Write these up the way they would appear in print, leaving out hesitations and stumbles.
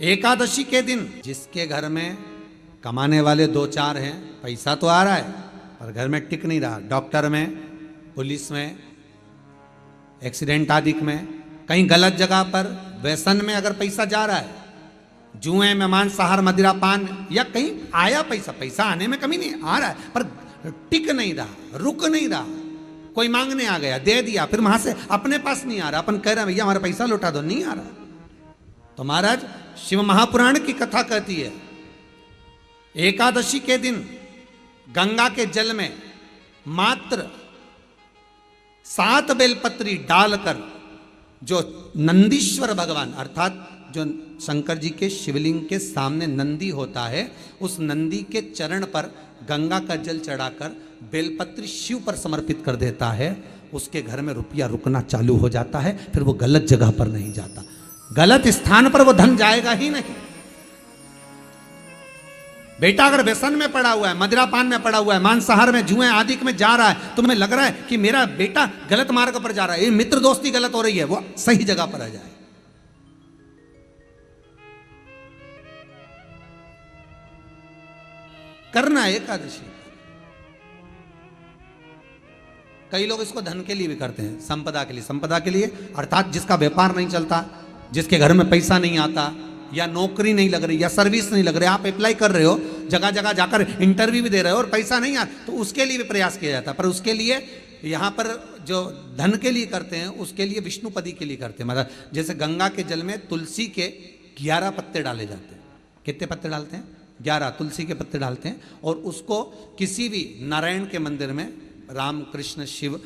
एकादशी के दिन जिसके घर में कमाने वाले दो चार हैं, पैसा तो आ रहा है पर घर में टिक नहीं रहा, डॉक्टर में, पुलिस में, एक्सीडेंट आदि में, कहीं गलत जगह पर व्यसन में अगर पैसा जा रहा है, जुए में, मांसाहार, मदिरा पान, या कहीं आया पैसा, पैसा आने में कमी नहीं, आ रहा है पर टिक नहीं रहा, रुक नहीं रहा, कोई मांगने आ गया, दे दिया, फिर वहां से अपने पास नहीं आ रहा, अपन कह रहे हैं भैया हमारा पैसा लौटा दो, नहीं आ रहा। तो महाराज शिव महापुराण की कथा कहती है एकादशी के दिन गंगा के जल में मात्र 7 बेलपत्री डालकर जो नंदीश्वर भगवान अर्थात जो शंकर जी के शिवलिंग के सामने नंदी होता है, उस नंदी के चरण पर गंगा का जल चढ़ाकर बेलपत्री शिव पर समर्पित कर देता है, उसके घर में रुपया रुकना चालू हो जाता है, फिर वो गलत जगह पर नहीं जाता, गलत स्थान पर वो धन जाएगा ही नहीं। बेटा अगर व्यसन में पड़ा हुआ है, मदिरा पान में पड़ा हुआ है, मांसाहार में, जुए आदि में जा रहा है, तुम्हें लग रहा है कि मेरा बेटा गलत मार्ग पर जा रहा है, ये मित्र दोस्ती गलत हो रही है, वो सही जगह पर आ जाए। करना है एकादशी। कई लोग इसको धन के लिए भी करते हैं, संपदा के लिए, संपदा के लिए अर्थात जिसका व्यापार नहीं चलता, जिसके घर में पैसा नहीं आता, या नौकरी नहीं लग रही, या सर्विस नहीं लग रही, आप अप्लाई कर रहे हो, जगह जगह जाकर इंटरव्यू भी दे रहे हो और पैसा नहीं आता, तो उसके लिए भी प्रयास किया जाता है। पर उसके लिए यहाँ पर जो धन के लिए करते हैं, उसके लिए विष्णुपदी के लिए करते हैं। मतलब जैसे गंगा के जल में तुलसी के 11 पत्ते डाले जाते हैं। कितने पत्ते डालते हैं? 11 तुलसी के पत्ते डालते हैं, और उसको किसी भी नारायण के मंदिर में, राम कृष्ण शिव,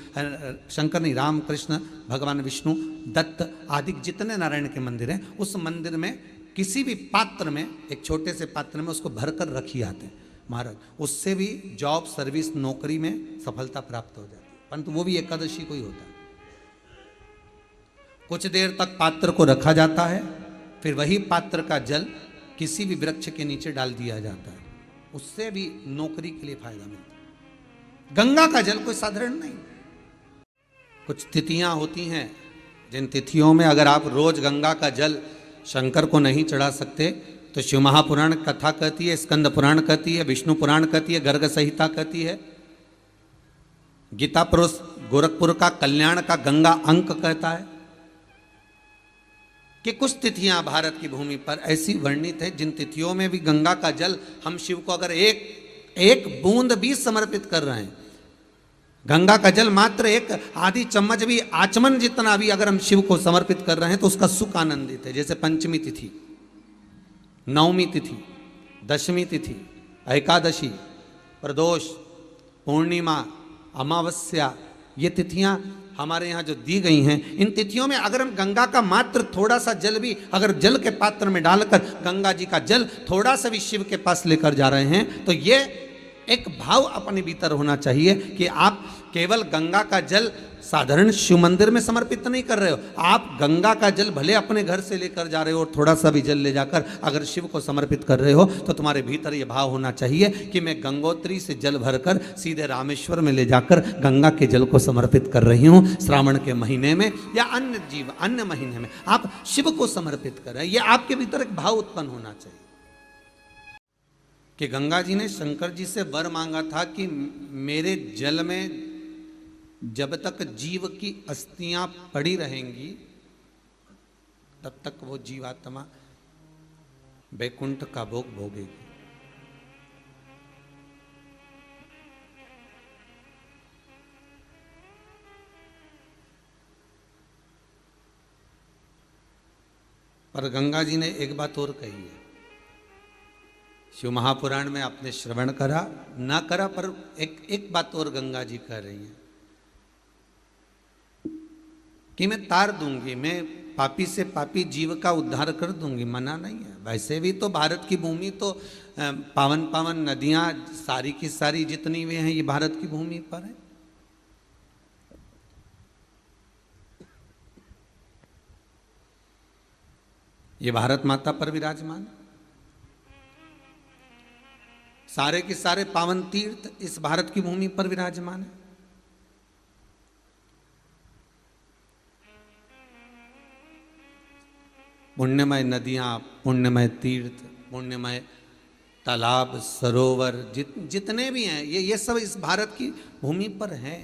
शंकर नहीं, राम कृष्ण भगवान विष्णु, दत्त आदि जितने नारायण के मंदिर हैं, उस मंदिर में किसी भी पात्र में, एक छोटे से पात्र में उसको भरकर रखी आते हैं महाराज। उससे भी जॉब, सर्विस, नौकरी में सफलता प्राप्त हो जाती है, परंतु वो भी एकादशी को ही होता है। कुछ देर तक पात्र को रखा जाता है, फिर वही पात्र का जल किसी भी वृक्ष के नीचे डाल दिया जाता है, उससे भी नौकरी के लिए फायदा मिलता है। गंगा का जल कोई साधारण नहीं। कुछ तिथियां होती हैं, जिन तिथियों में अगर आप रोज गंगा का जल शंकर को नहीं चढ़ा सकते, तो शिव महापुराण कथा कहती है, स्कंद पुराण कहती है, विष्णु पुराण कहती है, गर्ग संहिता कहती है, गीता पुरुष गोरखपुर का कल्याण का गंगा अंक कहता है कि कुछ तिथियां भारत की भूमि पर ऐसी वर्णित है जिन तिथियों में भी गंगा का जल हम शिव को अगर एक बूंद भी समर्पित कर रहे हैं, गंगा का जल मात्र एक आधी चम्मच भी, आचमन जितना भी अगर हम शिव को समर्पित कर रहे हैं, तो उसका सुख आनंदित है। जैसे पंचमी तिथि, नवमी तिथि, दशमी तिथि, एकादशी, प्रदोष, पूर्णिमा, अमावस्या, ये तिथियां हमारे यहाँ जो दी गई हैं, इन तिथियों में अगर हम गंगा का मात्र थोड़ा सा जल भी अगर जल के पात्र में डालकर गंगा जी का जल थोड़ा सा भी शिव के पास लेकर जा रहे हैं, तो ये एक भाव अपने भीतर होना चाहिए कि आप केवल गंगा का जल साधारण शिव मंदिर में समर्पित नहीं कर रहे हो, आप गंगा का जल भले अपने घर से लेकर जा रहे हो और थोड़ा सा भी जल ले जाकर अगर शिव को समर्पित कर रहे हो, तो तुम्हारे भीतर ये भाव होना चाहिए कि मैं गंगोत्री से जल भरकर सीधे रामेश्वर में ले जाकर गंगा के जल को समर्पित कर रही हूँ। श्रावण के महीने में या अन्य महीने में आप शिव को समर्पित कर रहे हैं, ये आपके भीतर एक भाव उत्पन्न होना चाहिए। कि गंगा जी ने शंकर जी से वर मांगा था कि मेरे जल में जब तक जीव की अस्थियां पड़ी रहेंगी, तब तक वो जीवात्मा वैकुंठ का भोग भोगेगी। पर गंगा जी ने एक बात और कही है, शिव महापुराण में आपने श्रवण करा ना करा, पर एक बात और गंगा जी कह रही हैं कि मैं तार दूंगी, मैं पापी से पापी जीव का उद्धार कर दूंगी, मना नहीं है। वैसे भी तो भारत की भूमि तो पावन पावन नदियां सारी की सारी जितनी भी हैं, ये भारत की भूमि पर है। ये भारत माता पर विराजमान है। सारे के सारे पावन तीर्थ इस भारत की भूमि पर विराजमान है। पुण्यमय नदियाँ, पुण्यमय तीर्थ, पुण्यमय तालाब, सरोवर, जितने भी हैं ये सब इस भारत की भूमि पर हैं।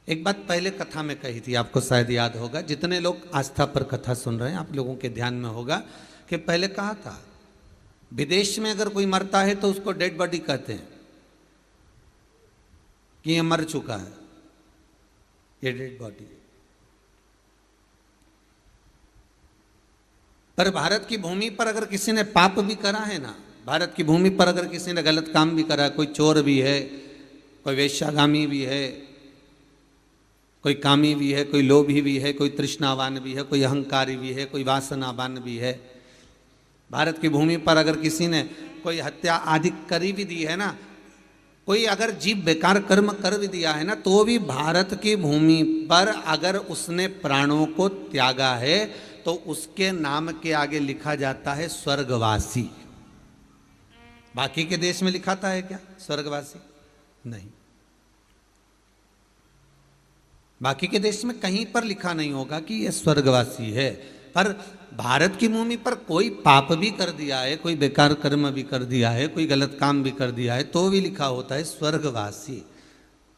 एक बात पहले कथा में कही थी, आपको शायद याद होगा, जितने लोग आस्था पर कथा सुन रहे हैं आप लोगों के ध्यान में होगा कि पहले कहा था विदेश में अगर कोई मरता है तो उसको डेड बॉडी कहते हैं कि ये मर चुका है, ये डेड बॉडी। पर भारत की भूमि पर अगर किसी ने पाप भी करा है ना, भारत की भूमि पर अगर किसी ने गलत काम भी करा, कोई चोर भी है, कोई वेश्यागामी भी है, कोई कामी भी है, कोई लोभी भी है, कोई तृष्णावान भी है, कोई अहंकारी भी है, कोई वासनावान भी है, भारत की भूमि पर अगर किसी ने कोई हत्या आदि करी भी दी है ना, कोई अगर जीव बेकार कर्म कर भी दिया है ना, तो भी भारत की भूमि पर अगर उसने प्राणों को त्यागा है तो उसके नाम के आगे लिखा जाता है स्वर्गवासी। बाकी के देश में लिखाता है क्या स्वर्गवासी? नहीं, बाकी के देश में कहीं पर लिखा नहीं होगा कि यह स्वर्गवासी है। पर भारत की भूमि पर कोई पाप भी कर दिया है, कोई बेकार कर्म भी कर दिया है, कोई गलत काम भी कर दिया है, तो भी लिखा होता है स्वर्गवासी।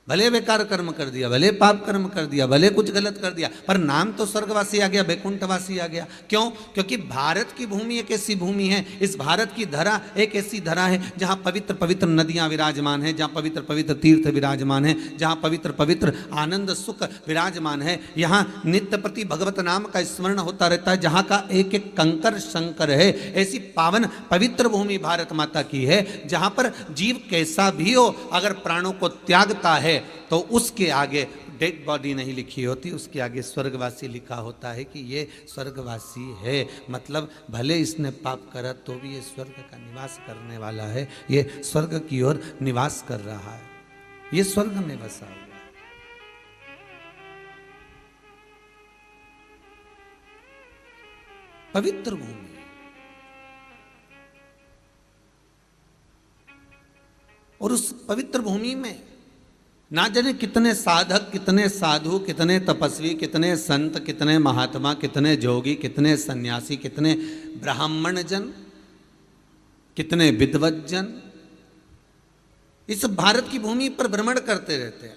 भले बेकार कर्म कर दिया, भले पाप कर्म कर दिया, भले कुछ गलत कर दिया, पर नाम तो स्वर्गवासी आ गया, बैकुंठवासी आ गया। क्यों? क्योंकि भारत की भूमि एक ऐसी भूमि है, इस भारत की धरा एक ऐसी धरा है जहाँ पवित्र पवित्र नदियाँ विराजमान हैं, जहाँ पवित्र पवित्र तीर्थ विराजमान हैं, जहाँ पवित्र पवित्र आनंद सुख विराजमान है। यहाँ नित्य प्रति भगवत नाम का स्मरण होता रहता है, जहाँ का एक एक कंकर शंकर है। ऐसी पावन पवित्र भूमि भारत माता की है, जहाँ पर जीव कैसा भी हो अगर प्राणों को त्यागता है तो उसके आगे डेड बॉडी नहीं लिखी होती, उसके आगे स्वर्गवासी लिखा होता है कि ये स्वर्गवासी है। मतलब भले इसने पाप करा तो भी ये स्वर्ग का निवास करने वाला है, ये स्वर्ग की ओर निवास कर रहा है, ये स्वर्ग में बसा हुआ है। पवित्र भूमि, और उस पवित्र भूमि में ना जाने कितने साधक, कितने साधु, कितने तपस्वी, कितने संत, कितने महात्मा, कितने जोगी, कितने सन्यासी, कितने ब्राह्मण जन, कितने विद्वत जन इस भारत की भूमि पर भ्रमण करते रहते हैं,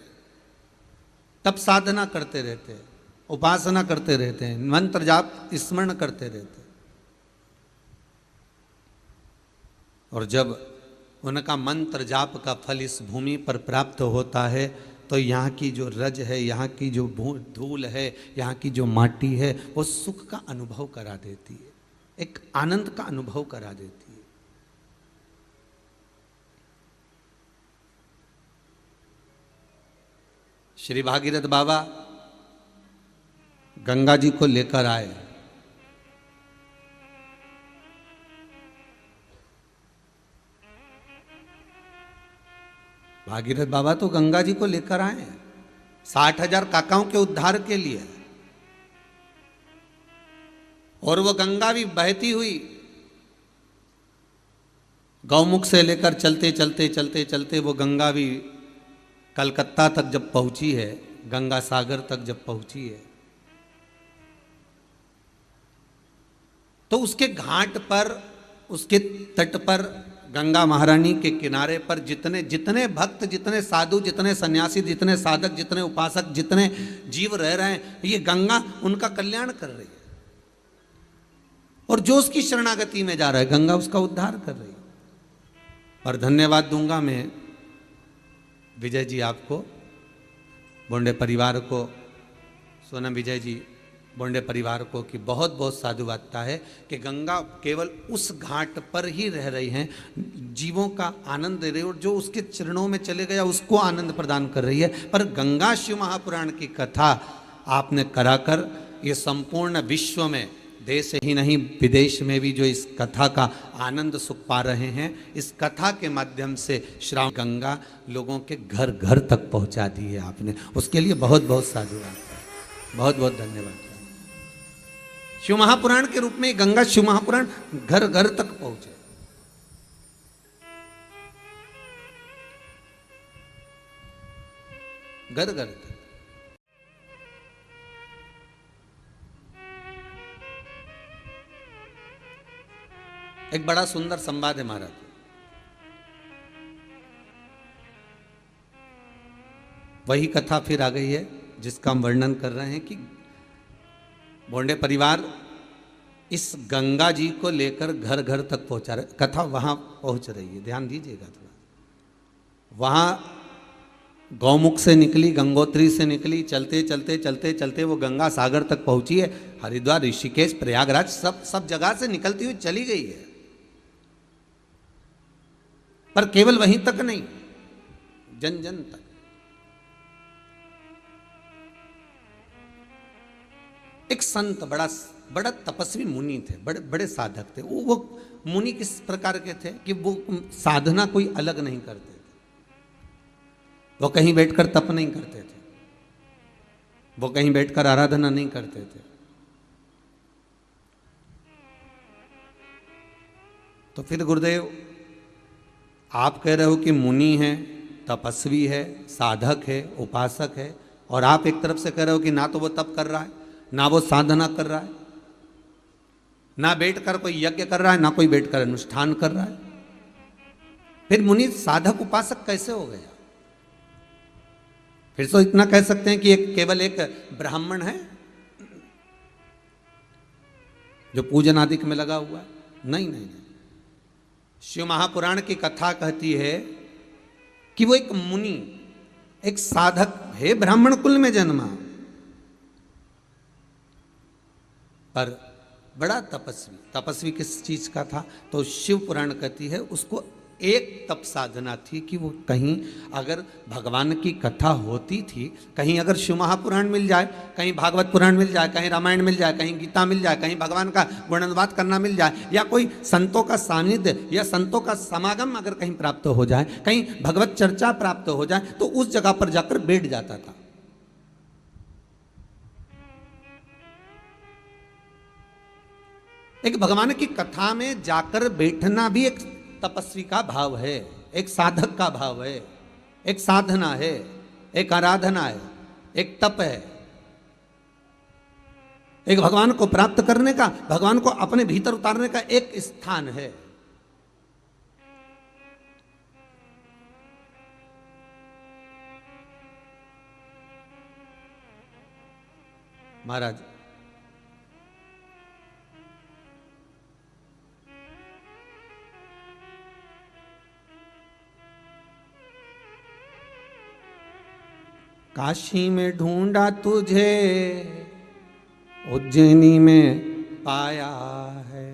तप साधना करते रहते हैं, उपासना करते रहते हैं, मंत्र जाप स्मरण करते रहते हैं। और जब उनका मंत्र जाप का फल इस भूमि पर प्राप्त होता है तो यहाँ की जो रज है, यहाँ की जो धूल है, यहाँ की जो माटी है, वो सुख का अनुभव करा देती है, एक आनंद का अनुभव करा देती है। श्री भागीरथ बाबा गंगा जी को लेकर आए। भागीरथ बाबा तो गंगा जी को लेकर आए 60,000 काकाओं के उद्धार के लिए, और वो गंगा भी बहती हुई गौमुख से लेकर चलते चलते चलते चलते वो गंगा भी कलकत्ता तक जब पहुंची है, गंगा सागर तक जब पहुंची है, तो उसके घाट पर, उसके तट पर, गंगा महारानी के किनारे पर जितने जितने भक्त, जितने साधु, जितने सन्यासी, जितने साधक, जितने उपासक, जितने जीव रह रहे हैं, ये गंगा उनका कल्याण कर रही है। और जो उसकी शरणागति में जा रहा है, गंगा उसका उद्धार कर रही है। और धन्यवाद दूंगा मैं विजय जी, आपको, बोंडे परिवार को, सोनम विजय जी, बोंडे परिवार को, कि बहुत बहुत साधुवादता है कि गंगा केवल उस घाट पर ही रह रही हैं, जीवों का आनंद दे रही है, और जो उसके चरणों में चले गया उसको आनंद प्रदान कर रही है। पर गंगा शिव महापुराण की कथा आपने कराकर ये संपूर्ण विश्व में, देश ही नहीं विदेश में भी जो इस कथा का आनंद सुख पा रहे हैं, इस कथा के माध्यम से श्रावण गंगा लोगों के घर घर तक पहुंचा दी है आपने, उसके लिए बहुत बहुत साधुवाद, बहुत बहुत धन्यवाद। शिव महापुराण के रूप में गंगा शिव महापुराण घर घर तक पहुंचे। घर घर तक। एक बड़ा सुंदर संवाद है महाराज। वही कथा फिर आ गई है जिसका हम वर्णन कर रहे हैं कि भोंडे परिवार इस गंगा जी को लेकर घर घर तक पहुंचा रहे। कथा वहां पहुंच रही है, ध्यान दीजिएगा थोड़ा। वहां गौमुख से निकली, गंगोत्री से निकली, चलते चलते चलते चलते वो गंगा सागर तक पहुंची है। हरिद्वार, ऋषिकेश, प्रयागराज सब जगह से निकलती हुई चली गई है। पर केवल वहीं तक नहीं, जन जन तक। एक संत, बड़ा तपस्वी मुनि थे, बड़े बड़े साधक थे। वो मुनि किस प्रकार के थे कि वो साधना कोई अलग नहीं करते थे। वो कहीं बैठकर तप नहीं करते थे, वो कहीं बैठकर आराधना नहीं करते थे। तो फिर गुरुदेव आप कह रहे हो कि मुनि है, तपस्वी है, साधक है, उपासक है, और आप एक तरफ से कह रहे हो कि ना तो वो तप कर रहा है, ना वो साधना कर रहा है, ना बैठकर कोई यज्ञ कर रहा है, ना कोई बैठकर अनुष्ठान कर रहा है। फिर मुनि साधक उपासक कैसे हो गया? फिर तो इतना कह सकते हैं कि केवल एक ब्राह्मण है जो पूजन आदि में लगा हुआ है। नहीं नहीं नहीं, शिव महापुराण की कथा कहती है कि वो एक मुनि, एक साधक है, ब्राह्मण कुल में जन्मा, पर बड़ा तपस्वी। तपस्वी किस चीज का था? तो शिव पुराण कहती है उसको एक तप साधना थी कि वो कहीं अगर भगवान की कथा होती थी, कहीं अगर शिव महापुराण मिल जाए, कहीं भागवत पुराण मिल जाए, कहीं रामायण मिल जाए, कहीं गीता मिल जाए, कहीं भगवान का गुणानुवाद करना मिल जाए, या कोई संतों का सानिध्य या संतों का समागम अगर कहीं प्राप्त हो जाए, कहीं भगवत चर्चा प्राप्त हो जाए, तो उस जगह पर जाकर बैठ जाता था। एक भगवान की कथा में जाकर बैठना भी एक तपस्वी का भाव है, एक साधक का भाव है, एक साधना है, एक आराधना है, एक तप है, एक भगवान को प्राप्त करने का, भगवान को अपने भीतर उतारने का एक स्थान है। महाराज काशी में ढूंढा तुझे, उज्जैनी में पाया है,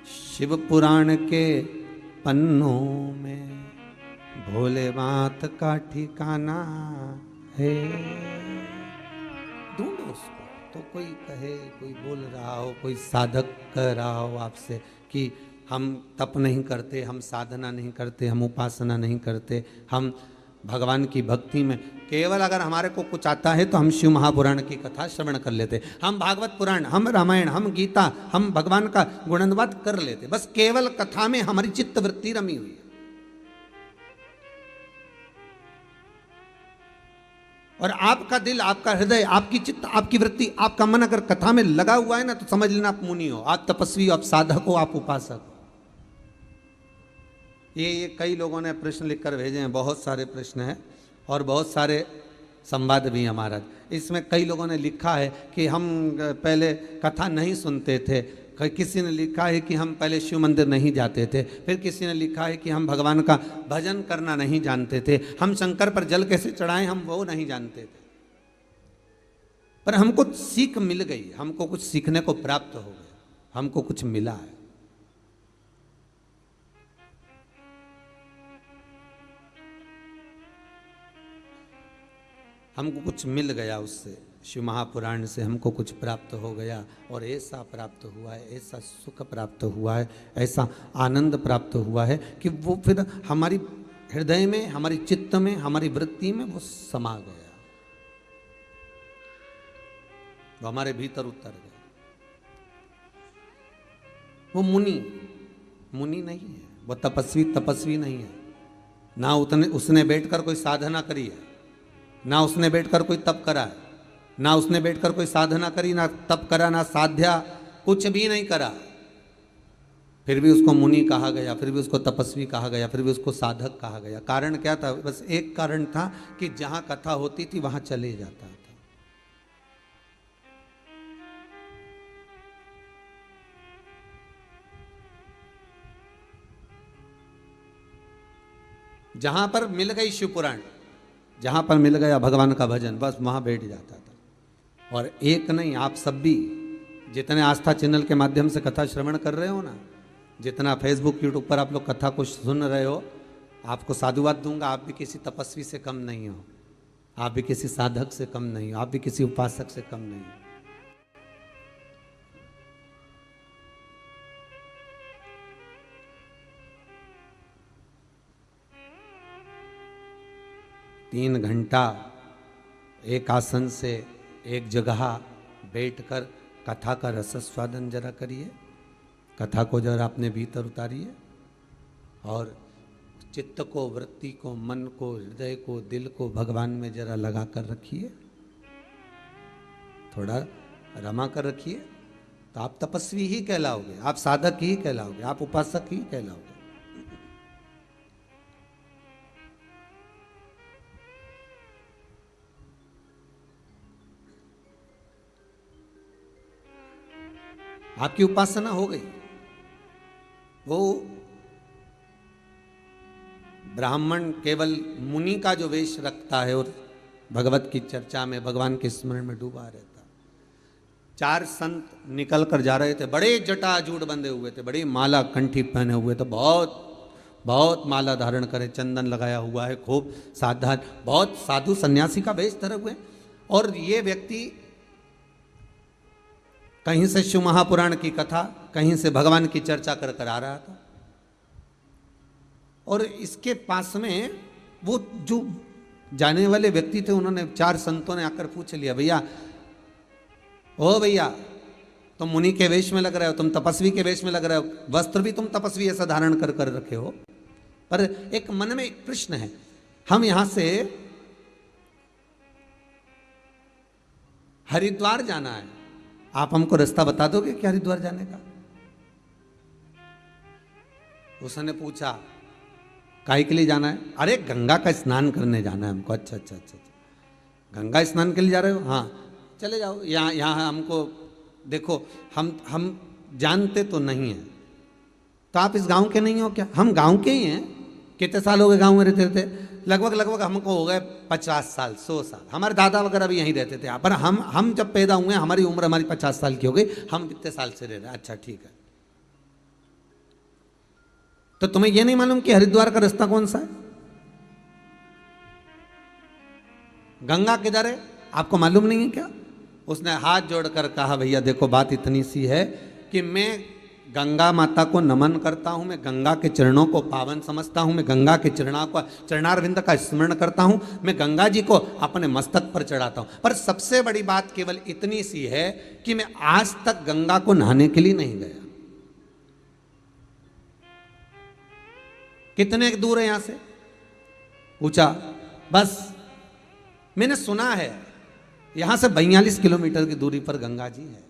शिव पुराण के पन्नों में भोले बात का ठिकाना है। ढूंढो उसको। तो कोई कहे, कोई बोल रहा हो, कोई साधक कह रहा हो आपसे कि हम तप नहीं करते, हम साधना नहीं करते, हम उपासना नहीं करते, हम भगवान की भक्ति में केवल अगर हमारे को कुछ आता है तो हम शिव महापुराण की कथा श्रवण कर लेते, हम भागवत पुराण, हम रामायण, हम गीता, हम भगवान का गुणानुवाद कर लेते, बस केवल कथा में हमारी चित्त वृत्ति रमी हुई है। और आपका दिल, आपका हृदय, आपकी चित्त, आपकी वृत्ति, आपका मन अगर कथा में लगा हुआ है ना, तो समझ लेना आप मुनि हो, आप तपस्वी हो, आप साधक हो, आप उपासक हो। ये कई लोगों ने प्रश्न लिखकर भेजे हैं, बहुत सारे प्रश्न हैं और बहुत सारे संवाद भी हैं महाराज। इसमें कई लोगों ने लिखा है कि हम पहले कथा नहीं सुनते थे, किसी ने लिखा है कि हम पहले शिव मंदिर नहीं जाते थे, फिर किसी ने लिखा है कि हम भगवान का भजन करना नहीं जानते थे, हम शंकर पर जल कैसे चढ़ाएं हम वो नहीं जानते थे। पर हमको सीख मिल गई, हमको कुछ सीखने को प्राप्त हो गया, हमको कुछ मिला है। हमको कुछ मिल गया उससे, शिव महापुराण से हमको कुछ प्राप्त हो गया, और ऐसा प्राप्त हुआ है, ऐसा सुख प्राप्त हुआ है, ऐसा आनंद प्राप्त हुआ है कि वो फिर हमारी हृदय में, हमारी चित्त में, हमारी वृत्ति में वो समा गया, वो हमारे भीतर उतर गया। वो मुनि नहीं है, वो तपस्वी नहीं है। ना उसने बैठकर कोई साधना करी है, ना उसने बैठकर कोई तप करा है, ना उसने बैठकर कोई साधना करी, ना तप करा, ना साध्या, कुछ भी नहीं करा। फिर भी उसको मुनि कहा गया, फिर भी उसको तपस्वी कहा गया, फिर भी उसको साधक कहा गया। कारण क्या था? बस एक कारण था कि जहां कथा होती थी वहां चले जाता था। जहां पर मिल गई शिवपुराण, जहां पर मिल गया भगवान का भजन, बस वहां बैठ जाता था। और एक नहीं, आप सब भी जितने आस्था चैनल के माध्यम से कथा श्रवण कर रहे हो ना, जितना फेसबुक यूट्यूब पर आप लोग कथा को सुन रहे हो, आपको साधुवाद दूंगा, आप भी किसी तपस्वी से कम नहीं हो, आप भी किसी साधक से कम नहीं हो, आप भी किसी उपासक से कम नहीं हो। 3 घंटा एक आसन से एक जगह बैठकर कथा का रसस्वादन जरा करिए, कथा को जरा अपने भीतर उतारिए और चित्त को, वृत्ति को, मन को, हृदय को, दिल को भगवान में जरा लगा कर रखिए, थोड़ा रमा कर रखिए, तो आप तपस्वी ही कहलाओगे, आप साधक ही कहलाओगे, आप उपासक ही कहलाओगे। आपकी उपासना हो गई। वो ब्राह्मण केवल मुनि का जो वेश रखता है और भगवत की चर्चा में, भगवान के स्मरण में डूबा रहता। 4 संत निकल कर जा रहे थे, बड़े जटाजूट बंधे हुए थे, बड़ी माला कंठी पहने हुए थे, बहुत माला धारण करे, चंदन लगाया हुआ है, खूब सावधान, बहुत साधु सन्यासी का वेश धरे हुए। और ये व्यक्ति कहीं से शिव महापुराण की कथा, कहीं से भगवान की चर्चा कर कर आ रहा था। और इसके पास में वो जो जाने वाले व्यक्ति थे, उन्होंने 4 संतों ने आकर पूछ लिया, भैया, ओ भैया, तुम मुनि के वेश में लग रहे हो, तुम तपस्वी के वेश में लग रहे हो, वस्त्र भी तुम तपस्वी ऐसा धारण कर कर रखे हो, पर एक मन में एक प्रश्न है, हम यहां से हरिद्वार जाना है, आप हमको रास्ता बता दोगे क्या हरिद्वार जाने का? उसने पूछा, काहे के लिए जाना है? अरे गंगा का स्नान करने जाना है हमको। अच्छा अच्छा अच्छा, गंगा स्नान के लिए जा रहे हो? हाँ, चले जाओ, यहाँ यहाँ हमको देखो, हम जानते तो नहीं हैं, तो आप इस गांव के नहीं हो क्या? हम गांव के ही हैं। कितने साल हो गए गांव में रहते रहते? लगभग हमको हो गए 50 साल, 100 साल। हमारे दादा वगैरह भी यहीं रहते थे, पर हम जब पैदा हुए, हमारी उम्र हमारी 50 साल की हो गई, हम कितने साल से रह रहे हैं? अच्छा ठीक है, तो तुम्हें यह नहीं मालूम कि हरिद्वार का रास्ता कौन सा है? गंगा किधर है आपको मालूम नहीं है क्या? उसने हाथ जोड़कर कहा, भैया देखो, बात इतनी सी है कि मैं गंगा माता को नमन करता हूं, मैं गंगा के चरणों को पावन समझता हूं, मैं गंगा के चरणारविंद का स्मरण करता हूं, मैं गंगा जी को अपने मस्तक पर चढ़ाता हूं, पर सबसे बड़ी बात केवल इतनी सी है कि मैं आज तक गंगा को नहाने के लिए नहीं गया। कितने दूर है यहां से? पूछा, बस मैंने सुना है यहां से 42 किलोमीटर की दूरी पर गंगा जी है।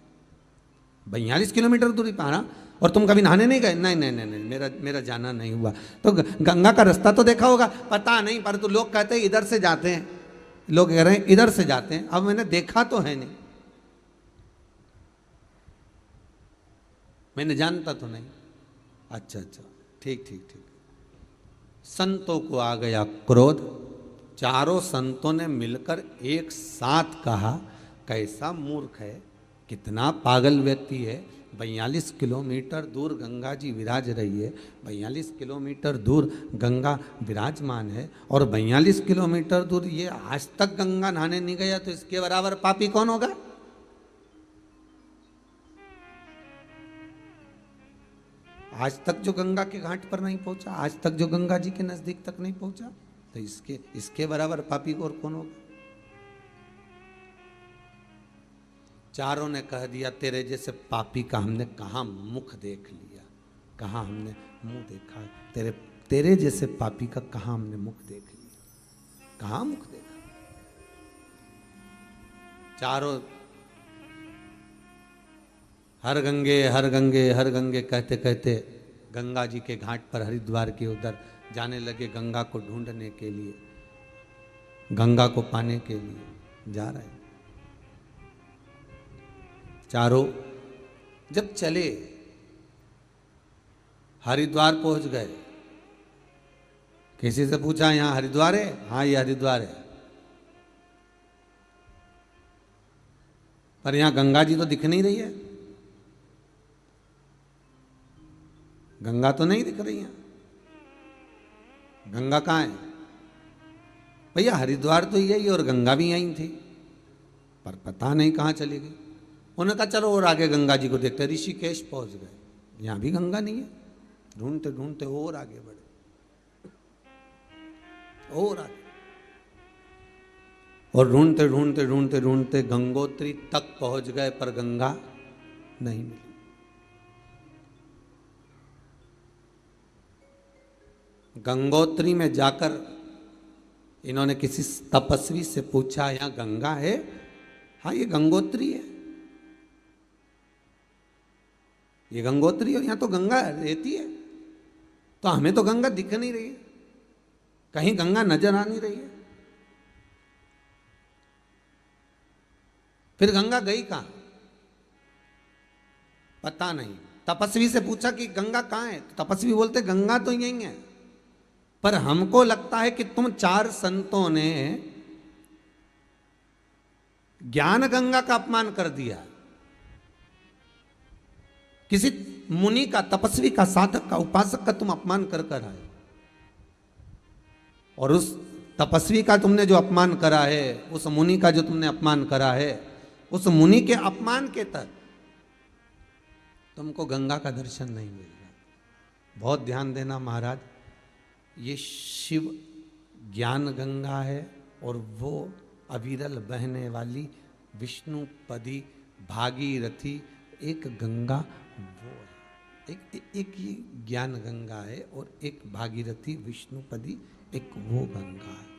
42 किलोमीटर दूरी पर ना, और तुम कभी नहाने नहीं गए? नहीं नहीं नहीं नहीं, मेरा जाना नहीं हुआ। तो गंगा का रास्ता तो देखा होगा? पता नहीं, पर तो लोग कहते हैं इधर से जाते हैं, लोग कह रहे हैं इधर से जाते हैं। अब मैंने देखा तो है नहीं, मैंने जानता तो नहीं। अच्छा अच्छा, ठीक ठीक ठीक। संतों को आ गया क्रोध, चारों संतों ने मिलकर एक साथ कहा, कैसा मूर्ख है, कितना पागल व्यक्ति है, 42 किलोमीटर दूर गंगा जी विराज रही है, 42 किलोमीटर दूर गंगा विराजमान है, और 42 किलोमीटर दूर ये आज तक गंगा नहाने नहीं गया, तो इसके बराबर पापी कौन होगा? आज तक जो गंगा के घाट पर नहीं पहुंचा, आज तक जो गंगा जी के नजदीक तक नहीं पहुंचा, तो इसके बराबर पापी और कौन होगा? चारों ने कह दिया, तेरे जैसे पापी का हमने कहाँ मुख देख लिया, कहाँ हमने मुंह देखा, तेरे जैसे पापी का कहाँ हमने मुख देख लिया, कहाँ मुख देखा? चारों हर गंगे हर गंगे हर गंगे कहते कहते गंगा जी के घाट पर हरिद्वार के उधर जाने लगे गंगा को ढूंढने के लिए, गंगा को पाने के लिए जा रहे। चारों जब चले हरिद्वार पहुंच गए, किसी से पूछा यहां हरिद्वार है? हाँ ये हरिद्वार है, पर यहां गंगा जी तो दिख नहीं रही है, गंगा तो नहीं दिख रही है, गंगा कहाँ है? भैया हरिद्वार तो यही और गंगा भी यहीं थी, पर पता नहीं कहाँ चली गई। उन्होंने कहा चलो और आगे गंगा जी को देखते, ऋषिकेश पहुंच गए, यहां भी गंगा नहीं है। ढूंढते ढूंढते और आगे बढ़े, और आगे, और ढूंढते ढूंढते ढूंढते ढूंढते गंगोत्री तक पहुंच गए, पर गंगा नहीं मिली। गंगोत्री में जाकर इन्होंने किसी तपस्वी से पूछा यहां गंगा है? हाँ ये गंगोत्री है, ये गंगोत्री और यहां तो गंगा रहती है, तो हमें तो गंगा दिख नहीं रही है, कहीं गंगा नजर आ नहीं रही है। फिर गंगा गई कहां? पता नहीं। तपस्वी से पूछा कि गंगा कहां है? तो तपस्वी बोलते गंगा तो यही है, पर हमको लगता है कि तुम चार संतों ने ज्ञान गंगा का अपमान कर दिया, किसी मुनि का, तपस्वी का, साधक का, उपासक का तुम अपमान कर कर आए, और उस तपस्वी का तुमने जो अपमान करा है, उस मुनि का जो तुमने अपमान करा है, उस मुनि के अपमान के तक तुमको गंगा का दर्शन नहीं मिल रहा। बहुत ध्यान देना महाराज, ये शिव ज्ञान गंगा है और वो अविरल बहने वाली विष्णुपदी भागीरथी एक गंगा वो है। एक ये ज्ञान गंगा है और एक भागीरथी विष्णुपदी एक वो गंगा है।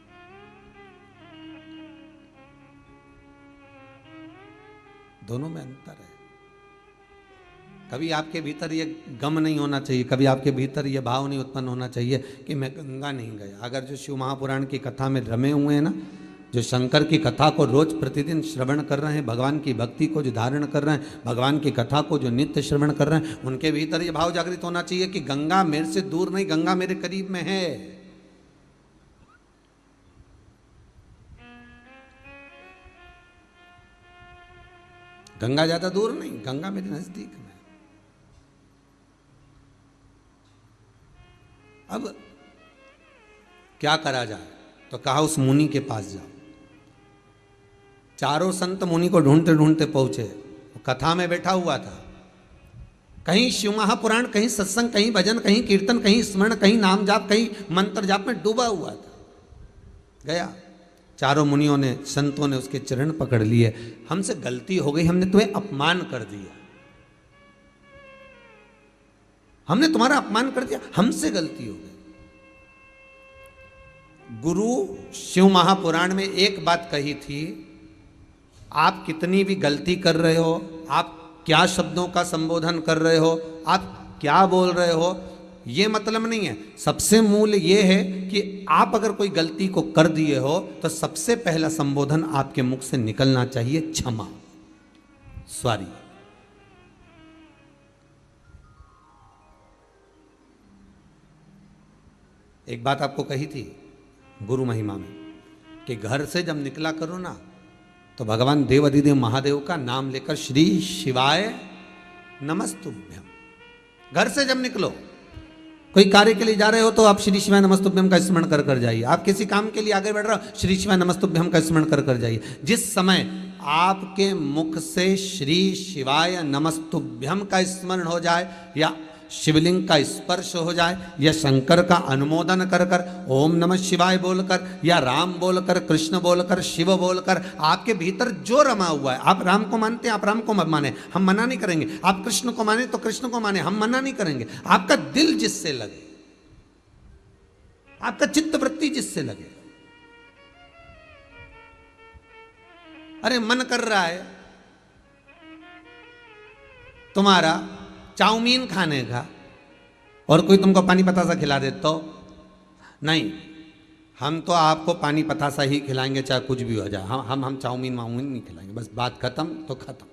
दोनों में अंतर है। कभी आपके भीतर ये गम नहीं होना चाहिए, कभी आपके भीतर ये भाव नहीं उत्पन्न होना चाहिए कि मैं गंगा नहीं गया। अगर जो शिव महापुराण की कथा में रमे हुए हैं ना, जो शंकर की कथा को रोज प्रतिदिन श्रवण कर रहे हैं, भगवान की भक्ति को जो धारण कर रहे हैं, भगवान की कथा को जो नित्य श्रवण कर रहे हैं, उनके भीतर ये भाव जागृत होना चाहिए कि गंगा मेरे से दूर नहीं, गंगा मेरे करीब में है। गंगा ज्यादा दूर नहीं, गंगा मेरे नजदीक में। अब क्या करा जाए? तो कहा उस मुनि के पास जाओ। चारों संत मुनि को ढूंढते ढूंढते पहुंचे, कथा में बैठा हुआ था, कहीं शिव महापुराण, कहीं सत्संग, कहीं भजन, कहीं कीर्तन, कहीं स्मरण, कहीं नाम जाप, कहीं मंत्र जाप में डूबा हुआ था। गया, चारों मुनियों ने, संतों ने उसके चरण पकड़ लिए। हमसे गलती हो गई, हमने तुम्हें अपमान कर दिया, हमने तुम्हारा अपमान कर दिया, हमसे गलती हो गई। गुरु शिव महापुराण में एक बात कही थी, आप कितनी भी गलती कर रहे हो, आप क्या शब्दों का संबोधन कर रहे हो, आप क्या बोल रहे हो, ये मतलब नहीं है। सबसे मूल ये है कि आप अगर कोई गलती को कर दिए हो तो सबसे पहला संबोधन आपके मुख से निकलना चाहिए क्षमा, सॉरी। एक बात आपको कही थी गुरु महिमा में कि घर से जब निकला करो ना, तो भगवान देव अधिदेव महादेव का नाम लेकर श्री शिवाय नमस्तुभ्यम। घर से जब निकलो, कोई कार्य के लिए जा रहे हो तो आप श्री शिवाय नमस्तुभ्यम का स्मरण कर कर जाइए। आप किसी काम के लिए आगे बढ़ रहे हो, श्री शिवाय नमस्तुभ्यम का स्मरण कर कर जाइए। जिस समय आपके मुख से श्री शिवाय नमस्तुभ्यम का स्मरण हो जाए, या शिवलिंग का स्पर्श हो जाए, या शंकर का अनुमोदन कर कर ओम नमः शिवाय बोलकर, या राम बोलकर, कृष्ण बोलकर, शिव बोलकर, आपके भीतर जो रमा हुआ है, आप राम को मानते हैं, आप राम को माने, हम मना नहीं करेंगे। आप कृष्ण को माने तो कृष्ण को माने, हम मना नहीं करेंगे। आपका दिल जिससे लगे, आपका चित्त वृत्ति जिससे लगे। अरे मन कर रहा है तुम्हारा चाउमीन खाने का, और कोई तुमको पानी पतासा खिला दे तो नहीं, हम तो आपको पानी पतासा ही खिलाएंगे चाहे कुछ भी हो जाए। हम चाउमीन वाउमीन नहीं खिलाएंगे, बस बात खत्म तो खत्म।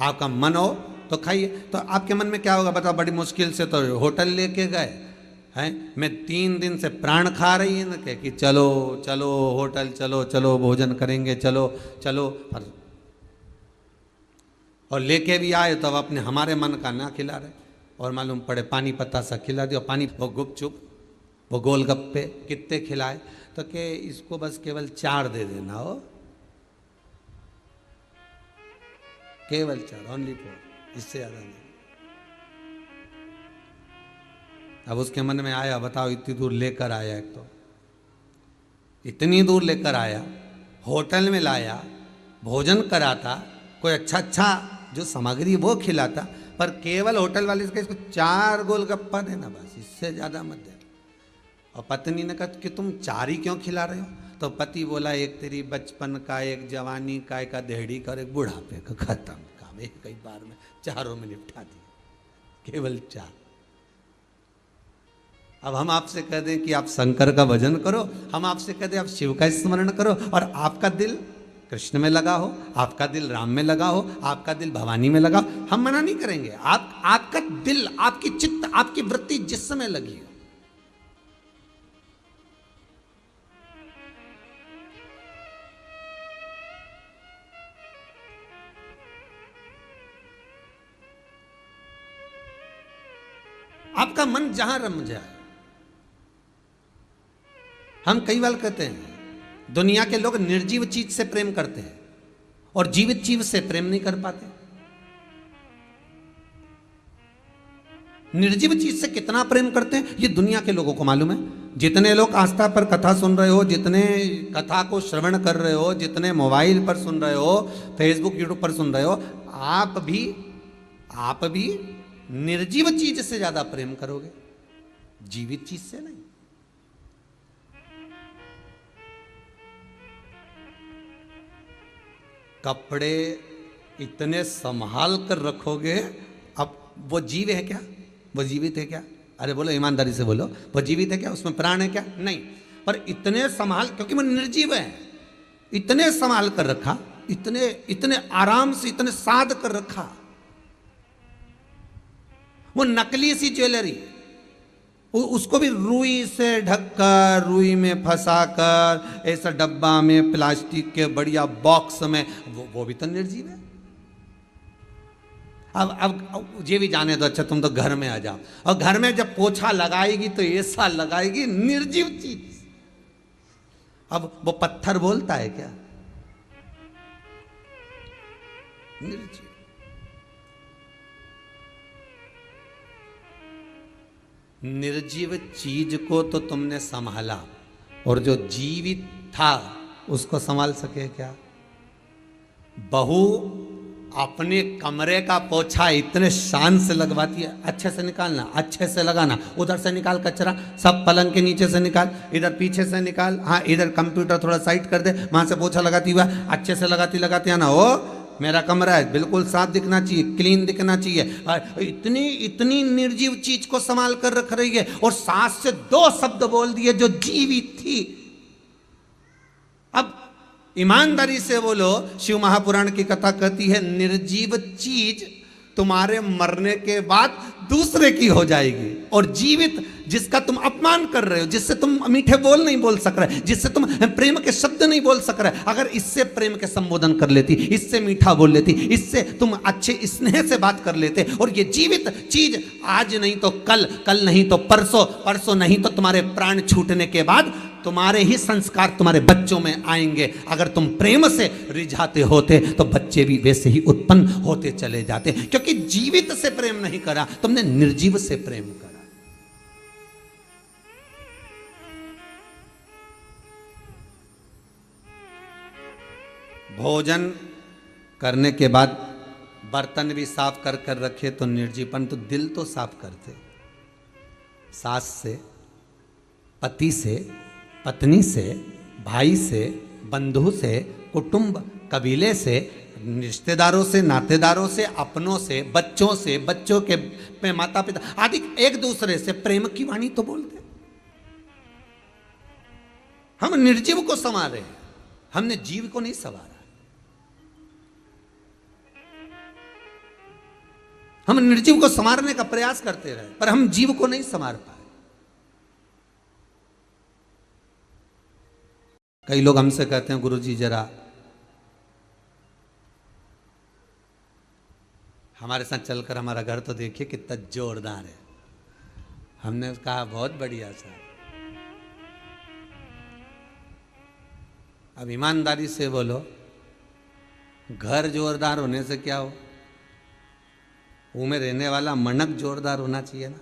आपका मन हो तो खाइए। तो आपके मन में क्या होगा बताओ? बड़ी मुश्किल से तो होटल लेके गए हैं, मैं 3 दिन से प्राण खा रही है ना कि चलो चलो होटल, चलो चलो भोजन करेंगे, चलो चलो, और लेके भी आए तो अब अपने हमारे मन का ना खिला रहे, और मालूम पड़े पानी पतासा खिला दिया। पानी वो गुपचुप वो गोलगप्पे कितने खिलाए, तो के इसको बस केवल 4 दे देना हो, केवल 4, ओनली 4, इससे ज़्यादा नहीं। अब उसके मन में आया, बताओ इतनी दूर लेकर आया, एक तो इतनी दूर लेकर आया, होटल में लाया, भोजन कराता, कोई अच्छा जो सामग्री वो खिलाता, पर केवल होटल वाले से इसको 4 गोलगप्पा देना बस, इससे ज़्यादा मत देना। और पत्नी ने कहा कि तुम 4 ही क्यों खिला रहे हो? तो पति बोला एक तेरी बचपन का, एक जवानी का, एक देहड़ी का और एक बुढ़ापे का, खत्म काम, एक कई बार में 4 में निपटा दिया, केवल 4। अब हम आपसे कह दें कि आप शंकर का भजन करो, हम आपसे कह दें आप शिव का स्मरण करो, और आपका दिल कृष्ण में लगा हो, आपका दिल राम में लगा हो, आपका दिल भवानी में लगा हो, हम मना नहीं करेंगे। आपका दिल, आपकी चित्त, आपकी वृत्ति जिसमें लगी हो, आपका मन जहां रम जाए। हम कई बार कहते हैं दुनिया के लोग निर्जीव चीज से प्रेम करते हैं और जीवित चीज से प्रेम नहीं कर पाते। निर्जीव चीज से कितना प्रेम करते हैं ये दुनिया के लोगों को मालूम है। जितने लोग आस्था पर कथा सुन रहे हो, जितने कथा को श्रवण कर रहे हो, जितने मोबाइल पर सुन रहे हो, फेसबुक यूट्यूब पर सुन रहे हो, आप भी निर्जीव चीज से ज्यादा प्रेम करोगे, जीवित चीज से नहीं। कपड़े इतने संभाल कर रखोगे, अब वो जीव है क्या? वो जीवित है क्या? अरे बोलो ईमानदारी से बोलो, वो जीवित है क्या? उसमें प्राण है क्या? नहीं। पर इतने संभाल, क्योंकि वो निर्जीव है, इतने संभाल कर रखा, इतने आराम से, इतने साध कर रखा। वो नकली सी ज्वेलरी, उसको भी रुई से ढककर, रुई में फंसाकर, ऐसा डब्बा में, प्लास्टिक के बढ़िया बॉक्स में, वो भी तो निर्जीव है। अब ये भी जाने दो, अच्छा तुम तो घर में आ जाओ, और घर में जब पोछा लगाएगी तो ऐसा लगाएगी निर्जीव चीज। अब वो पत्थर बोलता है क्या? निर्जीव। निर्जीव चीज को तो तुमने संभाला, और जो जीवित था उसको संभाल सके क्या? बहू अपने कमरे का पोछा इतने शान से लगवाती है, अच्छे से निकालना, अच्छे से लगाना, उधर से निकाल कचरा, सब पलंग के नीचे से निकाल, इधर पीछे से निकाल, हाँ इधर कंप्यूटर थोड़ा साइड कर दे, वहां से पोछा लगाती हुआ अच्छे से लगाती आना, ओ मेरा कमरा है बिल्कुल साफ दिखना चाहिए, क्लीन दिखना चाहिए। इतनी निर्जीव चीज को संभाल कर रख रही है, और सास से 2 शब्द बोल दिए जो जीवित थी। अब ईमानदारी से बोलो, शिव महापुराण की कथा कहती है निर्जीव चीज तुम्हारे मरने के बाद दूसरे की हो जाएगी, और जीवित जिसका तुम अपमान कर रहे हो, जिससे तुम मीठे बोल नहीं बोल सक रहे, जिससे तुम प्रेम के शब्द नहीं बोल सक रहे, अगर इससे प्रेम के संबोधन कर लेती, इससे मीठा बोल लेती, इससे तुम अच्छे स्नेह से बात कर लेते, और ये जीवित चीज आज नहीं तो कल, कल नहीं तो परसों, परसों नहीं तो तुम्हारे प्राण छूटने के बाद तुम्हारे ही संस्कार तुम्हारे बच्चों में आएंगे। अगर तुम प्रेम से रिझाते होते तो बच्चे भी वैसे ही उत्पन्न होते चले जाते, क्योंकि जीवित से प्रेम नहीं करा, तुमने निर्जीव से प्रेम करा। भोजन करने के बाद बर्तन भी साफ कर कर रखे तो निर्जीवन, तो दिल तो साफ करते, सास से, पति से, पत्नी से, भाई से, बंधु से, कुटुंब कबीले से, रिश्तेदारों से, नातेदारों से, अपनों से, बच्चों के में माता पिता आदि एक दूसरे से प्रेम की वाणी तो बोलते। हम निर्जीव को संवार रहे हैं, हमने जीव को नहीं संवारा। हम निर्जीव को संवारने का प्रयास करते रहे, पर हम जीव को नहीं संवार पाए। कई लोग हमसे कहते हैं, गुरुजी जरा हमारे साथ चलकर हमारा घर तो देखिए कितना जोरदार है। हमने कहा बहुत बढ़िया सर। अब ईमानदारी से बोलो, घर जोरदार होने से क्या हो, वो में रहने वाला मनक जोरदार होना चाहिए ना।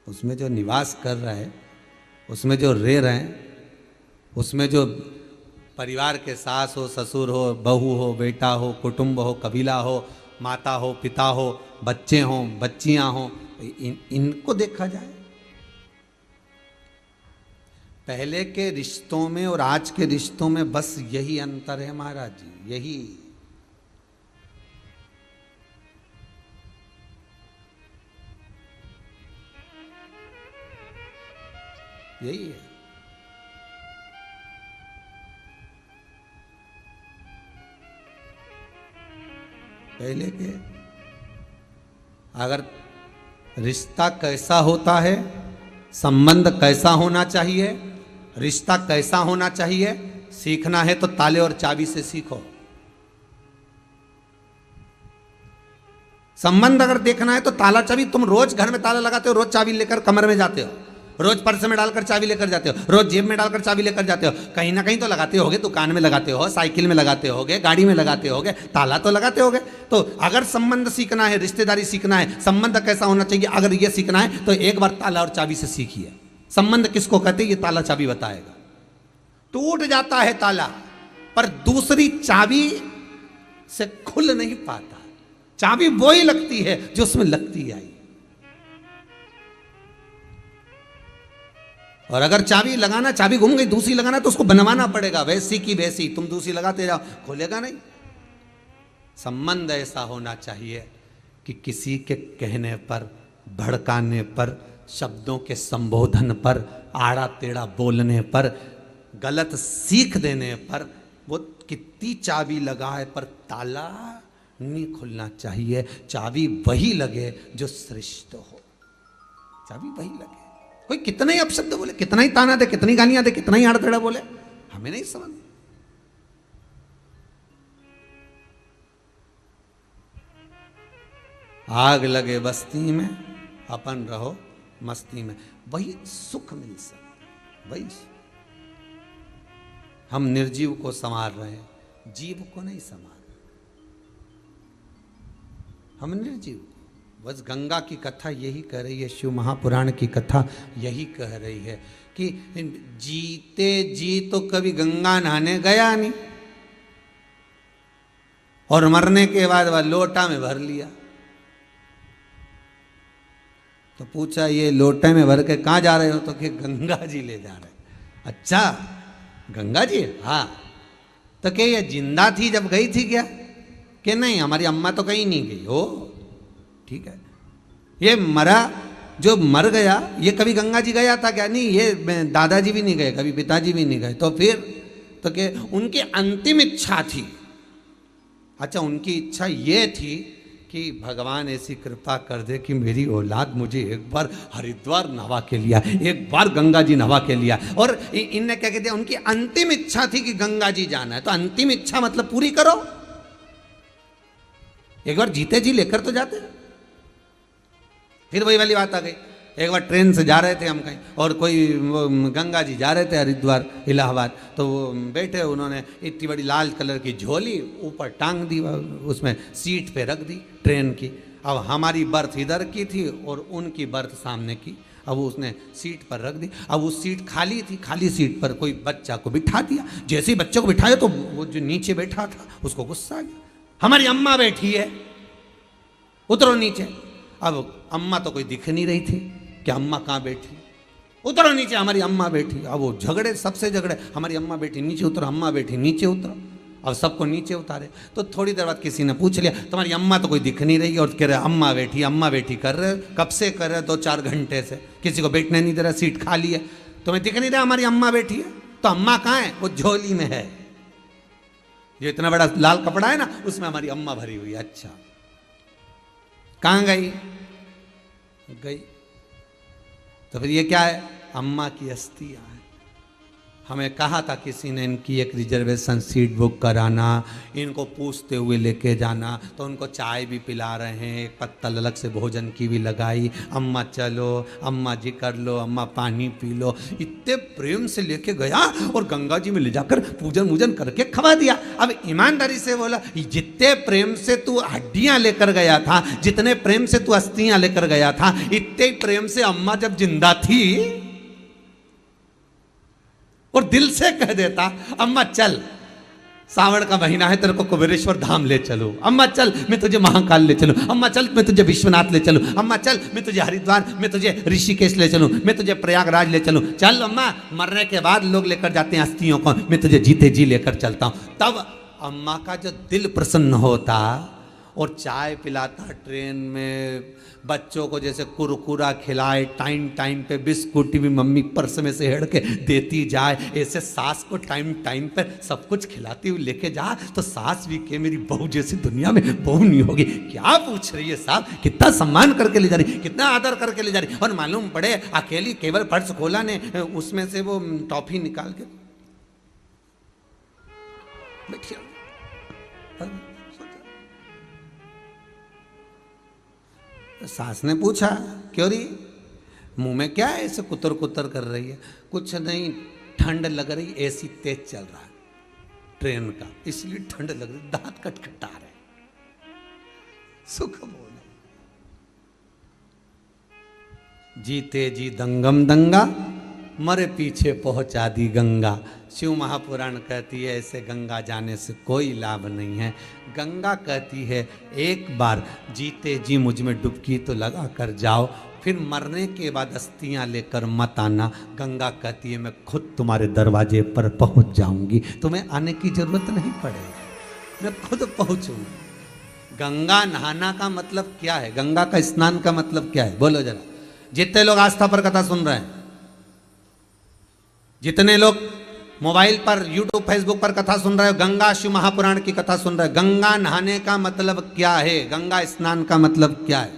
उसमें जो निवास कर रहा है, उसमें जो रह रहे हैं, उसमें जो परिवार के सास हो, ससुर हो, बहू हो, बेटा हो, कुटुंब हो, कबीला हो, माता हो, पिता हो, बच्चे हों, बच्चियां हों, इनको देखा जाए। पहले के रिश्तों में और आज के रिश्तों में बस यही अंतर है महाराज जी, यही है। पहले के अगर रिश्ता कैसा होता है, संबंध कैसा होना चाहिए, रिश्ता कैसा होना चाहिए, सीखना है तो ताले और चाबी से सीखो। संबंध अगर देखना है तो ताला चाबी, तुम रोज घर में ताला लगाते हो, रोज चाबी लेकर कमरे में जाते हो, रोज पर्स में डालकर चाबी लेकर जाते हो, रोज जेब में डालकर चाबी लेकर जाते हो, कहीं ना कहीं तो लगाते होगे, दुकान में लगाते हो, साइकिल में लगाते होगे, गाड़ी में लगाते होगे, ताला तो लगाते होगे। तो अगर संबंध सीखना है, रिश्तेदारी सीखना है, संबंध कैसा होना चाहिए, अगर ये सीखना है तो एक बार ताला और चाबी से सीखिए। संबंध किसको कहते हैं, ये ताला चाबी बताएगा। टूट जाता है ताला, पर दूसरी चाबी से खुल नहीं पाता। चाबी वो ही लगती है जो उसमें लगती आई। और अगर चाबी लगाना, चाबी घूम गई, दूसरी लगाना तो उसको बनवाना पड़ेगा, वैसी की वैसी। तुम दूसरी लगाते जाओ, खोलेगा नहीं। संबंध ऐसा होना चाहिए कि किसी के कहने पर, भड़काने पर, शब्दों के संबोधन पर, आड़ा टेढ़ा बोलने पर, गलत सीख देने पर, वो कितनी चाबी लगाए पर ताला नहीं खुलना चाहिए। चाबी वही लगे जो श्रेष्ठ हो, चाबी वही लगे। कोई कितना ही अपशब्द बोले, कितना ही ताना दे, कितनी गालियां दे, कितना ही आड़तेड़ा बोले, हमें नहीं समझ। आग लगे बस्ती में, अपन रहो मस्ती में, वही सुख मिल सकता, वही। हम निर्जीव को संवार रहे हैं, जीव को नहीं संवार। हम निर्जीव, बस गंगा की कथा यही कह रही है, शिव महापुराण की कथा यही कह रही है कि जीते जी तो कभी गंगा नहाने गया नहीं, और मरने के बाद वह लोटा में भर लिया। तो पूछा, ये लोटे में भर के कहाँ जा रहे हो? तो कि गंगा जी ले जा रहे। अच्छा, गंगा जी? हाँ। तो क्या ये जिंदा थी जब गई थी क्या? कि नहीं, हमारी अम्मा तो कहीं नहीं गई हो। ठीक है, ये मरा, जो मर गया, ये कभी गंगा जी गया था क्या? नहीं, ये दादाजी भी नहीं गए, कभी पिताजी भी नहीं गए। तो फिर तो क्या उनकी अंतिम इच्छा थी? अच्छा, उनकी इच्छा ये थी कि भगवान ऐसी कृपा कर दे कि मेरी औलाद मुझे एक बार हरिद्वार नहवा के लिया, एक बार गंगा जी नहवा के लिया। और इनने क्या कहते हैं, उनकी अंतिम इच्छा थी कि गंगा जी जाना है। तो अंतिम इच्छा मतलब पूरी करो, एक बार जीते जी लेकर तो जाते। फिर वही वाली बात आ गई, एक बार ट्रेन से जा रहे थे हम कहीं, और कोई गंगा जी जा रहे थे हरिद्वार इलाहाबाद, तो वो बैठे, उन्होंने इतनी बड़ी लाल कलर की झोली ऊपर टांग दी, उसमें सीट पे रख दी ट्रेन की। अब हमारी बर्थ इधर की थी और उनकी बर्थ सामने की, अब उसने सीट पर रख दी। अब उस सीट खाली थी, खाली सीट पर कोई बच्चा को बिठा दिया। जैसे ही बच्चे को बिठाया तो वो जो नीचे बैठा था उसको गुस्सा आ गया, हमारी अम्मा बैठी है, उतरो नीचे। अब अम्मा तो कोई दिख नहीं रही थी कि अम्मा कहाँ बैठी, उतरो नीचे, हमारी अम्मा बैठी। अब वो झगड़े, सबसे झगड़े, हमारी अम्मा बैठी नीचे उतरो, अम्मा बैठी नीचे उतरो। और सबको नीचे उतारे। तो थोड़ी देर बाद किसी ने पूछ लिया, तुम्हारी अम्मा तो कोई दिख नहीं रही, और कह रहे अम्मा बैठी कर रहे, कब से कर रहे, 2-4 घंटे से, किसी को बैठने नहीं दे रहा, सीट खाली है, तुम्हें दिख नहीं रहा हमारी अम्मा बैठी है? तो अम्मा कहाँ है? वो झोली में है, ये इतना बड़ा लाल कपड़ा है ना, उसमें हमारी अम्मा भरी हुई है। अच्छा, कहाँ गई? गई। तो फिर ये क्या है? अम्मा की अस्थियां हैं। हमें कहा था किसी ने इनकी एक रिजर्वेशन सीट बुक कराना, इनको पूछते हुए लेके जाना, तो उनको चाय भी पिला रहे हैं, एक पत्तल अलग से भोजन की भी लगाई, अम्मा चलो, अम्मा जी कर लो, अम्मा पानी पी लो, इतने प्रेम से लेके गया और गंगा जी में ले जाकर पूजन वूजन करके खवा दिया। अब ईमानदारी से बोला, जितने प्रेम से तू हड्डियां लेकर गया था, जितने प्रेम से तू अस्थियां लेकर गया था, इतने प्रेम से अम्मा जब जिंदा थी और दिल से कह देता, अम्मा चल, सावन का महीना है, तेरे को कुबेरेश्वर धाम ले चलो, अम्मा चल मैं तुझे महाकाल ले चलूं, अम्मा चल मैं तुझे विश्वनाथ ले चलूं, अम्मा चल मैं तुझे हरिद्वार, मैं तुझे ऋषिकेश ले चलूं, मैं तुझे प्रयागराज ले चलूं, चल अम्मा, मरने के बाद लोग लेकर जाते हैं अस्थियों को, मैं तुझे जीते जी लेकर चलता हूं। तब अम्मा का जो दिल प्रसन्न होता और चाय पिलाता ट्रेन में, बच्चों को जैसे कुरकुरा खिलाए, टाइम टाइम पे बिस्कुट भी मम्मी पर्स में से हेड़ के देती जाए, ऐसे सास को टाइम टाइम पे सब कुछ खिलाती हुई लेके जा, तो सास भी के मेरी बहू जैसी दुनिया में बहू नहीं होगी। क्या पूछ रही है साहब, कितना सम्मान करके ले जा रही, कितना आदर करके ले जा रही, और मालूम पड़े अकेली केवल पर्स खोला ने, उसमें से वो टॉफी निकाल के सास ने पूछा, क्यों रही, मुंह में क्या है, ऐसे कुतर कुतर कर रही है? कुछ नहीं, ठंड लग रही, एसी तेज चल रहा है ट्रेन का, इसलिए ठंड लग रही, दांत कटकटा रहे, सुख बोला। जीते जी दंगम दंगा, मरे पीछे पहुंचा दी गंगा। शिव महापुराण कहती है ऐसे गंगा जाने से कोई लाभ नहीं है। गंगा कहती है एक बार जीते जी मुझ में डुबकी तो लगा कर जाओ, फिर मरने के बाद अस्थियां लेकर मत आना। गंगा कहती है मैं खुद तुम्हारे दरवाजे पर पहुंच जाऊंगी, तुम्हें आने की जरूरत नहीं पड़ेगी, मैं खुद पहुंचूंगी। गंगा नहाना का मतलब क्या है? गंगा का स्नान का मतलब क्या है? बोलो जरा। जितने लोग आस्था पर कथा सुन रहे हैं, जितने लोग मोबाइल पर यूट्यूब फेसबुक पर कथा सुन रहे हो, गंगा शिव महापुराण की कथा सुन रहे हो, गंगा नहाने का मतलब क्या है? गंगा स्नान का मतलब क्या है?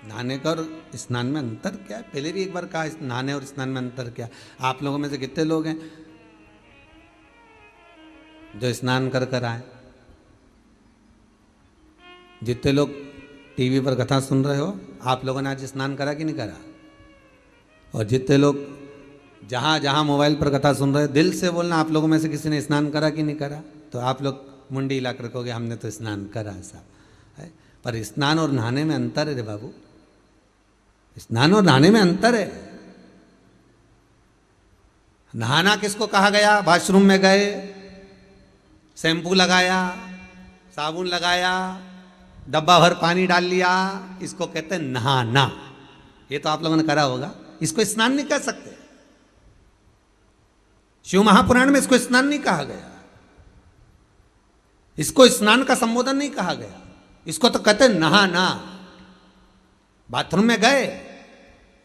नहाने का और स्नान में अंतर क्या है? पहले भी एक बार कहा, नहाने और स्नान में अंतर क्या? आप लोगों में से कितने लोग हैं जो स्नान कर कर आए? जितने लोग टीवी पर कथा सुन रहे हो, आप लोगों ने आज स्नान करा कि नहीं करा? और जितने लोग जहाँ जहाँ मोबाइल पर कथा सुन रहे हो, दिल से बोलना, आप लोगों में से किसी ने स्नान करा कि नहीं करा? तो आप लोग मुंडी हिला कर कहोगे हमने तो स्नान करा साहब है। पर स्नान और नहाने में अंतर है रे बाबू, स्नान और नहाने में अंतर है। नहाना किसको कहा गया? वॉशरूम में गए, शैम्पू लगाया, साबुन लगाया, डब्बा भर पानी डाल लिया, इसको कहते हैं नहाना। ये तो आप लोगों ने करा होगा, इसको स्नान नहीं कह सकते। शिव महापुराण में इसको स्नान नहीं कहा गया, इसको स्नान का संबोधन नहीं कहा गया, इसको तो कहते हैं नहाना। बाथरूम में गए,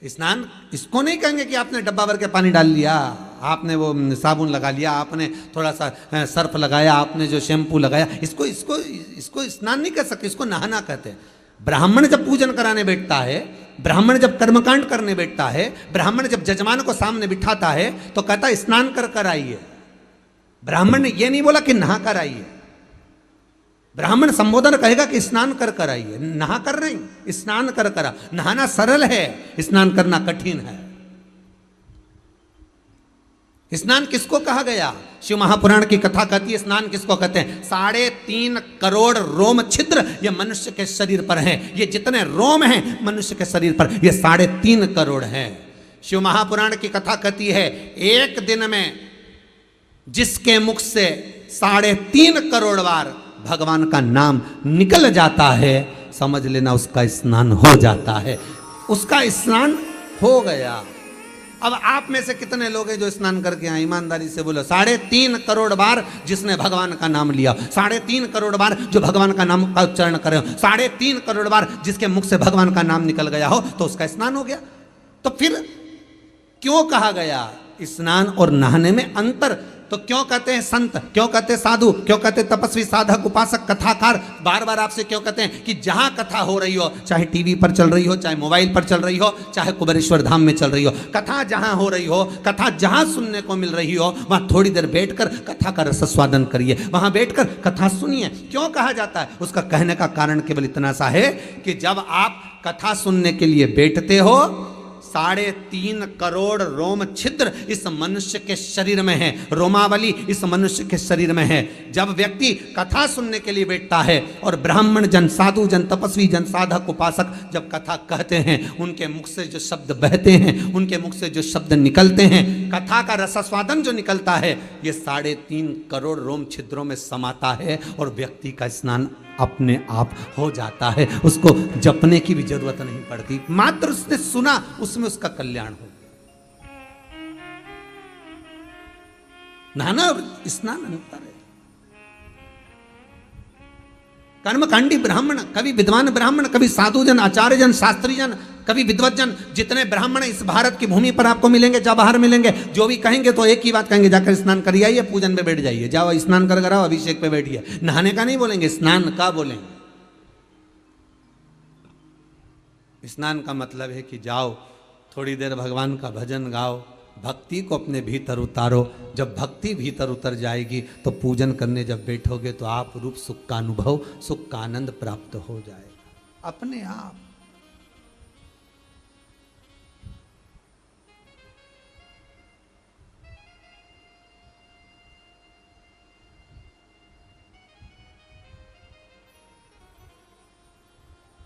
स्नान इसको नहीं कहेंगे कि आपने डब्बा भर के पानी डाल लिया, आपने वो साबुन लगा लिया, आपने थोड़ा सा सर्फ लगाया, आपने जो शैम्पू लगाया, इसको इसको इसको स्नान नहीं कर सकते, इसको नहाना कहते हैं। ब्राह्मण जब पूजन कराने बैठता है, ब्राह्मण जब कर्मकांड करने बैठता है, ब्राह्मण जब जजमान को सामने बिठाता है तो कहता है स्नान कर कर आइए। ब्राह्मण ने ये नहीं बोला कि नहा कर आइए, ब्राह्मण संबोधन कहेगा कि स्नान कर कर आइए, नहा कर नहीं, स्नान कर कर। नहाना सरल है, स्नान करना कठिन है। स्नान किसको कहा गया? शिव महापुराण की कथा कहती है स्नान किसको कहते हैं? 3.5 करोड़ रोम छिद्र ये मनुष्य के शरीर पर हैं। ये जितने रोम हैं मनुष्य के शरीर पर, ये 3.5 करोड़ हैं। शिव महापुराण की कथा कहती है एक दिन में जिसके मुख से 3.5 करोड़ बार भगवान का नाम निकल जाता है, समझ लेना उसका स्नान हो जाता है। उसका स्नान हो गया। अब आप में से कितने लोग हैं जो स्नान करके आए? ईमानदारी से बोलो। 3.5 करोड़ बार जिसने भगवान का नाम लिया, 3.5 करोड़ बार जो भगवान का नाम का उच्चारण करे हो, 3.5 करोड़ बार जिसके मुख से भगवान का नाम निकल गया हो, तो उसका स्नान हो गया। तो फिर क्यों कहा गया स्नान और नहाने में अंतर? तो क्यों कहते हैं संत, क्यों कहते हैं साधु, क्यों कहते हैं तपस्वी, साधक, उपासक, कथाकार? बार बार आपसे क्यों कहते हैं कि जहां कथा हो रही हो, चाहे टीवी पर चल रही हो, चाहे मोबाइल पर चल रही हो, चाहे कुबेरेश्वर धाम में चल रही हो, कथा जहां हो रही हो, कथा जहां सुनने को मिल रही हो, वहां थोड़ी देर बैठकर कथा का रसस्वादन करिए, वहां बैठकर कथा सुनिए। क्यों कहा जाता है? उसका कहने का कारण केवल इतना सा है कि जब आप कथा सुनने के लिए बैठते हो, 3.5 करोड़ रोम छिद्र इस मनुष्य के शरीर में है, रोमावली इस मनुष्य के शरीर में है। जब व्यक्ति कथा सुनने के लिए बैठता है और ब्राह्मण जन, साधु जन, तपस्वी जन, साधक, उपासक जब कथा कहते हैं, उनके मुख से जो शब्द बहते हैं, उनके मुख से जो शब्द निकलते हैं, कथा का रसास्वादन जो निकलता है, ये 3.5 करोड़ रोम छिद्रों में समाता है और व्यक्ति का स्नान अपने आप हो जाता है। उसको जपने की भी जरूरत नहीं पड़ती, मात्र उसने सुना, उसमें उसका कल्याण हो। नहाना और स्नान अंतर है। कर्मकांडी ब्राह्मण, कभी विद्वान ब्राह्मण, कभी साधु जन, आचार्य जन, शास्त्री जन, कभी विद्वत जन, जितने ब्राह्मण इस भारत की भूमि पर आपको मिलेंगे, जब बाहर मिलेंगे, जो भी कहेंगे तो एक ही बात कहेंगे, जाकर स्नान करिए आइए, पूजन पे बैठ जाइए, जाओ स्नान कर आओ, अभिषेक पे बैठिए। नहाने का नहीं बोलेंगे, स्नान का बोलेंगे। स्नान का मतलब है कि जाओ थोड़ी देर भगवान का भजन गाओ, भक्ति को अपने भीतर उतारो। जब भक्ति भीतर उतर जाएगी तो पूजन करने जब बैठोगे तो आप रूप सुख का अनुभव, सुख का आनंद प्राप्त हो जाएगा अपने आप।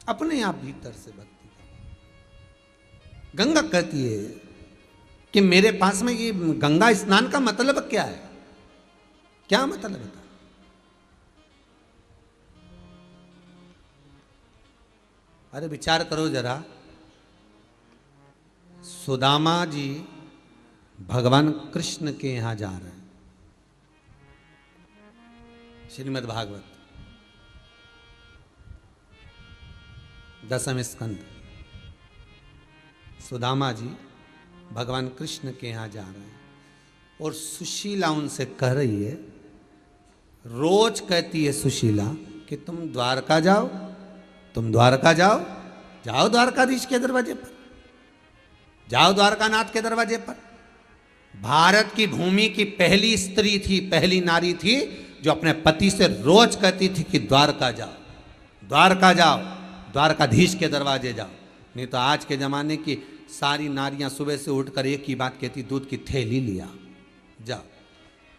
अपने आप भीतर से भक्ति का। गंगा कहती है कि मेरे पास में ये गंगा स्नान का मतलब क्या है? क्या मतलब है? अरे विचार करो जरा, सुदामा जी भगवान कृष्ण के यहां जा रहे हैं, श्रीमद् भागवत 10वें स्कंद। सुदामा जी भगवान कृष्ण के यहाँ जा रहे हैं और सुशीला उनसे कह रही है, रोज कहती है सुशीला कि तुम द्वारका जाओ, तुम द्वारका जाओ, जाओ द्वारकाधीश के दरवाजे पर, जाओ द्वारकानाथ के दरवाजे पर। भारत की भूमि की पहली स्त्री थी, पहली नारी थी जो अपने पति से रोज कहती थी कि द्वारका जाओ, द्वारका जाओ, द्वारकाधीश के दरवाजे जाओ। नहीं तो आज के ज़माने की सारी नारियां सुबह से उठकर एक ही बात कहती, दूध की थैली लिया, जाओ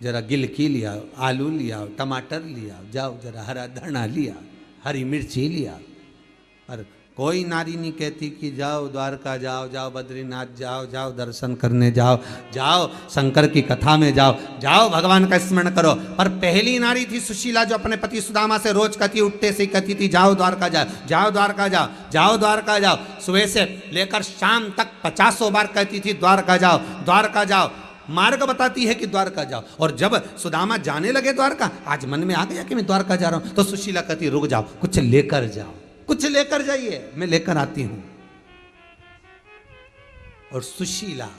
जरा गिलकी लिया, आलू लिया, टमाटर लिया, जाओ जरा हरा धना लिया, हरी मिर्ची लिया। पर कोई नारी नहीं कहती कि जाओ द्वारका जाओ, जाओ बद्रीनाथ जाओ, जाओ दर्शन करने जाओ, जाओ शंकर की कथा में जाओ, जाओ भगवान का स्मरण करो। पर पहली नारी थी सुशीला जो अपने पति सुदामा से रोज कहती, उठते से कहती थी, जाओ द्वारका जाओ, जाओ द्वारका जाओ, जाओ द्वारका जाओ। सुबह से लेकर शाम तक 50 बार कहती थी द्वारका जाओ, द्वारका जाओ। मार्ग बताती है कि द्वारका जाओ। और जब सुदामा जाने लगे द्वारका, आज मन में आ गया कि मैं द्वारका जा रहा हूं, तो सुशीला कहती, रुक जाओ, कुछ लेकर जाओ, कुछ लेकर जाइए, मैं लेकर आती हूं। और सुशीला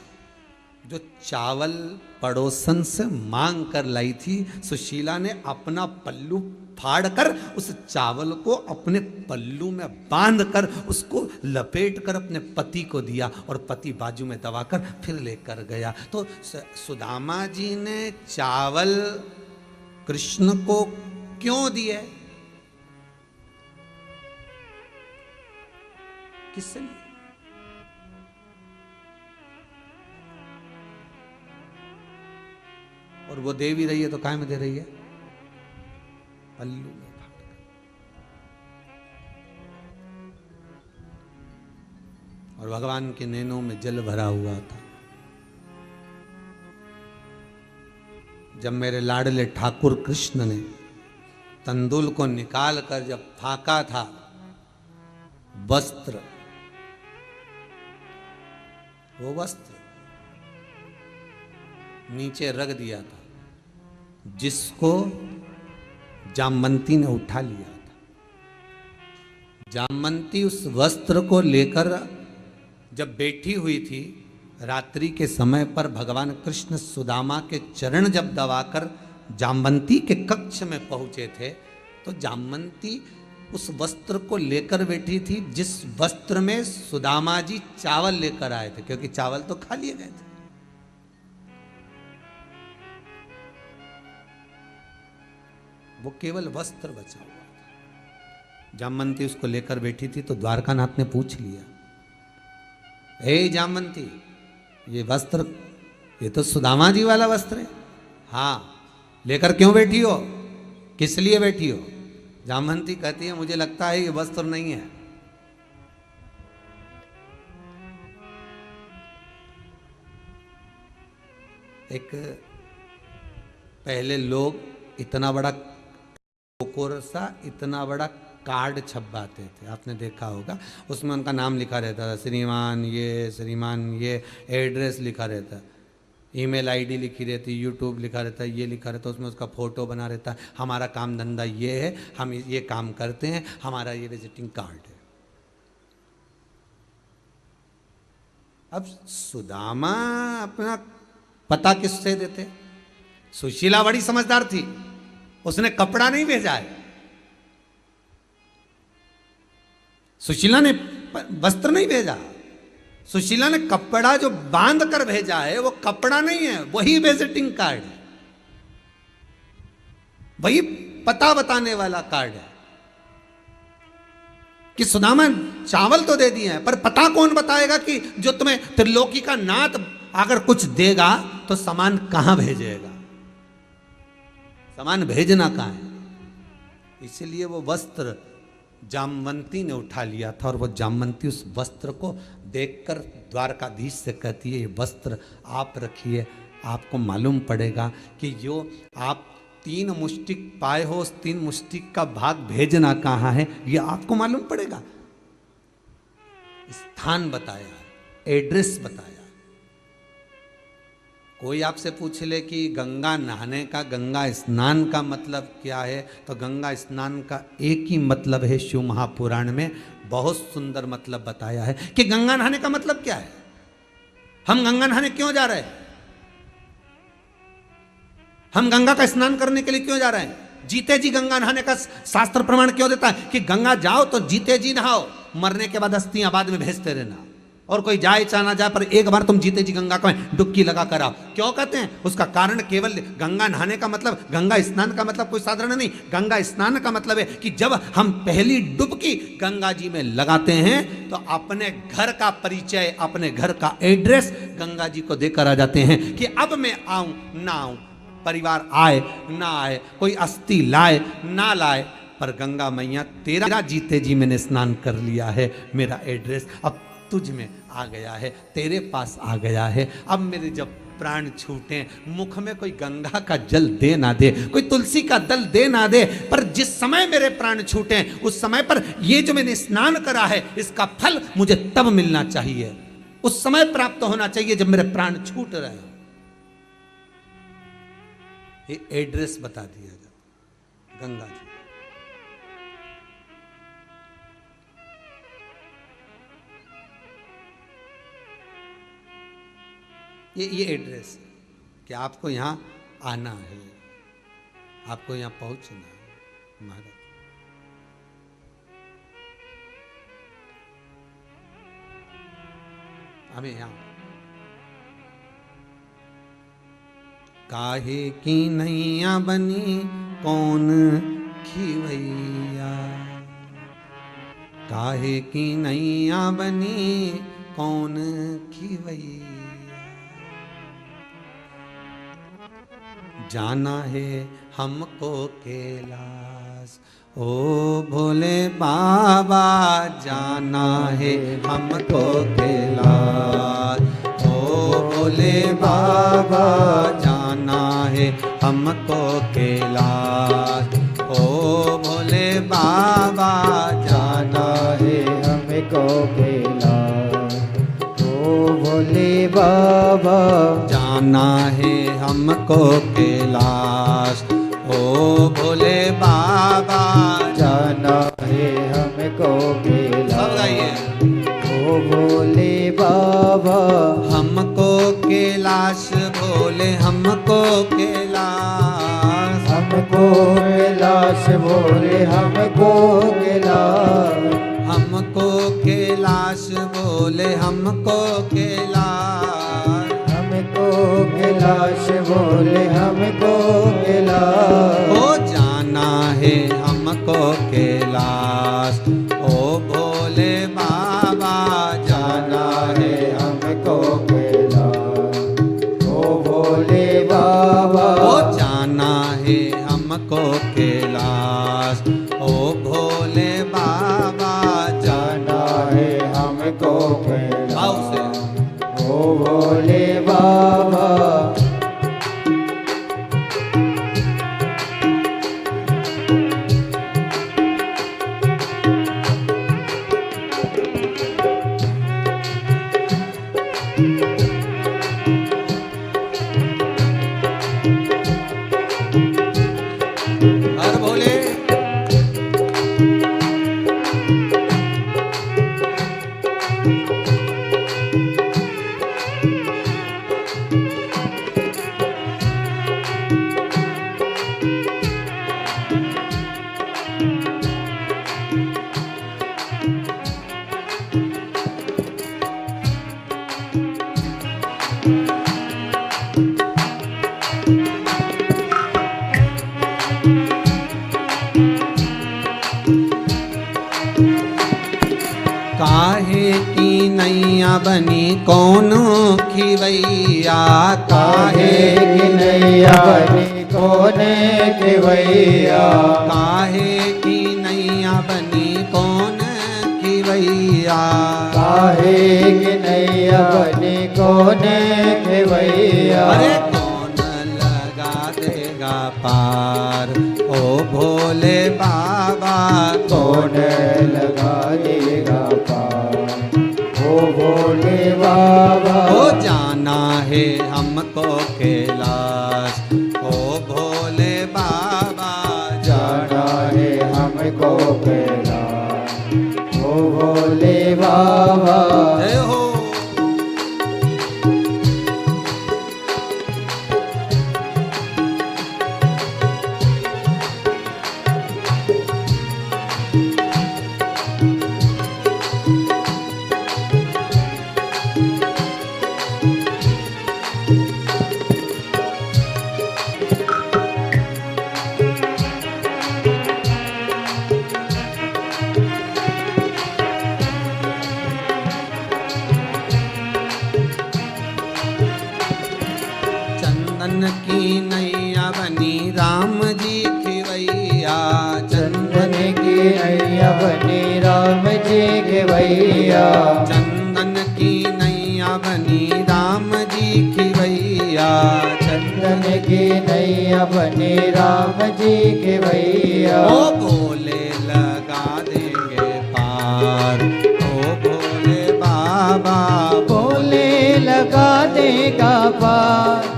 जो चावल पड़ोसन से मांग कर लाई थी, सुशीला ने अपना पल्लू फाड़कर उस चावल को अपने पल्लू में बांधकर उसको लपेट कर अपने पति को दिया और पति बाजू में दबाकर फिर लेकर गया। तो सुदामा जी ने चावल कृष्ण को क्यों दिए? किससे? और वो दे भी रही है तो काय में दे रही है? पल्लू में फाड़। और भगवान के नैनों में जल भरा हुआ था। जब मेरे लाडले ठाकुर कृष्ण ने तंदुल को निकाल कर जब फाका था, वस्त्र वो वस्त्र नीचे रख दिया था, जिसको जामवंती ने उठा लिया था। जामवंती उस वस्त्र को लेकर जब बैठी हुई थी, रात्रि के समय पर भगवान कृष्ण सुदामा के चरण जब दबाकर जामवंती के कक्ष में पहुंचे थे, तो जामवंती उस वस्त्र को लेकर बैठी थी, जिस वस्त्र में सुदामा जी चावल लेकर आए थे, क्योंकि चावल तो खा लिए गए थे। वो केवल वस्त्र बचा हुआ था। जामवंती उसको लेकर बैठी थी, तो द्वारकानाथ ने पूछ लिया, हे जामवंती, ये वस्त्र, ये तो सुदामा जी वाला वस्त्र है। हाँ, लेकर क्यों बैठी हो, किस लिए बैठी हो? जामवंती कहती है, मुझे लगता है ये वस्त्र नहीं है। एक पहले लोग इतना बड़ा कोरसा, इतना बड़ा कार्ड छपवाते थे, आपने देखा होगा। उसमें उनका नाम लिखा रहता था, श्रीमान ये, एड्रेस लिखा रहता, ईमेल आईडी लिखी रहती, यूट्यूब लिखा रहता, ये लिखा रहता, उसमें उसका फोटो बना रहता, हमारा काम धंधा ये है, हम ये काम करते हैं, हमारा ये विजिटिंग कार्ड है। अब सुदामा अपना पता किससे देते? सुशीला बड़ी समझदार थी, उसने कपड़ा नहीं भेजा है, सुशीला ने वस्त्र नहीं भेजा, सुशीला ने कपड़ा जो बांध कर भेजा है वो कपड़ा नहीं है, वही विजिटिंग कार्ड है, वही पता बताने वाला कार्ड है। कि सुदामा चावल तो दे दिए हैं, पर पता कौन बताएगा कि जो तुम्हें त्रिलोकी का नाथ अगर कुछ देगा तो सामान कहां भेजेगा, सामान भेजना कहां है। इसलिए वो वस्त्र जामवंती ने उठा लिया था, और वो जामवंती उस वस्त्र को देखकर द्वारकाधीश से कहती है, ये वस्त्र आप रखिए, आपको मालूम पड़ेगा कि जो आप 3 मुष्टिक पाए हो, उस 3 मुष्टिक का भाग भेजना कहाँ है, ये आपको मालूम पड़ेगा। स्थान बताया, एड्रेस बताया। कोई आपसे पूछ ले कि गंगा नहाने का, गंगा स्नान का मतलब क्या है, तो गंगा स्नान का एक ही मतलब है, शिव महापुराण में बहुत सुंदर मतलब बताया है कि गंगा नहाने का मतलब क्या है। हम गंगा नहाने क्यों जा रहे हैं, हम गंगा का स्नान करने के लिए क्यों जा रहे हैं? जीते जी गंगा नहाने का शास्त्र प्रमाण क्यों देता है कि गंगा जाओ तो जीते जी नहाओ, मरने के बाद अस्थियां बाद में भेजते रहना, और कोई जाए चाहे ना जाए पर एक बार तुम जीते जी गंगा का डुबकी लगा कर आओ। क्यों कहते हैं? उसका कारण केवल गंगा नहाने का मतलब, गंगा स्नान का मतलब कोई साधारण नहीं। गंगा स्नान का मतलब है कि जब हम पहली डुबकी गंगा जी में लगाते हैं तो अपने घर का परिचय, अपने घर का एड्रेस गंगा जी को देकर आ जाते हैं कि अब मैं आऊं ना आऊं, परिवार आए ना आए, कोई अस्थि लाए ना लाए, पर गंगा मैया तेरा जीते जी मैंने स्नान कर लिया है, मेरा एड्रेस अब तुझ में आ गया है, तेरे पास आ गया है। अब मेरे जब प्राण छूटे, मुख में कोई गंगा का जल दे ना दे, कोई तुलसी का दल दे ना दे, पर जिस समय मेरे प्राण छूटे उस समय पर ये जो मैंने स्नान करा है इसका फल मुझे तब मिलना चाहिए, उस समय प्राप्त होना चाहिए जब मेरे प्राण छूट रहे हो। ये एड्रेस बता दिया जाता गंगा जी। ये एड्रेस है कि आपको यहाँ आना है, आपको यहाँ पहुंचना है। महाराज हमें यहाँ काहे की नैया बनी कौन खिवैया, काहे की नैया बनी कौन खिवैया, जाना है हमको कैलाश ओ भोले बाबा, जाना है हमको कैलाश ओ भोले बाबा, जाना है हमको कैलाश ओ भोले बाबा, जाना है हमको कैलाश ओ भोले बाबा। जाना है हमको कैलाश ओ भोले बाबा। जाना है हमको कैलाश। सब गाइए। ओ भोले बाबा। हमको कैलाश भोले हमको कैलाश। हमको कैलाश भोले हमको कैलाश। हमको कैलाश बोले हमको कैलाश। हमको कैलाश भोले हमको कैलाश। ओ जाना है हमको कैलाश ओ भोले बाबा। जाना है हमको कैलाश ओ भोले बाबा। ओ जाना है हमको कैलाश ओ भोले बाबा। जाना है हमको भाव कैलाश से। ओ भोले बाबा। हर भोले। काहे की नैया बनी कौन खिवैया। काहे की नैया बनी कोने खिवैया। काहे की नैया बनी कौन खिवैया। काहे की नैया बनी कोने खिवैया। अरे कौन लगा देगा पार ओ भोले बाबा। कौन लगा देगा पार ओ भोले बाबा। ओ जाना है हमको कैलाश ओ भोले बाबा। जाना है हमको कैलाश ओ भोले बाबा। जय हो। चंदन की नैया बनी राम जी खिवैया। चंदन की नैया बनी राम जी के भैया। चंदन की नैया बनी राम जी खिवैया। चंदन की नैया बनी राम जी के भैया। ओ भोले लगा देंगे पार ओ भोले बाबा। भोले लगा देगा पार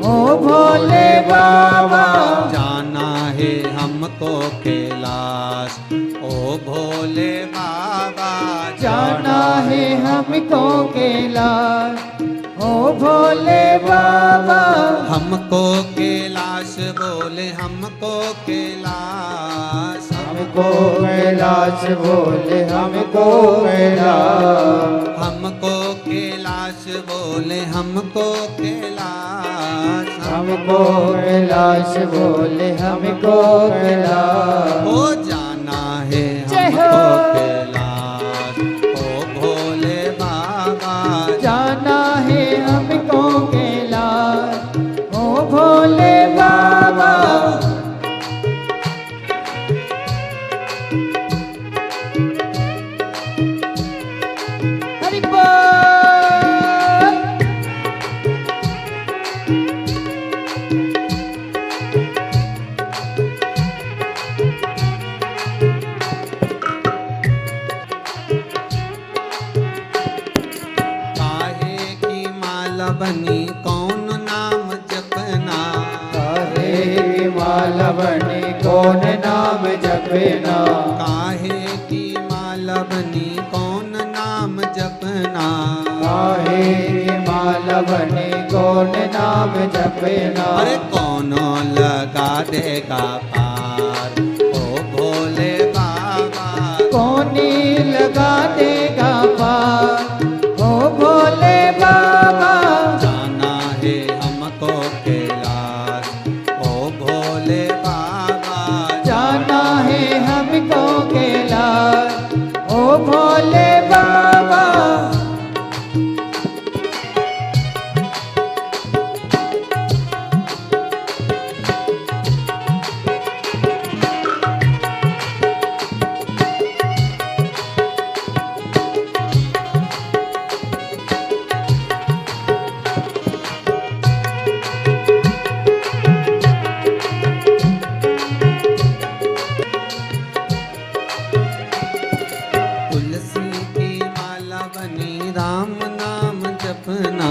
ओ भोले बाबा। जाना है हमको कैलाश ओ भोले बाबा। जाना है हमको कैलाश ओ भोले बाबा। हमको कैलाश बोले हमको कैलाश। हमको कैलाश बोले हमको कैलाश। हमको कैलाश बोले हमको कैलाश। हमको कैलाश बोले हमको कैलाश। हो जाना है जय हमको हो। कैलाश ओ भोले बाबा। जाना है हमको कैलाश ओ भोले बाबा। हरि बोल। जपना। काहे की माला बनी कौन नाम जपना। काहे की माला बनी कौन नाम जपना। अरे कौनो लगा देगा पार ओ भोले बाबा। कौनी लगा देगा पार ओ भोले बाबा। जाना है हमको कैलाश ओ भोले बाबा। जाना है हमको कैलाश ओ भोले बाबा। तुलसी की माला बनी राम नाम जपना।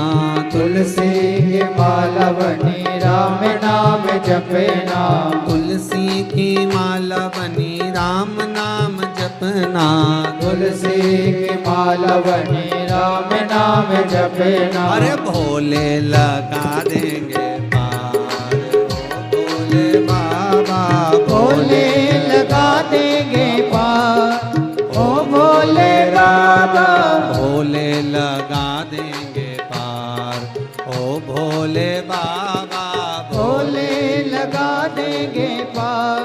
तुलसी की माला बनी राम नाम जपना। तुलसी की माला बनी राम नाम जपना। तुलसी की माला बनी राम नाम जपना। अरे भोले लगा देंगे पार ओ भोले बाबा। भोले लगा देंगे पार ओ भोले बाबा। भोले लगा देंगे पार ओ भोले बाबा। भोले लगा देंगे पार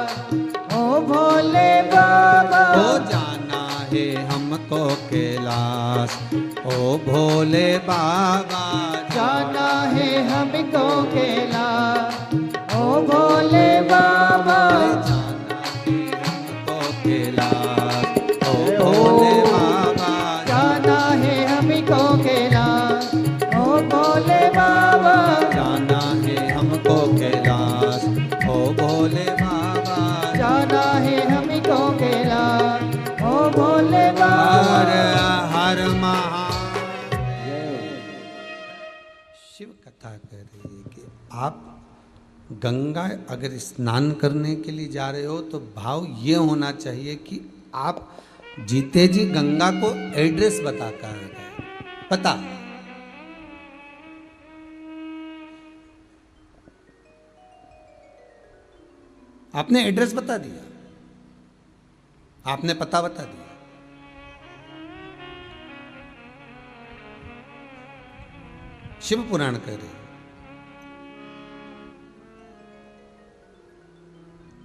ओ भोले बाबा। हो जाना है हमको कैलाश ओ भोले बाबा। जाना है हमको कैलाश ओ भोले बाबा। जाना है हमको कैलाश ओ भोले बाबा। जाना है हमको कैलाश ओ भोले बाबा। जाना है हमको कैलाश ओ भोले बाबा। जाना है हमको कैलाश ओ भोले हर बाबा। हर महादेव। शिव कथा कह रही है कि आप गंगा अगर स्नान करने के लिए जा रहे हो तो भाव ये होना चाहिए कि आप जीते जी गंगा को एड्रेस बता कर गए। पता आपने एड्रेस बता दिया, आपने पता बता दिया। शिव पुराण कह रहे हैं,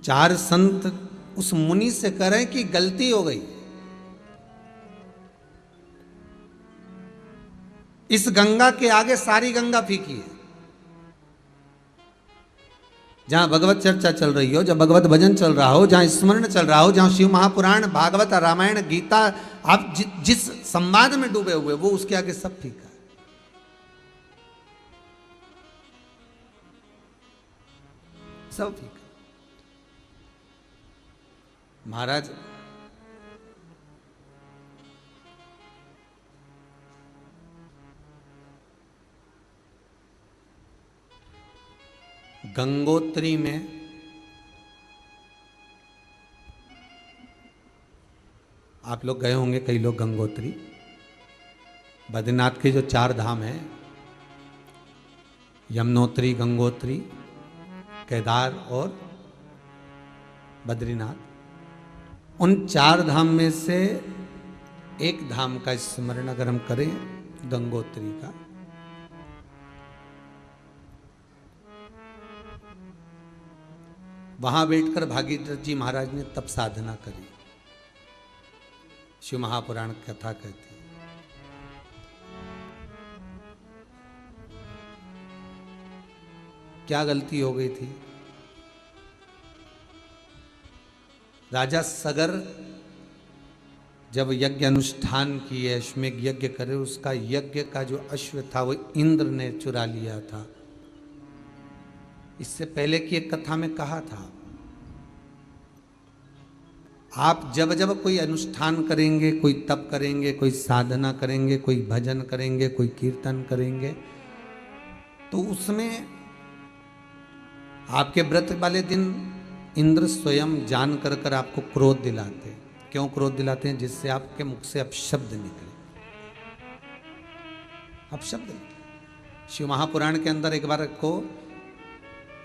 4 संत उस मुनि से कह रहे हैं कि गलती हो गई, इस गंगा के आगे सारी गंगा फीकी है। जहां भगवत चर्चा चल रही हो, जहां भगवत भजन चल रहा हो, जहां स्मरण चल रहा हो, जहां शिव महापुराण, भागवत, रामायण, गीता, आप जिस संवाद में डूबे हुए वो उसके आगे सब फीका है। सब फीका। महाराज गंगोत्री में आप लोग गए होंगे, कई लोग गंगोत्री, बद्रीनाथ के जो 4 धाम हैं, यमुनोत्री, गंगोत्री, केदार और बद्रीनाथ, उन 4 धाम में से एक धाम का स्मरण अगर हम करें, गंगोत्री का, वहां बैठकर भागीरथ जी महाराज ने तप साधना करी। शिव महापुराण कथा कहती है। क्या गलती हो गई थी? राजा सगर जब यज्ञ अनुष्ठान किए, अश्वमेघ यज्ञ करे, उसका यज्ञ का जो अश्व था वो इंद्र ने चुरा लिया था। इससे पहले की एक कथा में कहा था, आप जब जब कोई अनुष्ठान करेंगे, कोई तप करेंगे, कोई साधना करेंगे, कोई भजन करेंगे, कोई कीर्तन करेंगे, तो उसमें आपके व्रत वाले दिन इंद्र स्वयं जान कर आपको क्रोध दिलाते हैं। क्यों क्रोध दिलाते हैं? जिससे आपके मुख से अपशब्द निकले, अपशब्द निकले। शिव महापुराण के अंदर एक बार को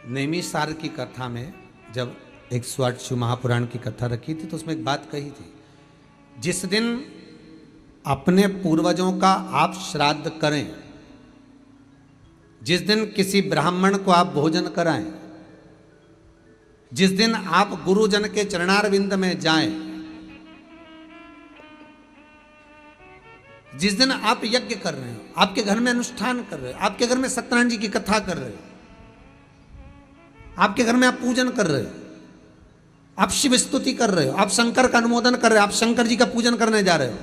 नैमिषारण्य की कथा में जब 108 शिव महापुराण की कथा रखी थी तो उसमें एक बात कही थी, जिस दिन अपने पूर्वजों का आप श्राद्ध करें, जिस दिन किसी ब्राह्मण को आप भोजन कराएं, जिस दिन आप गुरुजन के चरणारविंद में जाएं, जिस दिन आप यज्ञ कर रहे हो, आपके घर में अनुष्ठान कर रहे हो, आपके घर में सत्यनारायण जी की कथा कर रहे हो, आपके घर में आप पूजन कर रहे हो, आप शिव स्तुति कर रहे हो, आप शंकर का अनुमोदन कर रहे हो, आप शंकर जी का पूजन करने जा रहे हो,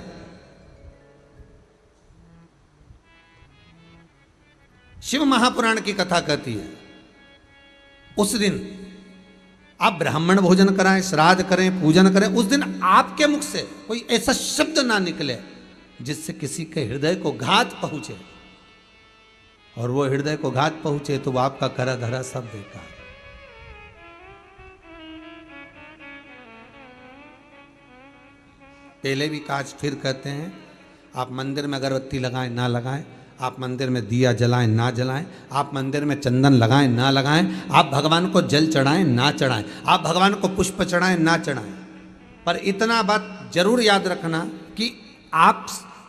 शिव महापुराण की कथा कहती है उस दिन आप ब्राह्मण भोजन कराएं, श्राद्ध करें, पूजन करें, उस दिन आपके मुख से कोई ऐसा शब्द ना निकले जिससे किसी के हृदय को घात पहुंचे, और वो हृदय को घात पहुंचे तो वो आपका करा धरा सब बेकार। पहले भी काज फिर कहते हैं, आप मंदिर में अगरबत्ती लगाएं ना लगाएं, आप मंदिर में दिया जलाएं ना जलाएं, आप मंदिर में चंदन लगाएं ना लगाएं, आप भगवान को जल चढ़ाएं ना चढ़ाएं, आप भगवान को पुष्प चढ़ाएं ना चढ़ाएं, पर इतना बात जरूर याद रखना कि आप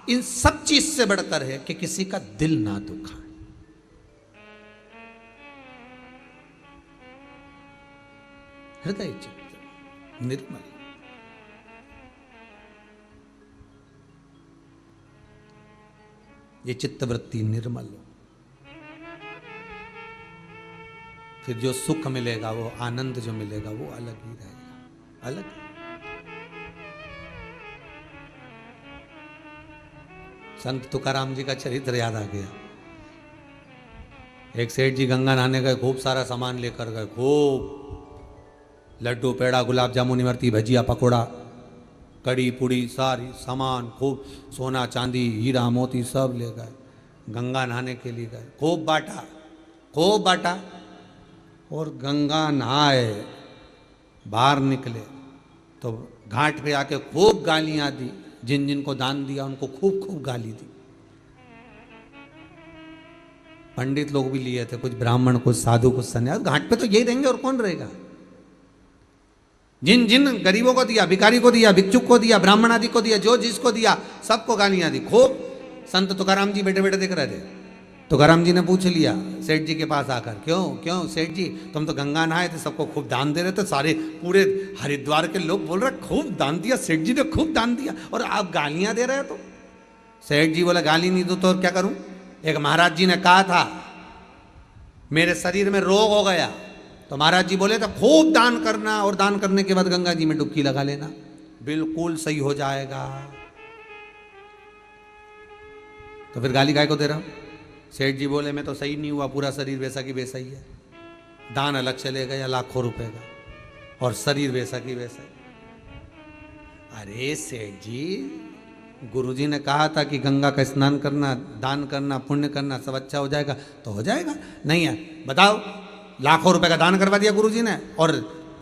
इन सब चीज से बढ़कर है कि किसी का दिल ना दुखाए। हृदय चित्त निर्मल, ये चित्तवृत्ति निर्मल हो, फिर जो सुख मिलेगा, वो आनंद जो मिलेगा वो अलग ही रहेगा, अलग ही। संत तुकाराम जी का चरित्र याद आ गया। एक सेठ जी गंगा नहाने गए, खूब सारा सामान लेकर गए, खूब लड्डू पेड़ा गुलाब जामुन इमरती भजिया पकोड़ा कड़ी पुड़ी सारी सामान, खूब सोना चांदी हीरा मोती सब ले गए, गंगा नहाने के लिए गए, खूब बांटा, खूब बांटा, और गंगा नहाए बाहर निकले तो घाट पे आके खूब गालियां दी, जिन जिन को दान दिया उनको खूब खूब गाली दी। पंडित लोग भी लिए थे, कुछ ब्राह्मण, कुछ साधु, कुछ सन्यासी, घाट पे तो यही रहेंगे और कौन रहेगा। जिन जिन गरीबों को दिया, भिखारी को दिया, भिक्षुक को दिया, ब्राह्मण आदि को दिया, जो जिसको दिया सबको गालियां दी खूब। संत तुकाराम जी बैठे बैठे देख रहे थे। तुकाराम जी ने पूछ लिया सेठ जी के पास आकर, क्यों क्यों सेठ जी, तुम तो गंगा नहाए थे, सबको खूब दान दे रहे थे, सारे पूरे हरिद्वार के लोग बोल रहे खूब दान दिया, सेठ जी ने खूब दान दिया, और आप गालियां दे रहे हो। तो सेठ जी बोला गाली नहीं दो तो क्या करूं, एक महाराज जी ने कहा था मेरे शरीर में रोग हो गया, तो महाराज जी बोले तो खूब दान करना, और दान करने के बाद गंगा जी में डुबकी लगा लेना, बिल्कुल सही हो जाएगा। तो फिर गाली काय को दे रहा हूं। सेठ जी बोले मैं तो सही नहीं हुआ, पूरा शरीर वैसा की वैसा ही है, दान अलग चले गया लाखों रुपए का, और शरीर वैसा की वैसा ही। अरे सेठ जी, गुरुजी ने कहा था कि गंगा का स्नान करना, दान करना, पुण्य करना, सब अच्छा हो जाएगा, तो हो जाएगा। नहीं है, बताओ, लाखों रुपए का दान करवा दिया गुरुजी ने और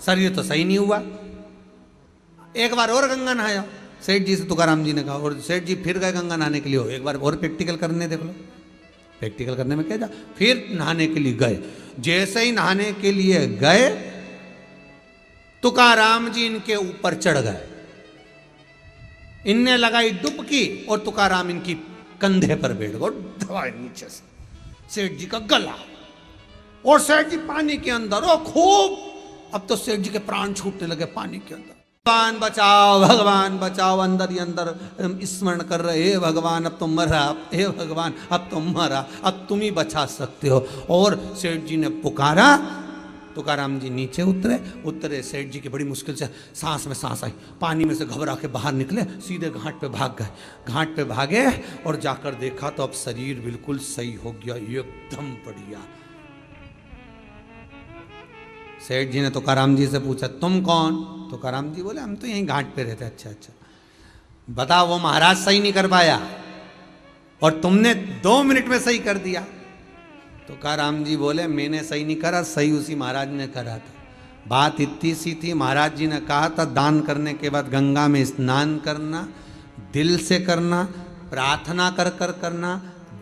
शरीर तो सही नहीं हुआ। एक बार और गंगा नहाया, सेठ जी से तुकाराम जी ने कहा, और सेठ जी फिर गए गंगा नहाने के लिए, हो एक बार और प्रैक्टिकल करने देख लो। प्रैक्टिकल करने में क्या जा, फिर नहाने के लिए गए। जैसे ही नहाने के लिए गए, तुकाराम जी इनके ऊपर चढ़ गए, इनने लगाई डुबकी और तुकाराम इनकी कंधे पर बैठ गए, दबाए नीचे से सेठ जी का गला, और सेठ जी पानी के अंदर, और खूब, अब तो सेठ जी के प्राण छूटने लगे पानी के अंदर। भगवान बचाओ, भगवान बचाओ, अंदर ही अंदर स्मरण कर रहे, हे भगवान अब तो मरा, हे भगवान अब तो मरा, अब तुम ही बचा सकते हो। और सेठ जी ने पुकारा, तुकाराम जी नीचे उतरे, सेठ जी की बड़ी मुश्किल से सांस में सांस आई, पानी में से घबरा के बाहर निकले, सीधे घाट पे भाग गए। घाट पे भागे और जाकर देखा तो अब शरीर बिल्कुल सही हो गया, एकदम बढ़िया। सेठ जी ने तुकाराम जी से पूछा तुम कौन? तुकाराम जी बोले हम तो यहीं घाट पे रहते। अच्छा अच्छा, बताओ वो महाराज सही नहीं कर पाया और तुमने 2 मिनट में सही कर दिया। तुकाराम जी बोले मैंने सही नहीं करा, सही उसी महाराज ने करा था। बात इतनी सी थी, महाराज जी ने कहा था दान करने के बाद गंगा में स्नान करना, दिल से करना, प्रार्थना कर कर करना,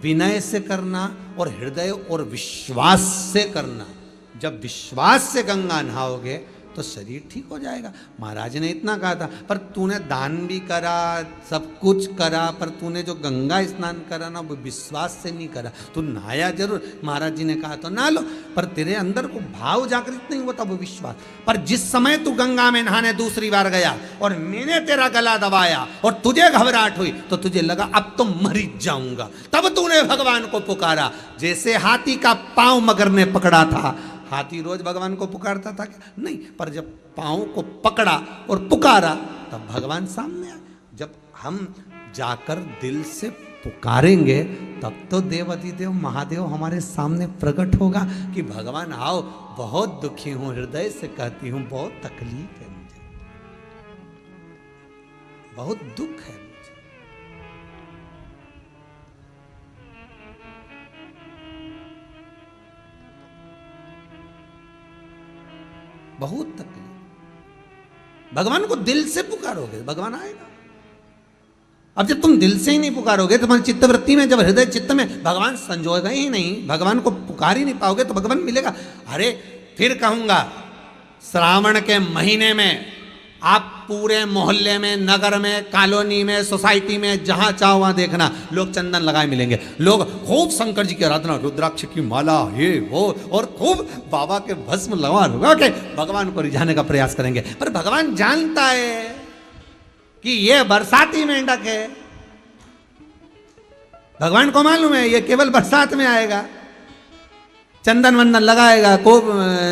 विनय से करना और हृदय और विश्वास से करना। जब विश्वास से गंगा नहाओगे तो शरीर ठीक हो जाएगा। महाराज ने इतना कहा था, पर तूने दान भी करा, सब कुछ करा, पर तूने जो गंगा स्नान करा ना वो विश्वास से नहीं करा। तू नहाया जरूर, महाराज जी ने कहा तो नहा लो, पर तेरे अंदर को भाव जागृत नहीं होता वो विश्वास। पर जिस समय तू गंगा में नहाने दूसरी बार गया और मैंने तेरा गला दबाया और तुझे घबराहट हुई तो तुझे लगा अब तो मर ही जाऊंगा, तब तूने भगवान को पुकारा। जैसे हाथी का पांव मगर ने पकड़ा था, हाथी रोज भगवान को पुकारता था क्या? नहीं, पर जब पांव को पकड़ा और पुकारा तब भगवान सामने आए। जब हम जाकर दिल से पुकारेंगे तब तो देवाधिदेव महादेव हमारे सामने प्रकट होगा कि भगवान आओ, बहुत दुखी हूं, हृदय से कहती हूं, बहुत तकलीफ है मुझे, बहुत दुख है मुझे। बहुत तकलीफ। भगवान को दिल से पुकारोगे भगवान आएगा। अब जब तुम दिल से ही नहीं पुकारोगे, तुम्हारी चित्तवृत्ति में, जब हृदय चित्त में भगवान संजोएगा ही नहीं, भगवान को पुकार ही नहीं पाओगे तो भगवान मिलेगा। अरे फिर कहूंगा, श्रावण के महीने में आप पूरे मोहल्ले में, नगर में, कॉलोनी में, सोसाइटी में, जहां चाहो वहां देखना लोग चंदन लगाए मिलेंगे। लोग खूब शंकर जी की आराधना, रुद्राक्ष की माला, ये वो, और खूब बाबा के भस्म लगा के भगवान को रिझाने का प्रयास करेंगे। पर भगवान जानता है कि ये बरसाती मेंढक है। भगवान को मालूम है ये केवल बरसात में आएगा, चंदन वंदन लगाएगा, खूब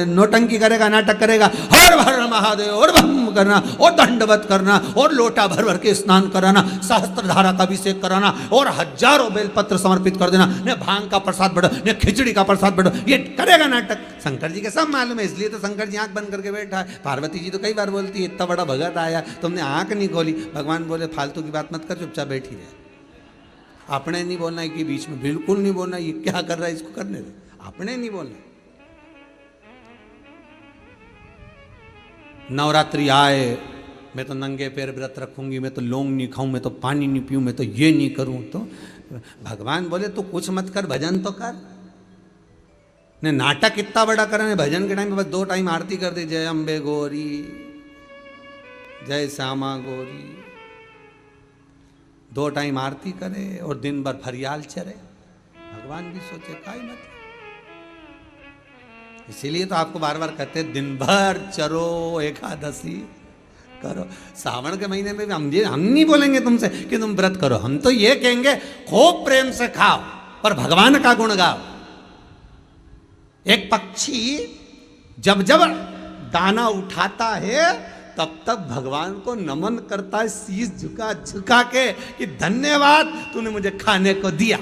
नोटंकी करेगा, नाटक करेगा, हर हर महादेव और भम करना और दंडवत करना और लोटा भर भर के स्नान कराना, सहस्त्रधारा का अभिषेक कराना और हजारों बेलपत्र समर्पित कर देना, ने भांग का प्रसाद बढ़ो, ने खिचड़ी का प्रसाद बढ़ो, ये करेगा नाटक। शंकर जी के सब मालूम है, इसलिए तो शंकर जी आंख बंद करके बैठा है। पार्वती जी तो कई बार बोलती है, इतना बड़ा भगत आया तुमने आंख नहीं खोली। भगवान बोले फालतू की बात मत कर, चुपचाप बैठी रहे। आपने नहीं बोलना है कि बीच में, बिल्कुल नहीं बोलना, ये क्या कर रहा है इसको करने दे, आपने नहीं बोलना। नवरात्रि आए, मैं तो नंगे पैर व्रत रखूंगी, मैं तो लौंग नहीं खाऊं, मैं तो पानी नहीं पीऊं, मैं तो ये नहीं करूं। तो भगवान बोले तू कुछ मत कर, भजन तो कर। ने नाटक इतना बड़ा करने, भजन के टाइम में बस 2 टाइम आरती कर दी, जय अम्बे गौरी, जय श्यामा गौरी, 2 टाइम आरती करे और दिन भर फरियाल चरे। भगवान भी सोचे काई मत। इसीलिए तो आपको बार बार कहते हैं दिन भर चरो, एकादशी करो। सावन के महीने में भी हम नहीं बोलेंगे तुमसे कि तुम व्रत करो, हम तो ये कहेंगे खूब प्रेम से खाओ पर भगवान का गुण गाओ। एक पक्षी जब जब दाना उठाता है तब तब भगवान को नमन करता है, शीश झुका झुका के कि धन्यवाद तूने मुझे खाने को दिया।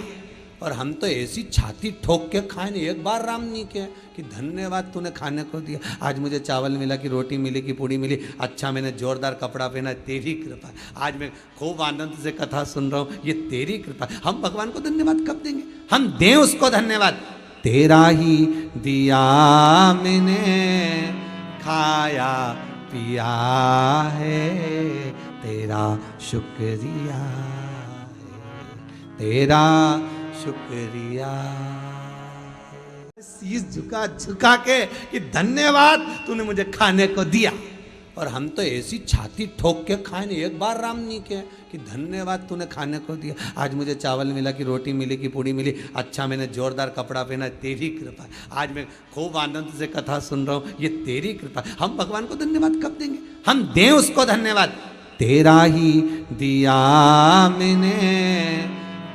और हम तो ऐसी छाती ठोक के खाए नहीं, एक बार राम नहीं किया कि धन्यवाद तूने खाने को दिया। आज मुझे चावल मिला, कि रोटी मिली, कि पूड़ी मिली, अच्छा मैंने जोरदार कपड़ा पहना, तेरी कृपा। आज मैं खूब आनंद से कथा सुन रहा हूँ, ये तेरी कृपा। हम भगवान को धन्यवाद कब देंगे? हम दें उसको धन्यवाद। तेरा ही दिया मैंने खाया पिया है, तेरा शुक्रिया है, तेरा शुक्रिया। शीश झुका झुका के कि धन्यवाद तूने मुझे खाने को दिया। और हम तो ऐसी छाती ठोक के खाए नहीं, एक बार राम नहीं किया कि धन्यवाद तूने खाने को दिया। आज मुझे चावल मिला, कि रोटी मिली, कि पूड़ी मिली, अच्छा मैंने जोरदार कपड़ा पहना, तेरी कृपा। आज मैं खूब आनंद से कथा सुन रहा हूँ, ये तेरी कृपा। हम भगवान को धन्यवाद कब देंगे? हम दें उसको धन्यवाद। तेरा ही दिया मैंने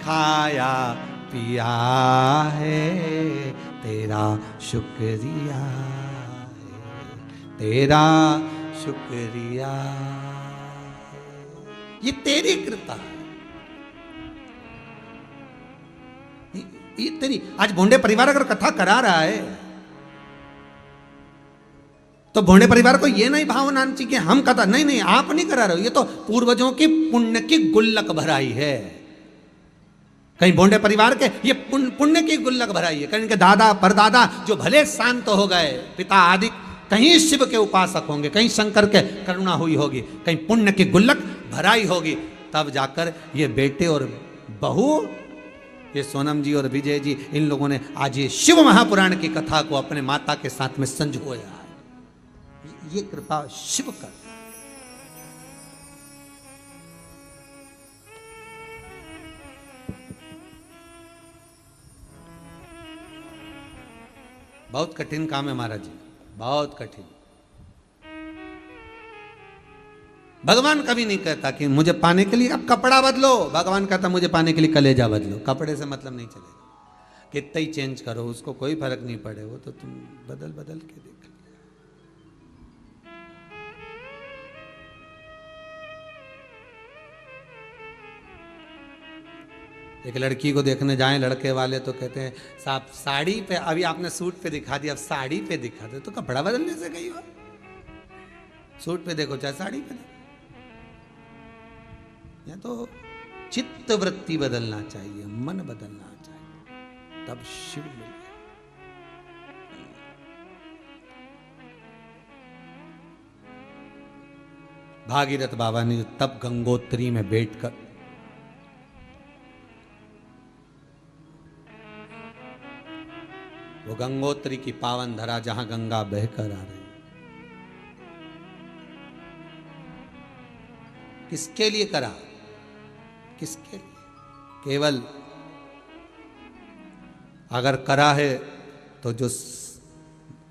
खाया पिया है, तेरा शुक्रिया है, तेरा शुक्रिया। ये तेरी कृपा है, ये तेरी। आज भोंडे परिवार अगर कथा करा रहा है तो भोंडे परिवार को ये नहीं भावना आनी चाहिए कि हम कथा, नहीं नहीं आप नहीं करा रहे हो, ये तो पूर्वजों की पुण्य की गुल्लक भराई है। कहीं भोंडे परिवार के ये पुण्य की गुल्लक भराई है, कहीं इनके दादा परदादा जो भले शांत हो गए, पिता आदि कहीं शिव के उपासक होंगे, कहीं शंकर के करुणा हुई होगी, कहीं पुण्य की गुल्लक भराई होगी, तब जाकर ये बेटे और बहू, ये सोनम जी और विजय जी, इन लोगों ने आज ये शिव महापुराण की कथा को अपने माता के साथ में संजोया है। ये कृपा शिव कर। बहुत कठिन काम है महाराज जी, बहुत कठिन। भगवान कभी नहीं कहता कि मुझे पाने के लिए अब कपड़ा बदलो, भगवान कहता मुझे पाने के लिए कलेजा बदलो। कपड़े से मतलब नहीं चलेगा, कितना ही चेंज करो उसको कोई फर्क नहीं पड़े, वो तो तुम बदल बदल के देख। एक लड़की को देखने जाएं लड़के वाले तो कहते हैं साहब साड़ी पे, अभी आपने सूट पे दिखा दिया, अब साड़ी पे दिखा दो, तो कपड़ा बदलने से गई हो। सूट पे देखो चाहे साड़ी पे देखो, या तो चित्त वृत्ति बदलना चाहिए, मन बदलना चाहिए, तब शिव मिले। भागीरथ बाबा ने तब गंगोत्री में बैठकर वो गंगोत्री की पावन धरा जहां गंगा बहकर आ रही, किसके लिए करा? किसके लिए? केवल अगर करा है तो जो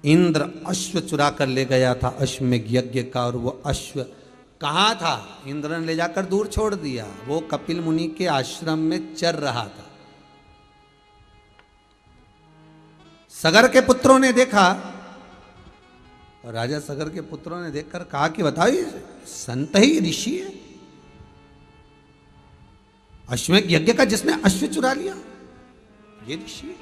इंद्र अश्व चुरा कर ले गया था अश्वमेघ यज्ञ का, और वो अश्व कहाँ था? इंद्र ने ले जाकर दूर छोड़ दिया, वो कपिल मुनि के आश्रम में चर रहा था। सगर के पुत्रों ने देखा, और राजा सगर के पुत्रों ने देखकर कहा कि बताओ संत ही ऋषि है, अश्वमेघ यज्ञ का जिसने अश्व चुरा लिया ये ऋषि है।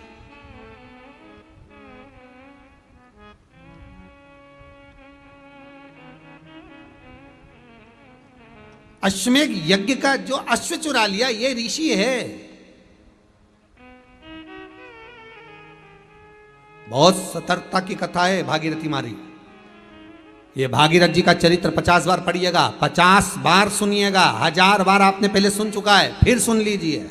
अश्वमेघ यज्ञ का जो अश्व चुरा लिया ये ऋषि है। बहुत सतर्कता की कथा है भागीरथी मारी। ये भागीरथ जी का चरित्र 50 बार पढ़िएगा, 50 बार सुनिएगा, 1000 बार आपने पहले सुन चुका है, फिर सुन लीजिए,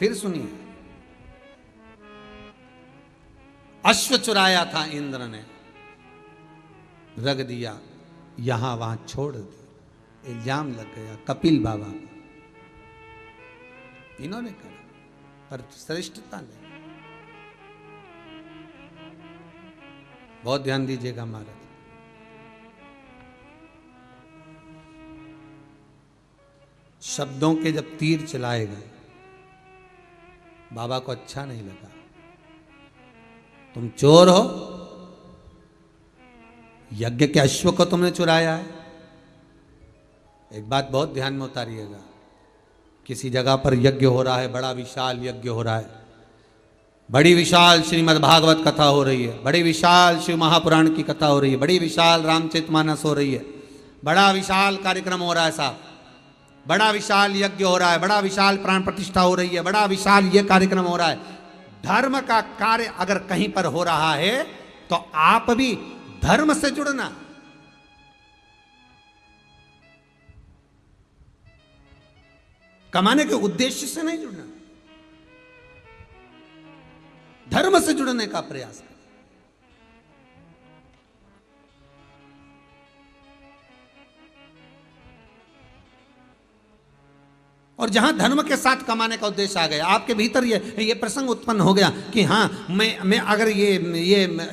फिर सुनिए। अश्व चुराया था इंद्र ने, रख दिया, यहां वहां छोड़ दिया, इल्जाम लग गया कपिल बाबा, इन्होंने कहा, पर श्रेष्ठता नहीं। बहुत ध्यान दीजिएगा महाराज, शब्दों के जब तीर चलाए गए बाबा को अच्छा नहीं लगा। तुम चोर हो, यज्ञ के अश्व को तुमने चुराया है। एक बात बहुत ध्यान में उतारिएगा, किसी जगह पर यज्ञ हो रहा है, बड़ा विशाल यज्ञ हो रहा है, बड़ी विशाल श्रीमद् भागवत कथा हो रही है, बड़ी विशाल शिव महापुराण की कथा हो रही है, बड़ी विशाल रामचरितमानस हो रही है, बड़ा विशाल कार्यक्रम हो रहा है साहब, बड़ा विशाल यज्ञ हो रहा है, बड़ा विशाल प्राण प्रतिष्ठा हो रही है, बड़ा विशाल ये कार्यक्रम हो रहा है। धर्म का कार्य अगर कहीं पर हो रहा है तो आप भी धर्म से जुड़ना, कमाने के उद्देश्य से नहीं जुड़ना, धर्म से जुड़ने का प्रयास करें। और जहां धर्म के साथ कमाने का उद्देश्य आ गया, आपके भीतर ये प्रसंग उत्पन्न हो गया कि हाँ मैं अगर ये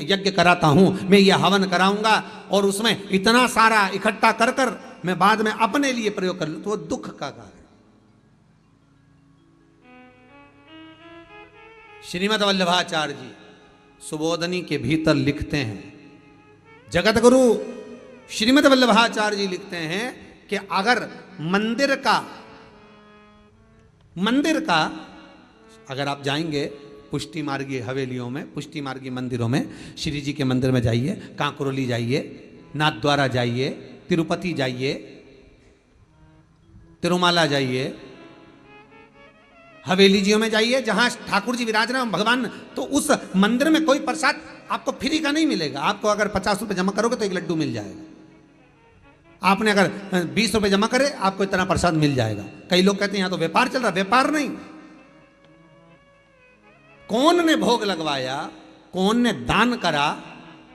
यज्ञ कराता हूं, मैं ये हवन कराऊंगा और उसमें इतना सारा इकट्ठा कर कर मैं बाद में अपने लिए प्रयोग कर लूं, तो वो दुख का कार्य। श्रीमद् वल्लभाचार्य जी सुबोधनी के भीतर लिखते हैं, जगत गुरु श्रीमद् वल्लभाचार्य जी लिखते हैं कि अगर मंदिर का अगर आप जाएंगे पुष्टि मार्गी हवेलियों में, पुष्टि मार्गी मंदिरों में, श्री जी के मंदिर में जाइए, कांकरोली जाइए, नाथद्वारा जाइए, तिरुपति जाइए, तिरुमाला जाइए, हवेलीजियों में जाइए जहां ठाकुर जी विराज रहे हैं भगवान, तो उस मंदिर में कोई प्रसाद आपको फ्री का नहीं मिलेगा। आपको अगर 50 रुपए जमा करोगे तो एक लड्डू मिल जाएगा। आपने अगर 20 रुपए जमा करे आपको इतना प्रसाद मिल जाएगा। कई लोग कहते हैं यहां तो व्यापार चल रहा, व्यापार नहीं। कौन ने भोग लगवाया, कौन ने दान करा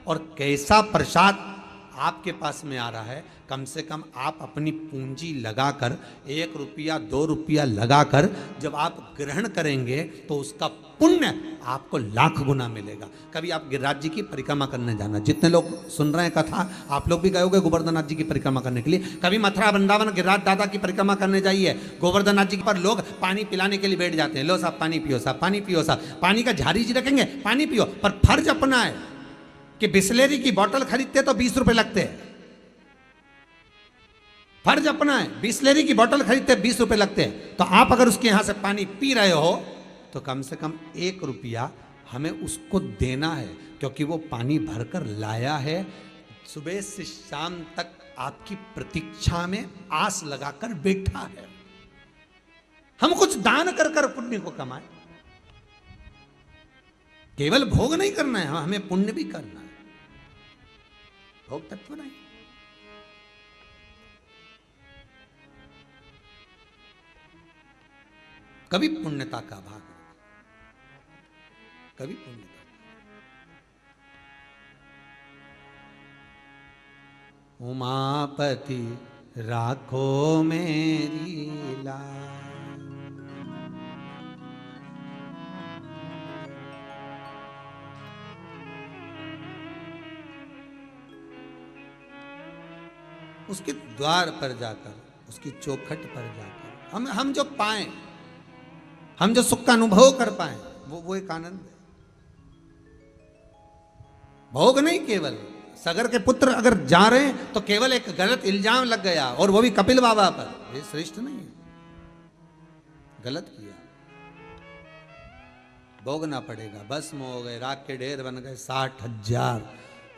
और कैसा प्रसाद आपके पास में आ रहा है, कम से कम आप अपनी पूंजी लगाकर 1 रुपया 2 रुपया लगाकर जब आप ग्रहण करेंगे तो उसका पुण्य आपको लाख गुना मिलेगा। कभी आप गिरिराज जी की परिक्रमा करने जाना, जितने लोग सुन रहे हैं कथा, आप लोग भी गए होंगे गोवर्धननाथ जी की परिक्रमा करने के लिए। कभी मथुरा वृंदावन गिरिराज दादा की परिक्रमा करने जाइए, गोवर्धननाथ जी पर लोग पानी पिलाने के लिए बैठ जाते हैं। लो साहब पानी पियो, साहब पानी पियो, साहब पानी का झाड़ी जी रखेंगे, पानी पियो। पर फर्ज अपना है कि बिस्लेरी की बोतल खरीदते तो 20 रुपए लगते हैं। फर्ज अपना है, बिस्लेरी की बोतल खरीदते 20 रुपए लगते हैं। तो आप अगर उसके यहां से पानी पी रहे हो तो कम से कम 1 रुपया हमें उसको देना है, क्योंकि वो पानी भरकर लाया है, सुबह से शाम तक आपकी प्रतीक्षा में आस लगाकर बैठा है। हम कुछ दान कर कर पुण्य को कमाए, केवल भोग नहीं करना है, हमें पुण्य भी करना है। भोग तत्व नहीं। कभी पुण्यता का भाग, कभी पुण्यता। उमापति राखो मेरी लाज, उसके द्वार पर जाकर, उसकी चौखट पर जाकर हम जो पाएं, हम जो सुख का अनुभव कर पाए, वो एक आनंद है। भोग नहीं केवल। सगर के पुत्र अगर जा रहे हैं तो केवल एक गलत इल्जाम लग गया, और वो भी कपिल बाबा पर, ये श्रेष्ठ नहीं है, गलत किया। भोगना पड़ेगा। भस्म हो गए, राख के ढेर बन गए, 60,000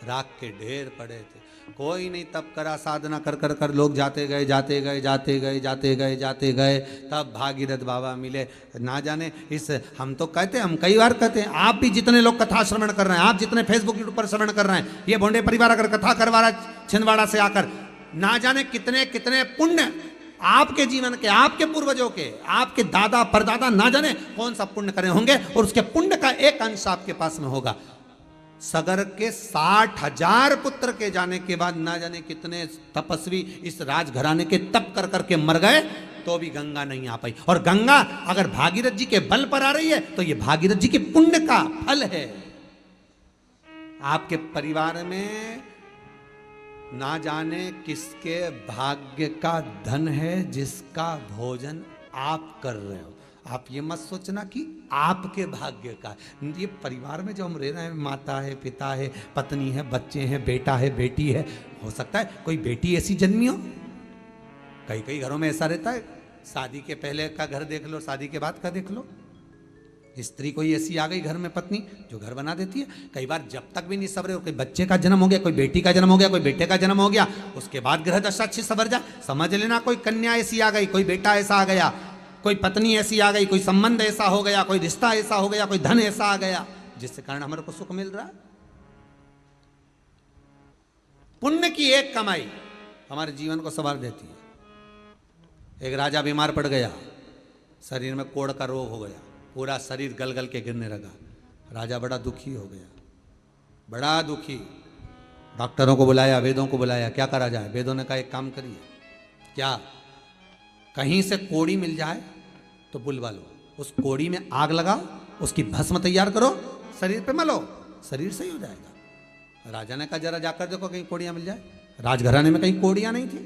राख के ढेर पड़े थे। कोई नहीं तब करा, साधना कर कर कर लोग जाते गए जाते गए जाते गए जाते गए जाते गए, तब भागीरथ बाबा मिले। ना जाने इस, हम तो कहते हैं, हम कई बार कहते हैं, आप भी जितने लोग कथा श्रवण कर रहे हैं, आप जितने फेसबुक यूट्यूब पर श्रवण कर रहे हैं, ये भोंडे परिवार अगर कथा करवा रहा है छिंदवाड़ा से आकर, ना जाने कितने कितने पुण्य आपके जीवन के, आपके पूर्वजों के, आपके दादा परदादा, ना जाने कौन सा पुण्य करे होंगे, और उसके पुण्य का एक अंश आपके पास में होगा। सगर के 60,000 पुत्र के जाने के बाद ना जाने कितने तपस्वी इस राजघराने के तप कर करके मर गए, तो भी गंगा नहीं आ पाई। और गंगा अगर भागीरथ जी के बल पर आ रही है तो ये भागीरथ जी के पुण्य का फल है। आपके परिवार में ना जाने किसके भाग्य का धन है जिसका भोजन आप कर रहे हो। आप ये मत सोचना कि आपके भाग्य का, ये परिवार में जो हम रह रहे हैं, माता है, पिता है, पत्नी है, बच्चे हैं, बेटा है, बेटी है, हो सकता है कोई बेटी ऐसी जन्मी हो, कई कई घरों में ऐसा रहता है। शादी के पहले का घर देख लो, शादी के बाद का देख लो, स्त्री कोई ऐसी आ गई घर में, पत्नी जो घर बना देती है। कई बार जब तक भी नहीं सवरे हो, कोई बच्चे का जन्म हो गया, कोई बेटी का जन्म हो गया, कोई बेटे का जन्म हो गया, उसके बाद ग्रह दशा अच्छी सवर जाए, समझ लेना कोई कन्या ऐसी आ गई, कोई बेटा ऐसा आ गया, कोई पत्नी ऐसी आ गई, कोई संबंध ऐसा हो गया, कोई रिश्ता ऐसा हो गया, कोई धन ऐसा आ गया, जिसके कारण हमारे को सुख मिल रहा है। पुण्य की एक कमाई हमारे जीवन को संवार देती है। एक राजा बीमार पड़ गया, शरीर में कोढ़ का रोग हो गया, पूरा शरीर गल गल के गिरने लगा। राजा बड़ा दुखी हो गया, बड़ा दुखी। डॉक्टरों को बुलाया, वेदों को बुलाया, क्या करा जाए। वेदों ने कहा एक काम करिए, क्या, कहीं से कोड़ी मिल जाए तो बुलवा लो, उस कोड़ी में आग लगाओ, उसकी भस्म तैयार करो, शरीर पे मलो, शरीर सही हो जाएगा। राजा ने कहा जरा जाकर देखो कहीं कोड़ियां मिल जाए। राजघराने में कहीं कोड़ियां नहीं थी।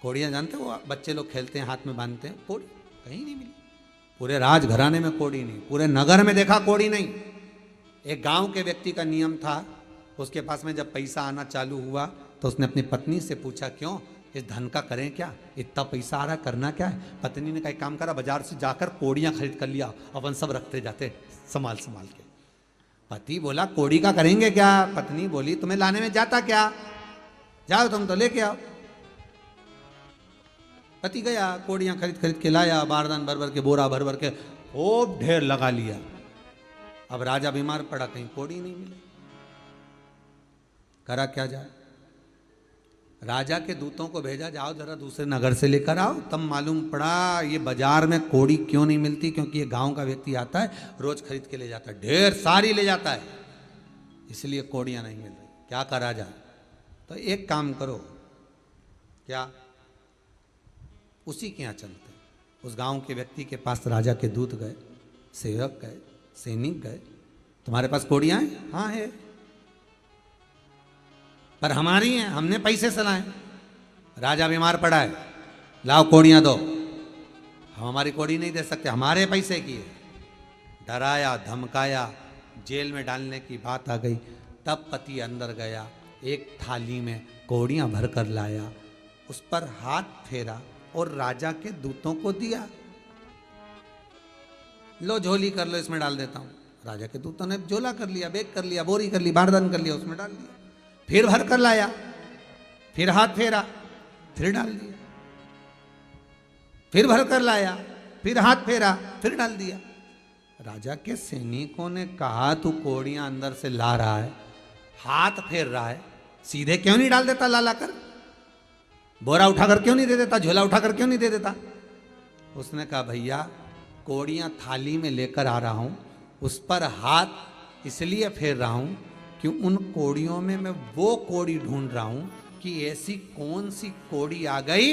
कोड़ियां जानते हो, बच्चे लोग खेलते हैं, हाथ में बांधते हैं, कोड़ी कहीं नहीं मिली। पूरे राजघराने में कोड़ी नहीं, पूरे नगर में देखा कोड़ी नहीं। एक गांव के व्यक्ति का नियम था, उसके पास में जब पैसा आना चालू हुआ तो उसने अपनी पत्नी से पूछा, क्यों, इस धन का करें क्या, इतना पैसा आ रहा है, करना क्या है। पत्नी ने कहा काम करा, बाजार से जाकर कोड़ियां खरीद कर लिया, अपन सब रखते जाते संभाल संभाल के। पति बोला कोड़ी का करेंगे क्या। पत्नी बोली तुम्हें लाने में जाता क्या, जाओ तुम तो लेके आओ। पति गया, कोड़ियां खरीद खरीद के लाया, बारदान भर भर के, बोरा भर भर के खूब ढेर लगा लिया। अब राजा बीमार पड़ा, कहीं कोड़ी नहीं मिली, करा क्या जाए। राजा के दूतों को भेजा, जाओ जरा दूसरे नगर से लेकर आओ। तब मालूम पड़ा ये बाजार में कोड़ी क्यों नहीं मिलती, क्योंकि ये गांव का व्यक्ति आता है, रोज खरीद के ले जाता है, ढेर सारी ले जाता है, इसलिए कोड़ियां नहीं मिल रही। क्या करा जाए? तो एक काम करो, क्या, उसी के यहाँ चलते। उस गांव के व्यक्ति के पास राजा के दूत गए, सेवक गए, सैनिक गए, तुम्हारे पास कोड़ियां हैं? हाँ है, पर हमारी हैं, हमने पैसे सलाए, राजा बीमार पड़ा है, लाओ कोड़ियां दो। हम हमारी कोड़ी नहीं दे सकते, हमारे पैसे की है। डराया धमकाया, जेल में डालने की बात आ गई। तब पति अंदर गया, एक थाली में कोड़ियां भर कर लाया, उस पर हाथ फेरा और राजा के दूतों को दिया। लो झोली कर लो, इसमें डाल देता हूं। राजा के दूतों ने झोला कर लिया, बैग कर लिया, बोरी कर ली, बारदान कर लिया, उसमें डाल दिया। फिर भर कर लाया, फिर हाथ फेरा, फिर डाल दिया, फिर भर कर लाया, फिर हाथ फेरा, फिर डाल दिया। राजा के सैनिकों ने कहा, तू कोड़ियां अंदर से ला रहा है, हाथ फेर रहा है, सीधे क्यों नहीं डाल देता? ला ला कर बोरा उठाकर क्यों नहीं दे देता? झोला उठाकर क्यों नहीं दे देता? उसने कहा, भैया कोड़ियां थाली में लेकर आ रहा हूं, उस पर हाथ इसलिए फेर रहा हूं कि उन कोड़ियों में मैं वो कोड़ी ढूंढ रहा हूं कि ऐसी कौन सी कोड़ी आ गई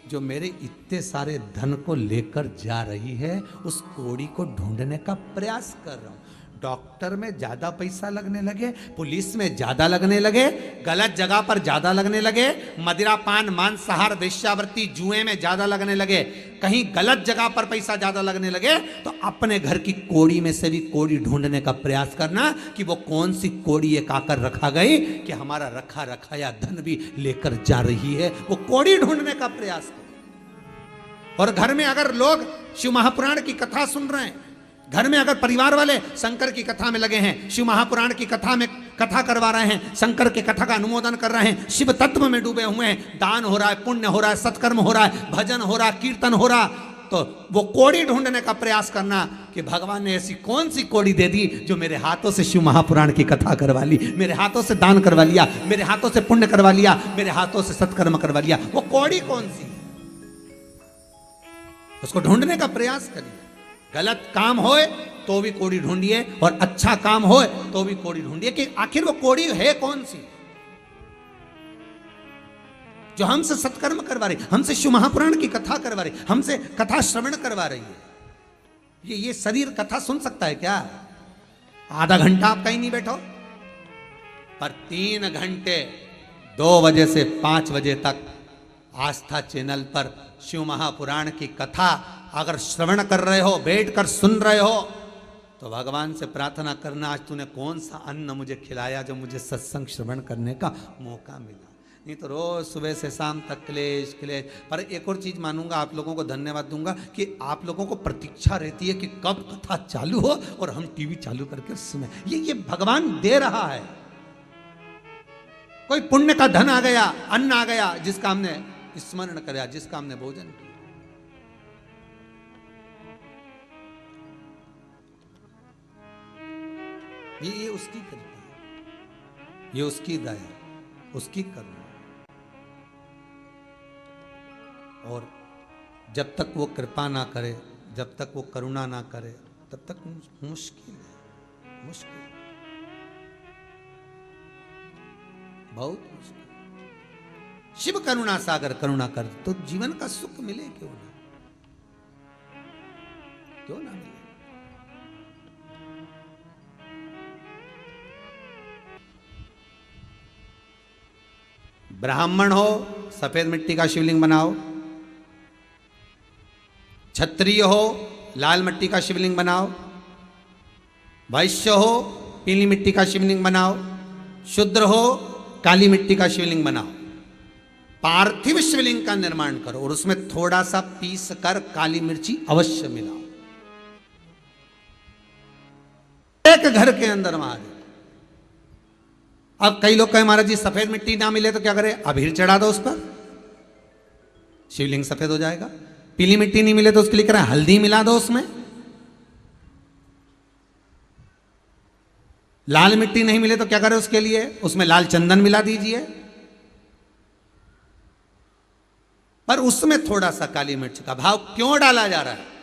जो मेरे इतने सारे धन को लेकर जा रही है। उस कोड़ी को ढूंढने का प्रयास कर रहा हूं। डॉक्टर में ज्यादा पैसा लगने लगे, पुलिस में ज्यादा लगने लगे, गलत जगह पर ज्यादा लगने लगे, मदिरा पान मांसाहार वेश्यावृत्ति जुए में ज्यादा लगने लगे, कहीं गलत जगह पर पैसा ज्यादा लगने लगे, तो अपने घर की कोड़ी में से भी कोड़ी ढूंढने का प्रयास करना कि वो कौन सी कोड़ी एक आकर रखा गई कि हमारा रखा रखाया धन भी लेकर जा रही है। वो कोड़ी ढूंढने का प्रयास करो। और घर में अगर लोग शिव महापुराण की कथा सुन रहे हैं, घर में अगर परिवार वाले शंकर की कथा में लगे हैं, शिव महापुराण की कथा में कथा करवा रहे हैं, शंकर के कथा का अनुमोदन कर रहे हैं, शिव तत्व में डूबे हुए हैं, दान हो रहा है, पुण्य हो रहा है, सत्कर्म हो रहा है, भजन हो रहा है, कीर्तन हो रहा, तो वो कोड़ी ढूंढने का प्रयास करना कि भगवान ने ऐसी कौन सी कोड़ी दे दी जो मेरे हाथों से शिव महापुराण की कथा करवा ली, मेरे हाथों से दान करवा लिया, मेरे हाथों से पुण्य करवा लिया, मेरे हाथों से सत्कर्म करवा लिया। वो कोड़ी कौन सी? उसको ढूंढने का प्रयास करिए। गलत काम होए तो भी कोड़ी ढूंढिए, और अच्छा काम होए तो भी कोड़ी ढूंढिए कि आखिर वो कोड़ी है कौन सी जो हमसे सत्कर्म करवा रही, हमसे शिव महापुराण की कथा करवा रही, हमसे कथा श्रवण करवा रही है। ये शरीर कथा सुन सकता है क्या? आधा घंटा आप कहीं नहीं बैठो, पर 3 घंटे 2 बजे से 5 बजे तक आस्था चैनल पर शिव महापुराण की कथा अगर श्रवण कर रहे हो, बैठकर सुन रहे हो, तो भगवान से प्रार्थना करना, आज तूने कौन सा अन्न मुझे खिलाया जो मुझे सत्संग श्रवण करने का मौका मिला। नहीं तो रोज सुबह से शाम तक क्लेश क्लेश। पर एक और चीज मानूंगा, आप लोगों को धन्यवाद दूंगा कि आप लोगों को प्रतीक्षा रहती है कि कब कथा चालू हो और हम टीवी चालू करके सुने। ये भगवान दे रहा है। कोई पुण्य का धन आ गया, अन्न आ गया, जिसका हमने स्मरण कराया, जिसका हमने भोजन किया। ये उसकी कृपा है, ये उसकी दया, उसकी करुणा। और जब तक वो कृपा ना करे, जब तक वो करुणा ना करे, तब तक मुश्किल है, मुश्किल, बहुत मुश्किल। शिव करुणा सागर करुणा कर तो जीवन का सुख मिले क्यों ना, क्यों ना मिले। ब्राह्मण हो सफेद मिट्टी का शिवलिंग बनाओ, क्षत्रिय हो लाल मिट्टी का शिवलिंग बनाओ, वैश्य हो पीली मिट्टी का शिवलिंग बनाओ, शूद्र हो काली मिट्टी का शिवलिंग बनाओ। पार्थिव शिवलिंग का निर्माण करो और उसमें थोड़ा सा पीस कर काली मिर्ची अवश्य मिलाओ। एक घर के अंदर महादेव। अब कई लोग कहे महाराज जी सफेद मिट्टी ना मिले तो क्या करें? अबीर चढ़ा दो उस पर, शिवलिंग सफेद हो जाएगा। पीली मिट्टी नहीं मिले तो उसके लिए कह रहे हैं हल्दी मिला दो उसमें। लाल मिट्टी नहीं मिले तो क्या करें उसके लिए, उसमें लाल चंदन मिला दीजिए। पर उसमें थोड़ा सा काली मिर्च का भाव क्यों डाला जा रहा है?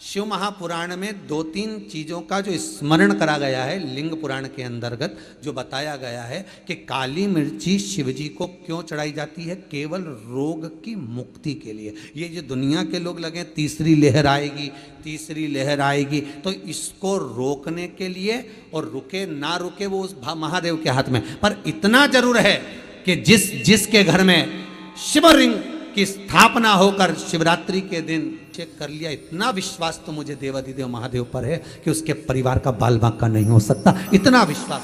शिव महापुराण में 2-3 चीजों का जो स्मरण करा गया है, लिंग पुराण के अंतर्गत जो बताया गया है कि काली मिर्ची शिवजी को क्यों चढ़ाई जाती है, केवल रोग की मुक्ति के लिए। ये जो दुनिया के लोग लगे तीसरी लहर आएगी, तीसरी लहर आएगी, तो इसको रोकने के लिए, और रुके ना रुके वो उस महादेव के हाथ में। पर इतना जरूर है कि जिसके घर में शिवलिंग की स्थापना होकर शिवरात्रि के दिन चेक कर लिया, इतना विश्वास तो मुझे देवाधिदेव महादेव पर है कि उसके परिवार का बाल बांका नहीं हो सकता, इतना विश्वास।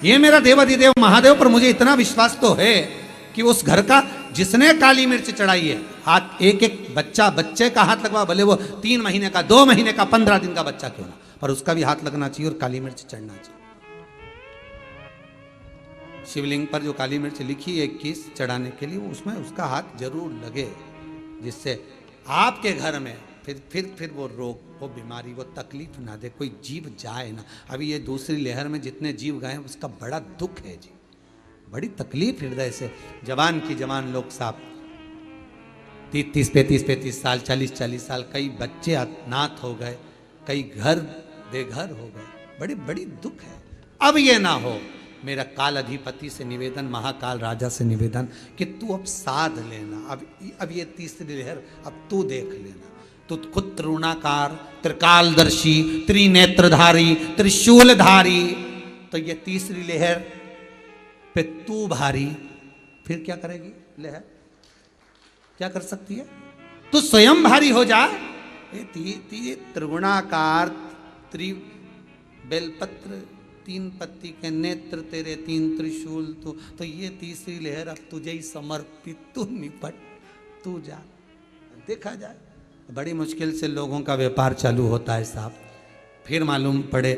ये मेरा देवाधिदेव महादेव पर मुझे इतना विश्वास तो है कि उस घर का जिसने काली मिर्च चढ़ाई है, हाथ एक बच्चे का हाथ लगवा, भले वो 3 महीने का, 2 महीने का, 15 दिन का बच्चा क्यों ना, पर उसका भी हाथ लगना चाहिए और काली मिर्च चढ़ना चाहिए। शिवलिंग पर जो काली मिर्च लिखी है 21 चढ़ाने के लिए, उसमें उसका हाथ जरूर लगे, जिससे आपके घर में फिर वो रोग, वो बीमारी, वो तकलीफ ना दे, कोई जीव जाए ना। अभी ये दूसरी लहर में जितने जीव गए उसका बड़ा दुख है जी, बड़ी तकलीफ हृदय से। जवान की जवान लोग साहब 30-35 साल, 40 साल, कई बच्चे अनाथ हो गए, कई घर बेघर हो गए, बड़ी दुख है। अब ये ना हो। मेरा काल अधिपति से निवेदन, महाकाल राजा से निवेदन कि तू अब साध लेना। अब ये तीसरी लहर अब तू देख लेना। तू खुद त्रिगुणाकार, त्रिकालदर्शी, त्रिनेत्रधारी, त्रिशूलधारी, तो ये तीसरी लहर पे तू भारी, फिर क्या करेगी लहर? क्या कर सकती है? तू स्वयं भारी हो जा। त्रिगुणाकार, बेलपत्र, 3 पत्ती के नेत्र तेरे, 3 त्रिशूल तो ये तीसरी लहर अब तुझे ही समर्पित। तू निपट, तू जा, देखा जाए। बड़ी मुश्किल से लोगों का व्यापार चालू होता है साहब, फिर मालूम पड़े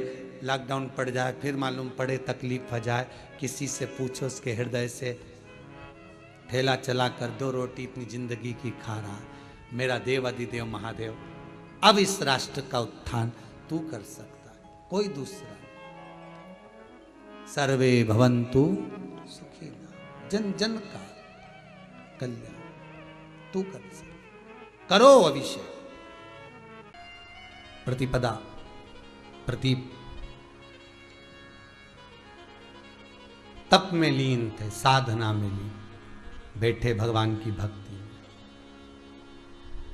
लॉकडाउन पड़ जाए, फिर मालूम पड़े तकलीफ हो जाए। किसी से पूछो उसके हृदय से, ठेला चला कर 2 रोटी इतनी जिंदगी की खा रहा। मेरा देव अधिदेव महादेव, अब इस राष्ट्र का उत्थान तू कर सकता है, कोई दूसरा। सर्वे भवन्तु सुखिनः, जन जन का कल्याण तू कर सकता, करो अभिषेक। प्रतिपदा, प्रतीप तप में लीन थे, साधना में लीन, बैठे भगवान की भक्ति,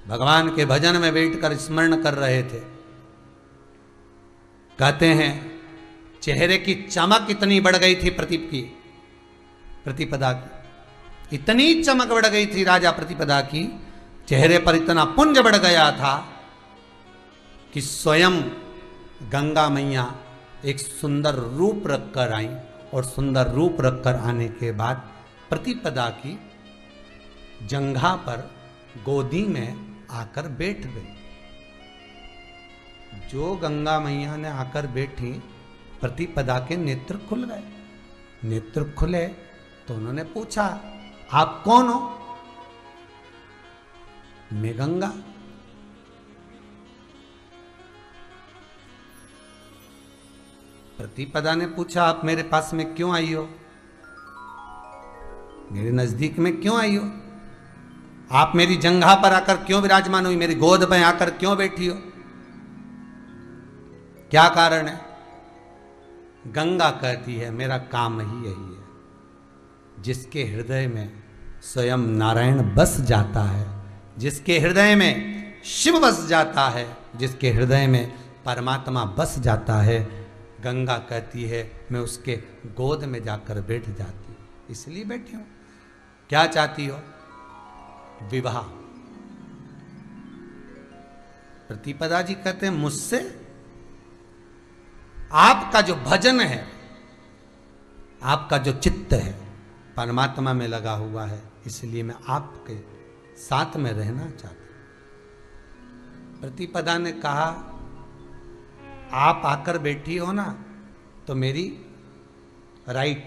भगवान के भजन में बैठकर स्मरण कर रहे थे। कहते हैं चेहरे की चमक इतनी बढ़ गई थी प्रतीप की, प्रतिपदा की इतनी चमक बढ़ गई थी राजा प्रतिपदा की, चेहरे पर इतना पुंज बढ़ गया था कि स्वयं गंगा मैया एक सुंदर रूप रखकर आई, और सुंदर रूप रखकर आने के बाद प्रतिपदा की जंघा पर गोदी में आकर बैठ गई। जो गंगा मैया ने आकर बैठी, प्रतिपदा के नेत्र खुल गए। नेत्र खुले तो उन्होंने पूछा, आप कौन हो? मैं गंगा। प्रतिपदा ने पूछा, आप मेरे पास में क्यों आई हो? मेरे नजदीक में क्यों आई हो? आप मेरी जंघा पर आकर क्यों विराजमान हुई? मेरी गोद में आकर क्यों बैठी हो? क्या कारण है? गंगा कहती है, मेरा काम ही यही है। जिसके हृदय में स्वयं नारायण बस जाता है, जिसके हृदय में शिव बस जाता है, जिसके हृदय में परमात्मा बस जाता है, गंगा कहती है मैं उसके गोद में जाकर बैठ जाती हूँ। इसलिए बैठी हूँ। क्या चाहती हो? विवाह। प्रतिपदा जी कहते हैं, मुझसे आपका जो भजन है, आपका जो चित्त है परमात्मा में लगा हुआ है, इसलिए मैं आपके साथ में रहना चाहती हूं। प्रतिपदा ने कहा, आप आकर बैठी हो ना, तो मेरी राइट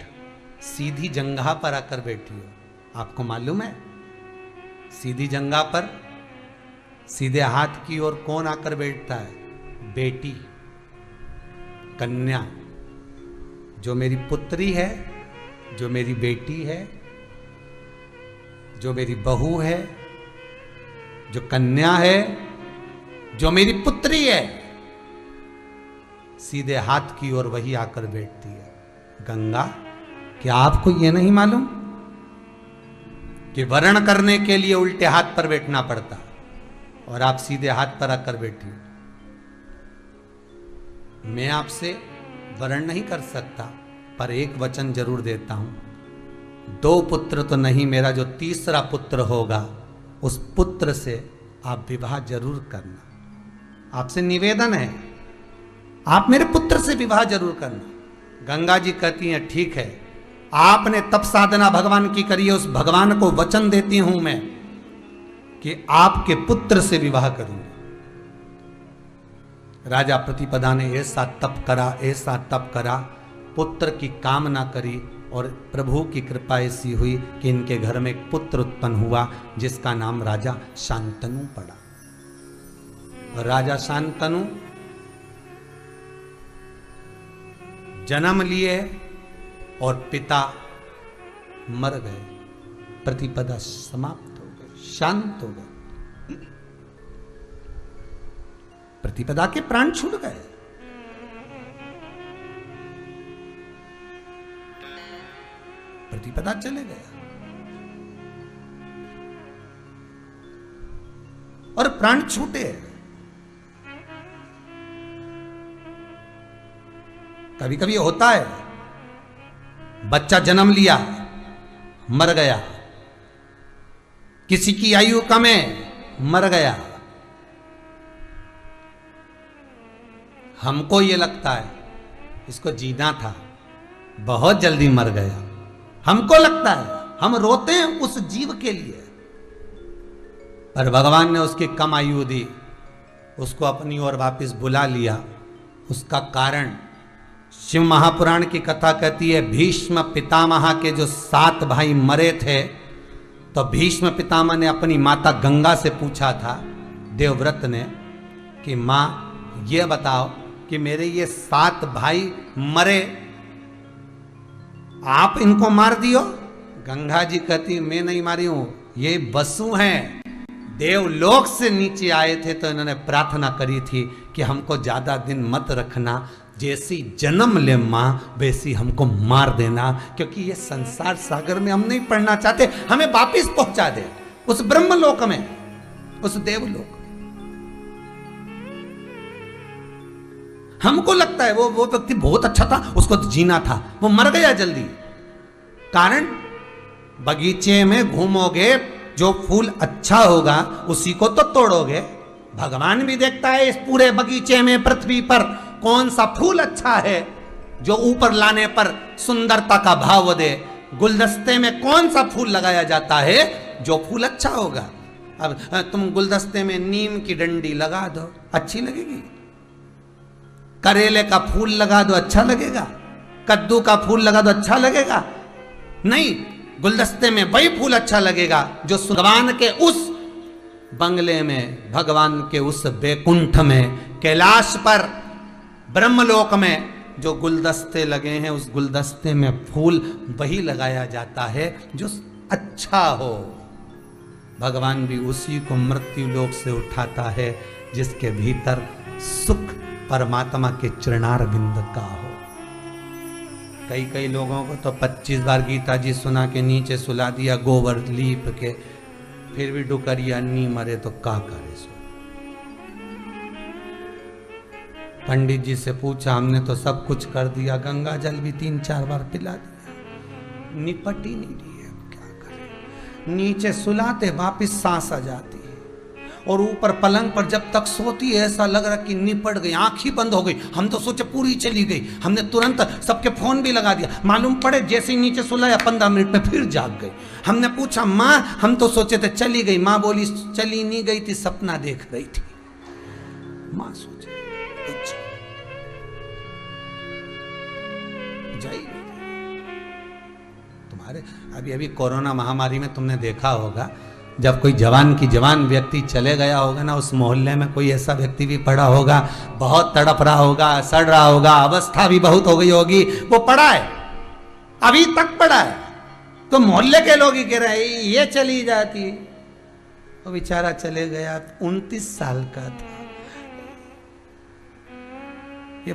सीधी जंघा पर आकर बैठी हो, आपको मालूम है सीधी जंगा पर सीधे हाथ की ओर कौन आकर बैठता है? बेटी, कन्या। जो मेरी पुत्री है, जो मेरी बेटी है, जो मेरी बहू है, जो कन्या है, जो मेरी पुत्री है, सीधे हाथ की ओर वही आकर बैठती है। गंगा, क्या आपको यह नहीं मालूम कि वरण करने के लिए उल्टे हाथ पर बैठना पड़ता और आप सीधे हाथ पर आकर बैठी? मैं आपसे वरण नहीं कर सकता, पर एक वचन जरूर देता हूं, 2 पुत्र तो नहीं, मेरा जो तीसरा पुत्र होगा उस पुत्र से आप विवाह जरूर करना। आपसे निवेदन है, आप मेरे पुत्र से विवाह जरूर करना। गंगा जी कहती हैं ठीक है, आपने तप साधना भगवान की करी है, उस भगवान को वचन देती हूं मैं कि आपके पुत्र से विवाह करूंगी। राजा प्रतिपदा ने ऐसा तप करा, ऐसा तप करा, पुत्र की कामना करी और प्रभु की कृपा ऐसी हुई कि इनके घर में एक पुत्र उत्पन्न हुआ जिसका नाम राजा शांतनु पड़ा। और राजा शांतनु जन्म लिए और पिता मर गए, प्रतिपदा समाप्त हो गए, शांत हो गए, प्रतिपदा के प्राण छूट गए। प्रतिपदा चले गया और प्राण छूटे। कभी कभी होता है, बच्चा जन्म लिया, मर गया, किसी की आयु कम है, मर गया। हमको ये लगता है इसको जीना था, बहुत जल्दी मर गया। हमको लगता है, हम रोते हैं उस जीव के लिए, पर भगवान ने उसकी कम आयु दी, उसको अपनी ओर वापस बुला लिया। उसका कारण शिव महापुराण की कथा कहती है, भीष्म पितामह के जो 7 भाई मरे थे, तो भीष्म पितामह ने अपनी माता गंगा से पूछा था, देवव्रत ने, कि मां ये बताओ कि मेरे ये 7 भाई मरे, आप इनको मार दियो? गंगा जी कहती, मैं नहीं मारी हूं, ये वसु हैं, देवलोक से नीचे आए थे तो इन्होंने प्रार्थना करी थी कि हमको ज्यादा दिन मत रखना, जैसी जन्म ले मां वैसी हमको मार देना, क्योंकि ये संसार सागर में हम नहीं पढ़ना चाहते, हमें वापिस पहुंचा दे उस ब्रह्मलोक में, उस देवलोक। हमको लगता है वो व्यक्ति बहुत अच्छा था, उसको तो जीना था, वो मर गया जल्दी। कारण, बगीचे में घूमोगे, जो फूल अच्छा होगा उसी को तो तोड़ोगे। भगवान भी देखता है इस पूरे बगीचे में, पृथ्वी पर कौन सा फूल अच्छा है जो ऊपर लाने पर सुंदरता का भाव दे। गुलदस्ते में कौन सा फूल लगाया जाता है जो फूल अच्छा होगा। अब तुम गुलदस्ते में नीम की डंडी लगा दो, अच्छी लगेगी? करेले का फूल लगा दो, अच्छा लगेगा? कद्दू का फूल लगा दो, अच्छा लगेगा? नहीं, गुलदस्ते में वही फूल अच्छा लगेगा जो भगवान के उस बंगले में, भगवान के उस बैकुंठ में, कैलाश पर, ब्रह्मलोक में जो गुलदस्ते लगे हैं, उस गुलदस्ते में फूल वही लगाया जाता है जो अच्छा हो। भगवान भी उसी को मृत्यु लोक से उठाता है जिसके भीतर सुख परमात्मा के चरणार बिंद का हो। कई लोगों को तो 25 बार गीता जी सुना के नीचे सुला दिया गोबर लीप के, फिर भी डुकरिया नहीं मरे तो का करे सो। पंडित जी से पूछा, हमने तो सब कुछ कर दिया, गंगा जल भी 3-4 बार पिला दिया, निपट ही नहीं रही है, क्या करें? नीचे सुलाते वापिस सांस आ जाती है, और ऊपर पलंग पर जब तक सोती है ऐसा लग रहा कि निपट गई, आंख ही बंद हो गई। हम तो सोचे पूरी चली गई, हमने तुरंत सबके फोन भी लगा दिया, मालूम पड़े जैसे ही नीचे सुलाया 15 मिनट में फिर जाग गई। हमने पूछा, माँ हम तो सोचे थे चली गई, माँ बोली चली नहीं गई थी, सपना देख रही थी। माँ सोचे अरे अभी अभी कोरोना महामारी में तुमने देखा होगा, जब कोई जवान व्यक्ति चले गया होगा ना, उस मोहल्ले में कोई ऐसा व्यक्ति भी पड़ा होगा, बहुत तड़प रहा होगा, सड़ रहा होगा, अवस्था भी बहुत हो गई होगी, वो पड़ा है, अभी तक पड़ा है, तो मोहल्ले के लोग ही कह रहे हैं ये चली जाती। वो बेचारा चले गया, 29 साल का था, ये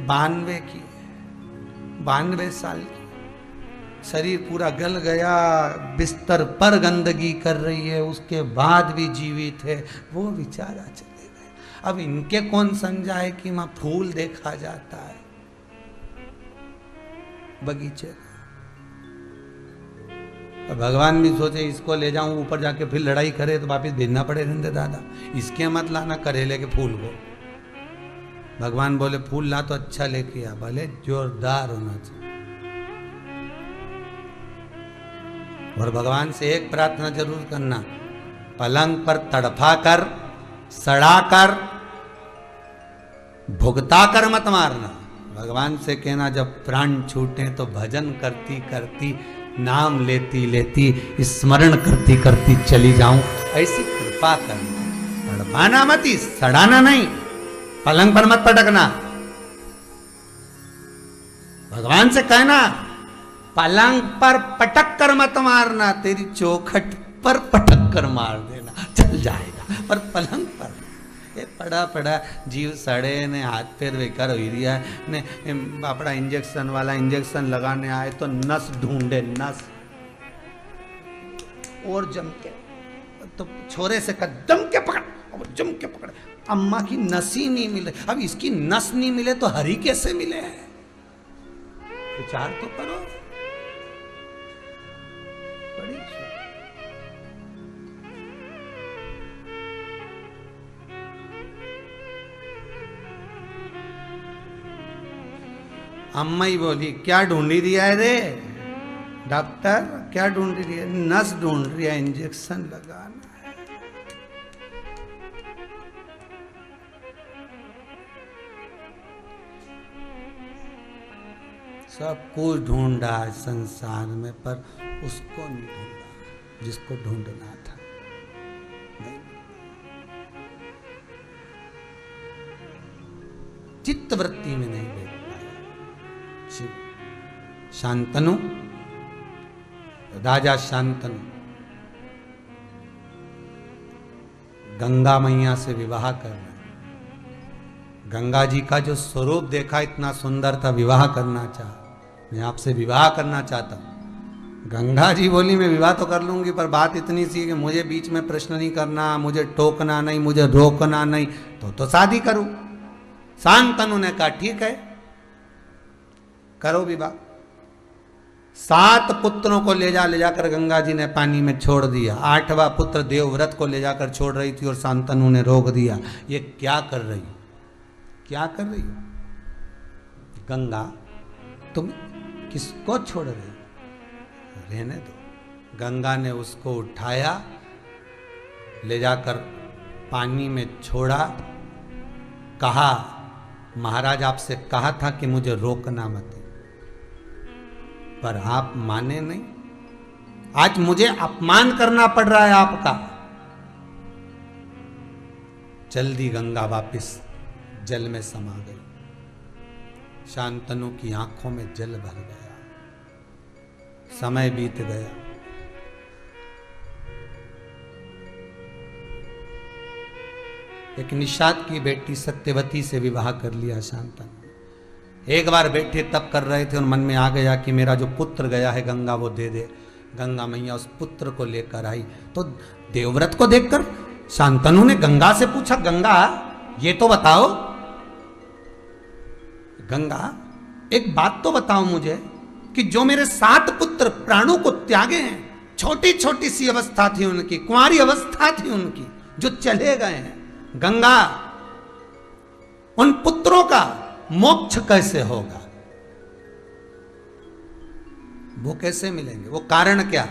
92 साल की, शरीर पूरा गल गया, बिस्तर पर गंदगी कर रही है, उसके बाद भी जीवित है, वो बेचारा चले गए। अब इनके कौन समझाए कि वहां फूल देखा जाता है बगीचे। भगवान भी सोचे इसको ले जाऊं ऊपर जाके फिर लड़ाई करे तो वापिस भेजना पड़े रंदे दादा, इसके मत लाना करेले के फूल को। भगवान बोले फूल ला तो अच्छा लेके आ, भले जोरदार होना चाहिए। और भगवान से एक प्रार्थना जरूर करना, पलंग पर तड़फा कर, सड़ा कर, भुगता कर मत मारना। भगवान से कहना जब प्राण छूटे तो भजन करती करती, नाम लेती लेती, स्मरण करती करती चली जाऊं, ऐसी कृपा करना। तड़पाना मत, सड़ाना नहीं, पलंग पर मत पटकना। भगवान से कहना पलंग पर पटक कर मत मारना, तेरी चौखट पर पटक कर मार देना, चल जाएगा, पर पलंग पर ये पड़ा पड़ा जीव सड़े ने, हाथ पैर बेकार हो दिया ने, अपना इंजेक्शन वाला इंजेक्शन लगाने आए तो नस ढूंढे, नस और जम के, तो छोरे से जम के पकड़, और जम के पकड़, अम्मा की नस ही नहीं मिले। अब इसकी नस नहीं मिले तो हरी कैसे मिले? विचार तो करो। अम्मा ही बोली क्या ढूंढी दिया है रे डॉक्टर, क्या ढूंढ रही है? नस ढूंढ रही है, इंजेक्शन लगाना है। सब कुछ ढूंढा संसार में, पर उसको नहीं ढूंढा जिसको ढूंढना था। चित्त वृत्ति में नहीं देख पाया। शांतनु, राजा शांतनु गंगा मैया से विवाह करना, गंगा जी का जो स्वरूप देखा इतना सुंदर था, विवाह करना चाहा, मैं आपसे विवाह करना चाहता हूं। गंगा जी बोली मैं विवाह तो कर लूंगी, पर बात इतनी सी कि मुझे बीच में प्रश्न नहीं करना, मुझे टोकना नहीं, मुझे रोकना नहीं, तो शादी करूं। शांतनु ने कहा ठीक है करो विवाह। 7 पुत्रों को ले जाकर गंगा जी ने पानी में छोड़ दिया। 8वां पुत्र देवव्रत को ले जाकर छोड़ रही थी और शांतनु ने रोक दिया। ये क्या कर रही हो, क्या कर रही हो गंगा, तुम किसको छोड़ रही हो? रहने दो। गंगा ने उसको उठाया, ले जाकर पानी में छोड़ा, कहा महाराज आपसे कहा था कि मुझे रोकना मत, पर आप माने नहीं। आज मुझे अपमान करना पड़ रहा है आपका। जल्दी गंगा वापस जल में समा गई। शांतनु की आंखों में जल भर गया। समय बीत गया। एक निषाद की बेटी सत्यवती से विवाह कर लिया शांतनु। एक बार बैठे तब कर रहे थे और मन में आ गया कि मेरा जो पुत्र गया है गंगा वो दे दे। गंगा मैया उस पुत्र को लेकर आई तो देवव्रत को देखकर शांतनु ने गंगा से पूछा, गंगा ये तो बताओ, गंगा एक बात तो बताओ मुझे कि जो मेरे 7 पुत्र प्राणों को त्यागे हैं, छोटी छोटी सी अवस्था थी उनकी, कुंवारी अवस्था थी उनकी, जो चले गए हैं, गंगा उन पुत्रों का मोक्ष कैसे होगा? वो कैसे मिलेंगे? वो कारण क्या?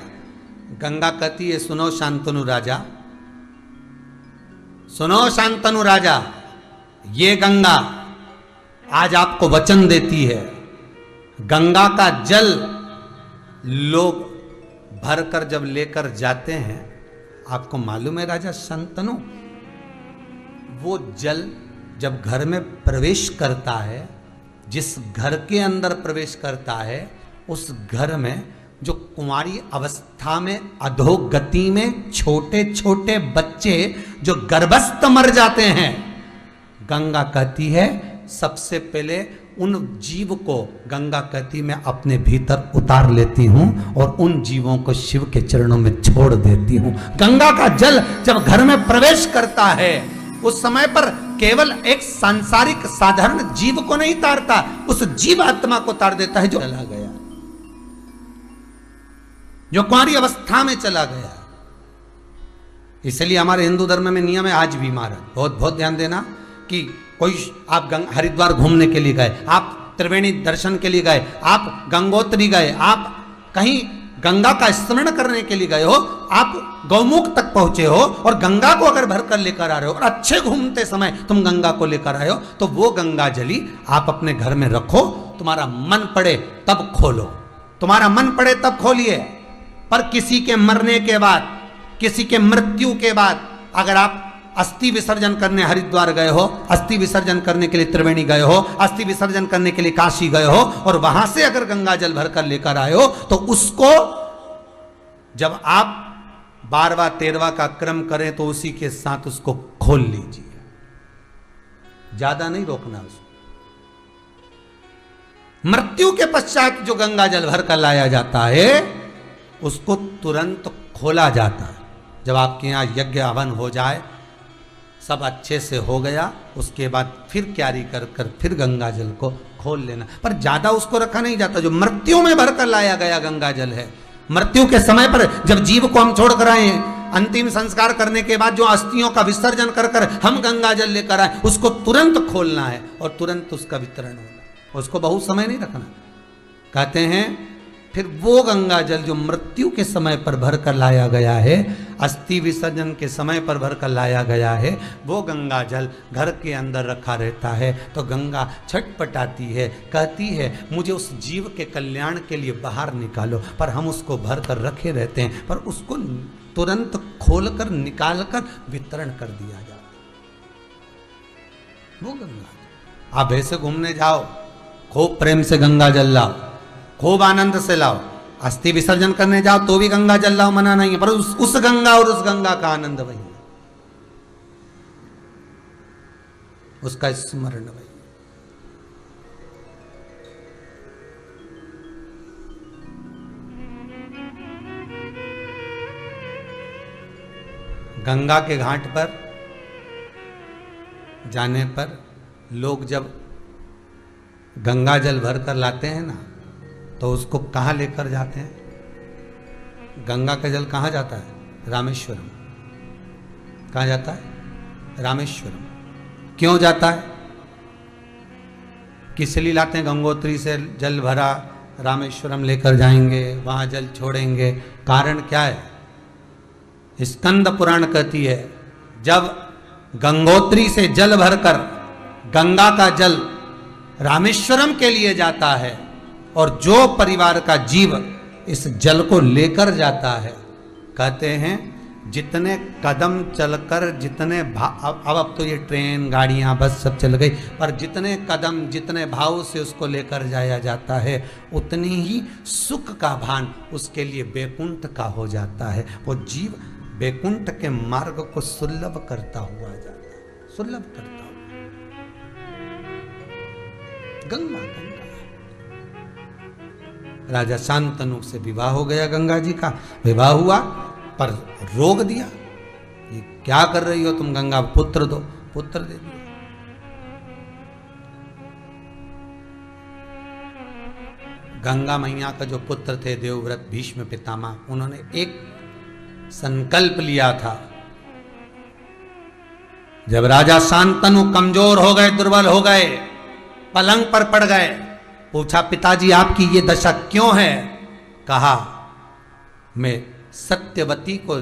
गंगा कहती है सुनो शांतनु राजा, सुनो शांतनु राजा, ये गंगा आज आपको वचन देती है, गंगा का जल लोग भरकर जब लेकर जाते हैं, आपको मालूम है राजा शांतनु, वो जल जब घर में प्रवेश करता है, जिस घर के अंदर प्रवेश करता है, उस घर में जो कुंवारी अवस्था में अधोगति में छोटे छोटे बच्चे जो गर्भस्थ मर जाते हैं, गंगा कहती है सबसे पहले उन जीव को, गंगा कहती मैं अपने भीतर उतार लेती हूं और उन जीवों को शिव के चरणों में छोड़ देती हूं। गंगा का जल जब घर में प्रवेश करता है, उस समय पर केवल एक सांसारिक साधारण जीव को नहीं तारता, उस जीव आत्मा को तार देता है जो चला गया, जो कुंवारी अवस्था में चला गया। इसलिए हमारे हिंदू धर्म में नियम है, आज भी महाराज बहुत बहुत ध्यान देना कि कोई आप हरिद्वार घूमने के लिए गए, आप त्रिवेणी दर्शन के लिए गए, आप गंगोत्री गए, आप कहीं गंगा का स्मरण करने के लिए गए हो, आप गौमुख तक पहुंचे हो और गंगा को अगर भरकर लेकर आ रहे हो और अच्छे घूमते समय तुम गंगा को लेकर आए हो, तो वो गंगा जली आप अपने घर में रखो, तुम्हारा मन पड़े तब खोलो, तुम्हारा मन पड़े तब खोलिए। पर किसी के मरने के बाद, किसी के मृत्यु के बाद अगर आप अस्थि विसर्जन करने हरिद्वार गए हो, अस्थि विसर्जन करने के लिए त्रिवेणी गए हो, अस्थि विसर्जन करने के लिए काशी गए हो और वहां से अगर गंगा जल भरकर लेकर आए हो, तो उसको जब आप 12वां 13वां का क्रम करें तो उसी के साथ उसको खोल लीजिए, ज्यादा नहीं रोकना उसको। मृत्यु के पश्चात जो गंगा जल भरकर लाया जाता है उसको तुरंत खोला जाता है। जब आपके यहां यज्ञ हवन हो जाए, सब अच्छे से हो गया, उसके बाद फिर क्यारी कर कर फिर गंगा जल को खोल लेना, पर ज्यादा उसको रखा नहीं जाता। जो मृत्यु में भरकर लाया गया गंगा जल है, मृत्यु के समय पर जब जीव को हम छोड़ कर आए, अंतिम संस्कार करने के बाद जो अस्थियों का विसर्जन कर कर हम गंगा जल लेकर आए, उसको तुरंत खोलना है और तुरंत उसका वितरण होना, उसको बहुत समय नहीं रखना। कहते हैं फिर वो गंगा जल जो मृत्यु के समय पर भरकर लाया गया है, अस्थि विसर्जन के समय पर भरकर लाया गया है, वो गंगा जल घर के अंदर रखा रहता है। तो गंगा छटपटाती है, कहती है मुझे उस जीव के कल्याण के लिए बाहर निकालो, पर हम उसको भर कर रखे रहते हैं, पर उसको तुरंत खोलकर निकालकर वितरण कर दिया जाता। वो गंगा आप ऐसे घूमने जाओ, खूब प्रेम से गंगा जल लाओ, खूब आनंद से लाओ, अस्थि विसर्जन करने जाओ तो भी गंगा जल लाओ, मना नहीं है, पर उस गंगा और उस गंगा का आनंद वही है, उसका स्मरण वही। गंगा के घाट पर जाने पर लोग जब गंगा जल भरकर लाते हैं ना, तो उसको कहाँ लेकर जाते हैं? गंगा का जल कहाँ जाता है? रामेश्वरम। कहाँ जाता है? रामेश्वरम। क्यों जाता है? किस लिए लाते हैं? गंगोत्री से जल भरा, रामेश्वरम लेकर जाएंगे, वहाँ जल छोड़ेंगे। कारण क्या है? स्कंद पुराण कहती है जब गंगोत्री से जल भरकर गंगा का जल रामेश्वरम के लिए जाता है और जो परिवार का जीव इस जल को लेकर जाता है, कहते हैं जितने कदम चलकर, जितने अब तो ये ट्रेन गाड़ियां बस सब चल गई, पर जितने कदम जितने भाव से उसको लेकर जाया जाता है, उतनी ही सुख का भान उसके लिए बैकुंठ का हो जाता है। वो जीव बैकुंठ के मार्ग को सुलभ करता हुआ जाता है, सुलभ करता हुआ। गंगा गंगा राजा शांतनु से विवाह हो गया, गंगा जी का विवाह हुआ, पर रोक दिया, ये क्या कर रही हो तुम गंगा, पुत्र दो, पुत्र दे दिया। गंगा मैया का जो पुत्र थे देवव्रत भीष्म पितामह, उन्होंने एक संकल्प लिया था। जब राजा शांतनु कमजोर हो गए, दुर्बल हो गए, पलंग पर पड़ गए, पूछा पिताजी आपकी ये दशा क्यों है? कहा मैं सत्यवती को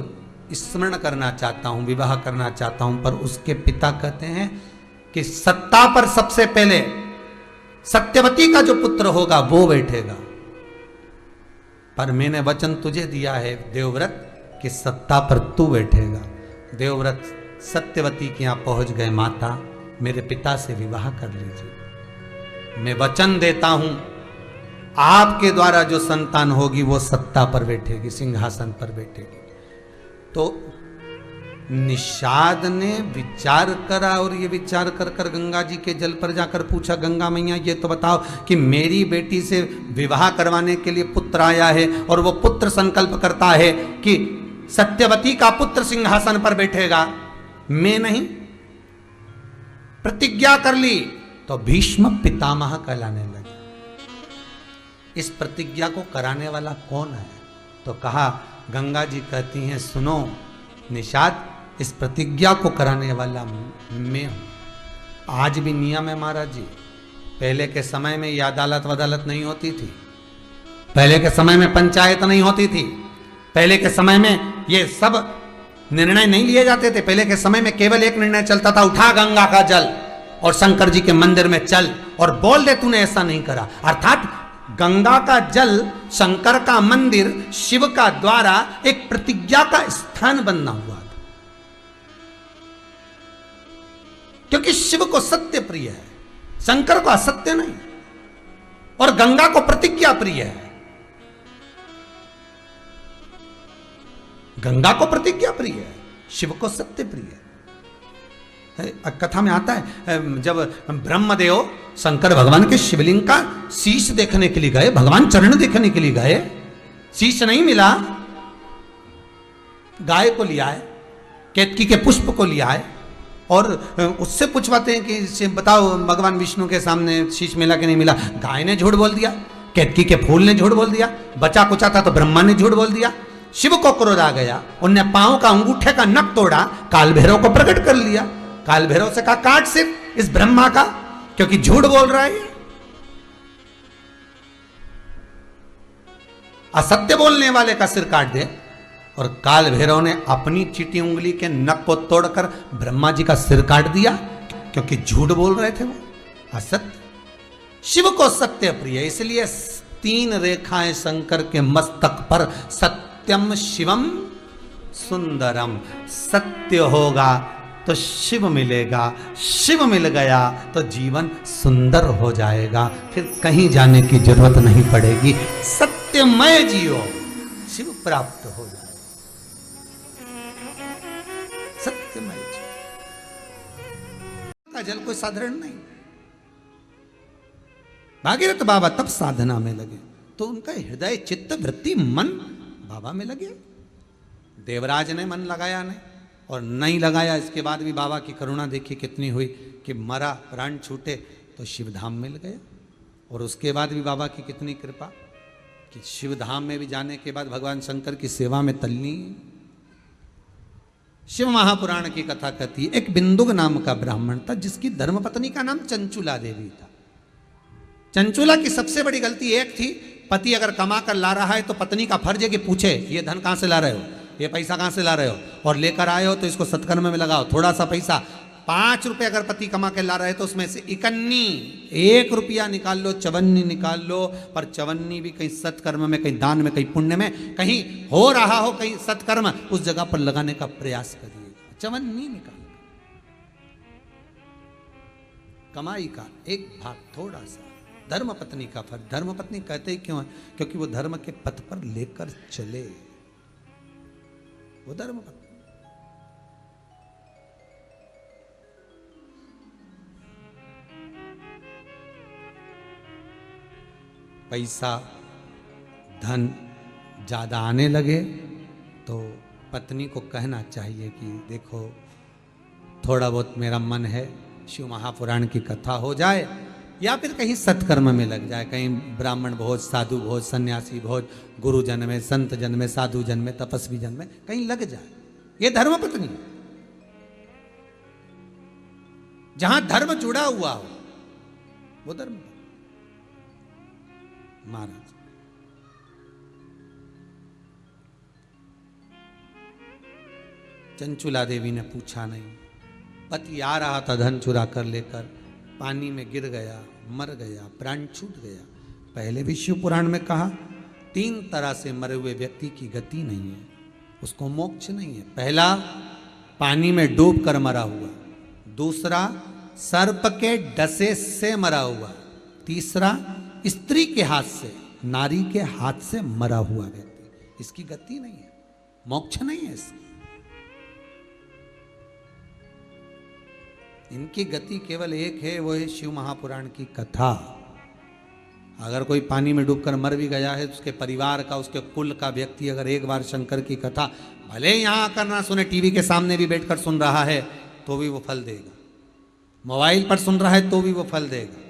स्मरण करना चाहता हूं, विवाह करना चाहता हूं, पर उसके पिता कहते हैं कि सत्ता पर सबसे पहले सत्यवती का जो पुत्र होगा वो बैठेगा। पर मैंने वचन तुझे दिया है देवव्रत कि सत्ता पर तू बैठेगा। देवव्रत सत्यवती के यहाँ पहुंच गए, माता मेरे पिता से विवाह कर लीजिए, मैं वचन देता हूं आपके द्वारा जो संतान होगी वो सत्ता पर बैठेगी, सिंहासन पर बैठेगी। तो निषाद ने विचार करा और ये विचार कर कर गंगा जी के जल पर जाकर पूछा, गंगा मैया ये तो बताओ कि मेरी बेटी से विवाह करवाने के लिए पुत्र आया है और वो पुत्र संकल्प करता है कि सत्यवती का पुत्र सिंहासन पर बैठेगा, मैं नहीं, प्रतिज्ञा कर ली। तो भीष्म पितामह कहलाने लगे। इस प्रतिज्ञा को कराने वाला कौन है? तो कहा, गंगा जी कहती हैं सुनो निषाद, इस प्रतिज्ञा को कराने वाला मैं हूं। आज भी नियम है महाराज जी, पहले के समय में ये अदालत वदालत नहीं होती थी, पहले के समय में पंचायत नहीं होती थी, पहले के समय में ये सब निर्णय नहीं लिए जाते थे। पहले के समय में केवल एक निर्णय चलता था, उठा गंगा का जल और शंकर जी के मंदिर में चल और बोल दे तूने ऐसा नहीं करा। अर्थात गंगा का जल, शंकर का मंदिर, शिव का द्वारा एक प्रतिज्ञा का स्थान बनना हुआ था, क्योंकि शिव को सत्य प्रिय है, शंकर को असत्य नहीं, और गंगा को प्रतिज्ञा प्रिय है। गंगा को प्रतिज्ञा प्रिय है, शिव को सत्य प्रिय है। कथा में आता है, जब ब्रह्मदेव शंकर भगवान के शिवलिंग का शीश देखने के लिए गए, भगवान चरण देखने के लिए गए, शीश नहीं मिला, गाय को लिया है, केतकी के पुष्प को लिया है और उससे पूछवाते हैं कि बताओ भगवान विष्णु के सामने शीश मिला कि नहीं मिला। गाय ने झूठ बोल दिया, केतकी के फूल ने झूठ बोल दिया, बचा कुचा था तो ब्रह्मा ने झूठ बोल दिया। शिव को क्रोध आ गया, उनने पांव का अंगूठे का नख तोड़ा, काल भैरव को प्रकट कर लिया। काल भैरव से कहा काट सिर्फ इस ब्रह्मा का, क्योंकि झूठ बोल रहा है, असत्य बोलने वाले का सिर काट दे। और काल भैरव ने अपनी चीटी उंगली के नख को तोड़कर ब्रह्मा जी का सिर काट दिया, क्योंकि झूठ बोल रहे थे वो, असत्य। शिव को सत्य प्रिय, इसलिए 3 रेखाएं शंकर के मस्तक पर, सत्यम शिवम सुंदरम। सत्य होगा तो शिव मिलेगा, शिव मिल गया तो जीवन सुंदर हो जाएगा, फिर कहीं जाने की जरूरत नहीं पड़ेगी। सत्यमय जियो, शिव प्राप्त हो जाएगा। सत्यमय जियो का जल कोई साधारण नहीं। भागीरथ बाबा तब साधना में लगे तो उनका हृदय चित्त वृत्ति मन बाबा में लगे। देवराज ने मन लगाया नहीं और नहीं लगाया, इसके बाद भी बाबा की करुणा देखिए कितनी हुई कि मरा, प्राण छूटे तो शिवधाम मिल गया। और उसके बाद भी बाबा की कितनी कृपा कि शिवधाम में भी जाने के बाद भगवान शंकर की सेवा में तल्ली। शिव महापुराण की कथा कहती है, एक बिंदुक नाम का ब्राह्मण था जिसकी धर्मपत्नी का नाम चंचुला देवी था। चंचुला की सबसे बड़ी गलती एक थी, पति अगर कमा कर ला रहा है तो पत्नी का फर्ज है कि पूछे ये धन कहां से ला रहे हो, ये पैसा कहां से ला रहे हो, और लेकर आए हो तो इसको सत्कर्म में लगाओ। थोड़ा सा पैसा 5 रुपए अगर पति कमा के ला रहे तो उसमें से 1 रुपया निकाल लो, चवन्नी निकाल लो, पर चवन्नी भी कहीं सत्कर्म में, कहीं दान में, कहीं पुण्य में, कहीं हो रहा हो कहीं सत्कर्म, उस जगह पर लगाने का प्रयास करिएगा। चवन्नी निकाल, कमाई का एक भाग थोड़ा सा धर्म पत्नी का फर्ज। धर्म पत्नी कहते ही क्यों है? क्योंकि वो धर्म के पथ पर लेकर चले, वो धर्म पत्नी। पैसा धन ज्यादा आने लगे तो पत्नी को कहना चाहिए कि देखो थोड़ा बहुत मेरा मन है, शिव महापुराण की कथा हो जाए या फिर कहीं सत्कर्म में लग जाए, कहीं ब्राह्मण भोज, साधु भोज, सन्यासी भोज, गुरु जन में, संत जन में, साधु जन में, तपस्वी जन में कहीं लग जाए। ये धर्म पत्नी, जहां धर्म जुड़ा हुआ हो वो धर्म पत्नी। महाराज चंचुला देवी ने पूछा नहीं, पति आ रहा था धन चुरा कर लेकर, पानी में गिर गया, मर गया, प्राण छूट गया। पहले भी शिव पुराण में कहा तीन तरह से मरे हुए व्यक्ति की गति नहीं है, उसको मोक्ष नहीं है। पहला, पानी में डूब कर मरा हुआ। दूसरा, सर्प के डसे से मरा हुआ। तीसरा, स्त्री के हाथ से, नारी के हाथ से मरा हुआ व्यक्ति। इसकी गति नहीं है, मोक्ष नहीं है इसकी। इनकी गति केवल एक है, वो है शिव महापुराण की कथा। अगर कोई पानी में डूबकर मर भी गया है, उसके परिवार का, उसके कुल का व्यक्ति अगर एक बार शंकर की कथा भले यहां आकर ना सुने, टीवी के सामने भी बैठकर सुन रहा है तो भी वो फल देगा। मोबाइल पर सुन रहा है तो भी वो फल देगा।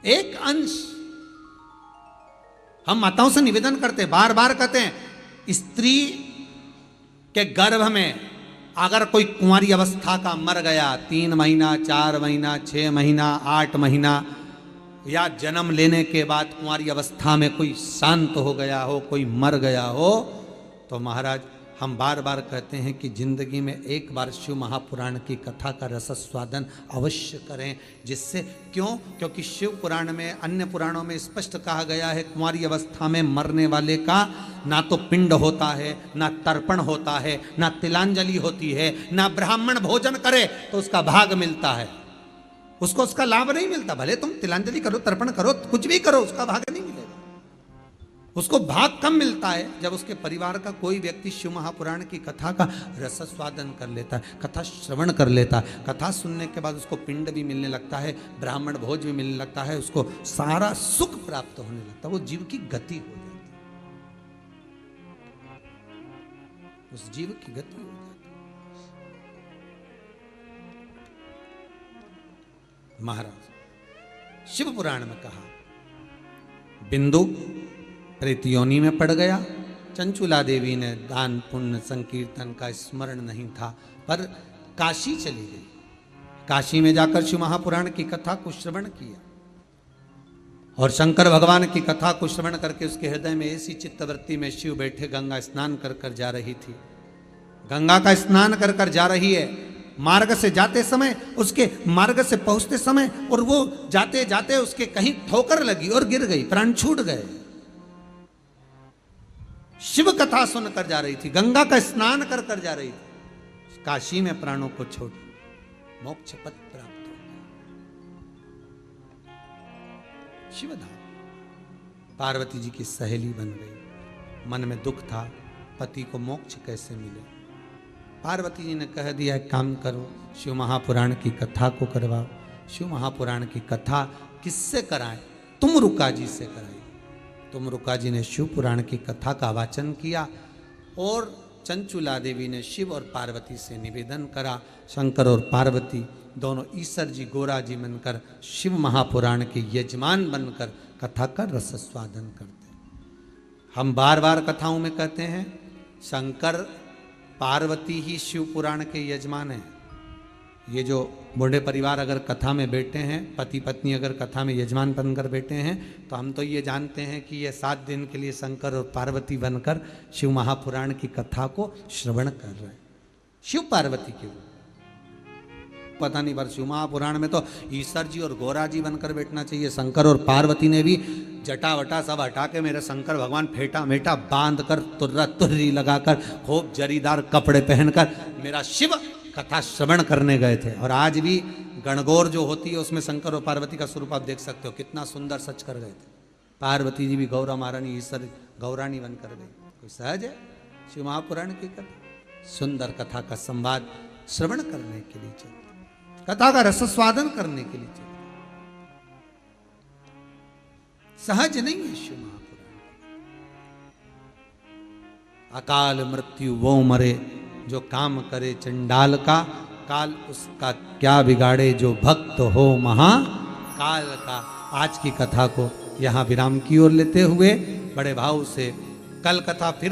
एक अंश हम माताओं से निवेदन करते, बार बार कहते हैं, स्त्री के गर्भ में अगर कोई कुंवारी अवस्था का मर गया, 3 महीना, 4 महीना, 6 महीना, 8 महीना, या जन्म लेने के बाद कुंवारी अवस्था में कोई शांत हो गया हो, कोई मर गया हो, तो महाराज हम बार बार कहते हैं कि जिंदगी में एक बार शिव महापुराण की कथा का रसस्वादन अवश्य करें। जिससे क्यों? क्योंकि शिव पुराण में, अन्य पुराणों में स्पष्ट कहा गया है, कुंवारी अवस्था में मरने वाले का ना तो पिंड होता है, ना तर्पण होता है, ना तिलांजलि होती है, ना ब्राह्मण भोजन करे तो उसका भाग मिलता है, उसको उसका लाभ नहीं मिलता। भले तुम तिलांजलि करो, तर्पण करो, कुछ भी करो, उसका भाग नहीं मिलेगा। उसको भाग कम मिलता है जब उसके परिवार का कोई व्यक्ति शिव महापुराण की कथा का रसस्वादन कर लेता है, कथा श्रवण कर लेता है। कथा सुनने के बाद उसको पिंड भी मिलने लगता है, ब्राह्मण भोज भी मिलने लगता है, उसको सारा सुख प्राप्त होने लगता है। वो जीव की गति हो जाती है, उस जीव की गति हो जाती है। महाराज शिव पुराण में कहा, बिंदु प्रेत योनि में पड़ गया। चंचुला देवी ने दान पुण्य संकीर्तन का स्मरण नहीं था, पर काशी चली गई। काशी में जाकर शिव महापुराण की कथा को श्रवण किया और शंकर भगवान की कथा को श्रवण करके उसके हृदय में ऐसी चित्तवृत्ति में शिव बैठे गंगा स्नान कर कर जा रही थी। गंगा का स्नान कर कर जा रही है, मार्ग से जाते समय, उसके मार्ग से पहुंचते समय, और वो जाते जाते उसके कहीं ठोकर लगी और गिर गई, प्राण छूट गए। शिव कथा सुनकर जा रही थी, गंगा का स्नान कर कर जा रही थी, काशी में प्राणों को छोड़ मोक्ष पद प्राप्त हो गया। शिवधाम पार्वती जी की सहेली बन गई। मन में दुख था, पति को मोक्ष कैसे मिले। पार्वती जी ने कह दिया, एक काम करो, शिव महापुराण की कथा को करवाओ। शिव महापुराण की कथा किससे कराएं? तुम रुका जी से कराई। तुम रुका जी ने शिव पुराण की कथा का वाचन किया और चंचुला देवी ने शिव और पार्वती से निवेदन करा। शंकर और पार्वती दोनों ईश्वर जी, गोरा जी बनकर शिव महापुराण के यजमान बनकर कथा का रसस्वादन करते हैं। हम बार बार कथाओं में कहते हैं, शंकर पार्वती ही शिव पुराण के यजमान हैं। ये जो बूढ़े परिवार अगर कथा में बैठे हैं, पति पत्नी अगर कथा में यजमान बनकर बैठे हैं, तो हम तो ये जानते हैं कि ये 7 दिन के लिए शंकर और पार्वती बनकर शिव महापुराण की कथा को श्रवण कर रहे हैं। शिव पार्वती के पता नहीं, पर शिव महापुराण में तो ईश्वर जी और गोरा जी बनकर बैठना चाहिए। शंकर और पार्वती ने भी जटा वटा सब हटा के मेरे शंकर भगवान फेटा मेटा बांध कर, तुर्रा तुर्री लगाकर, खूब जरीदार कपड़े पहनकर मेरा शिव कथा श्रवण करने गए थे। और आज भी गणगौर जो होती है उसमें शंकर और पार्वती का स्वरूप आप देख सकते हो, कितना सुंदर सच कर गए थे। पार्वती जी भी गौरा महारानी, ईश्वर गौरानी बनकर गई। कोई सहज है? शिव महापुराण की कथा, सुंदर कथा का संवाद श्रवण करने के लिए चाहिए, कथा का रसस्वादन करने के लिए चाहिए। सहज नहीं है शिव महापुराण। अकाल मृत्यु वो मरे जो काम करे चंडाल का, काल उसका क्या बिगाड़े जो भक्त हो महाकाल का। आज की कथा को यहाँ विराम की ओर लेते हुए बड़े भाव से कल कथा फिर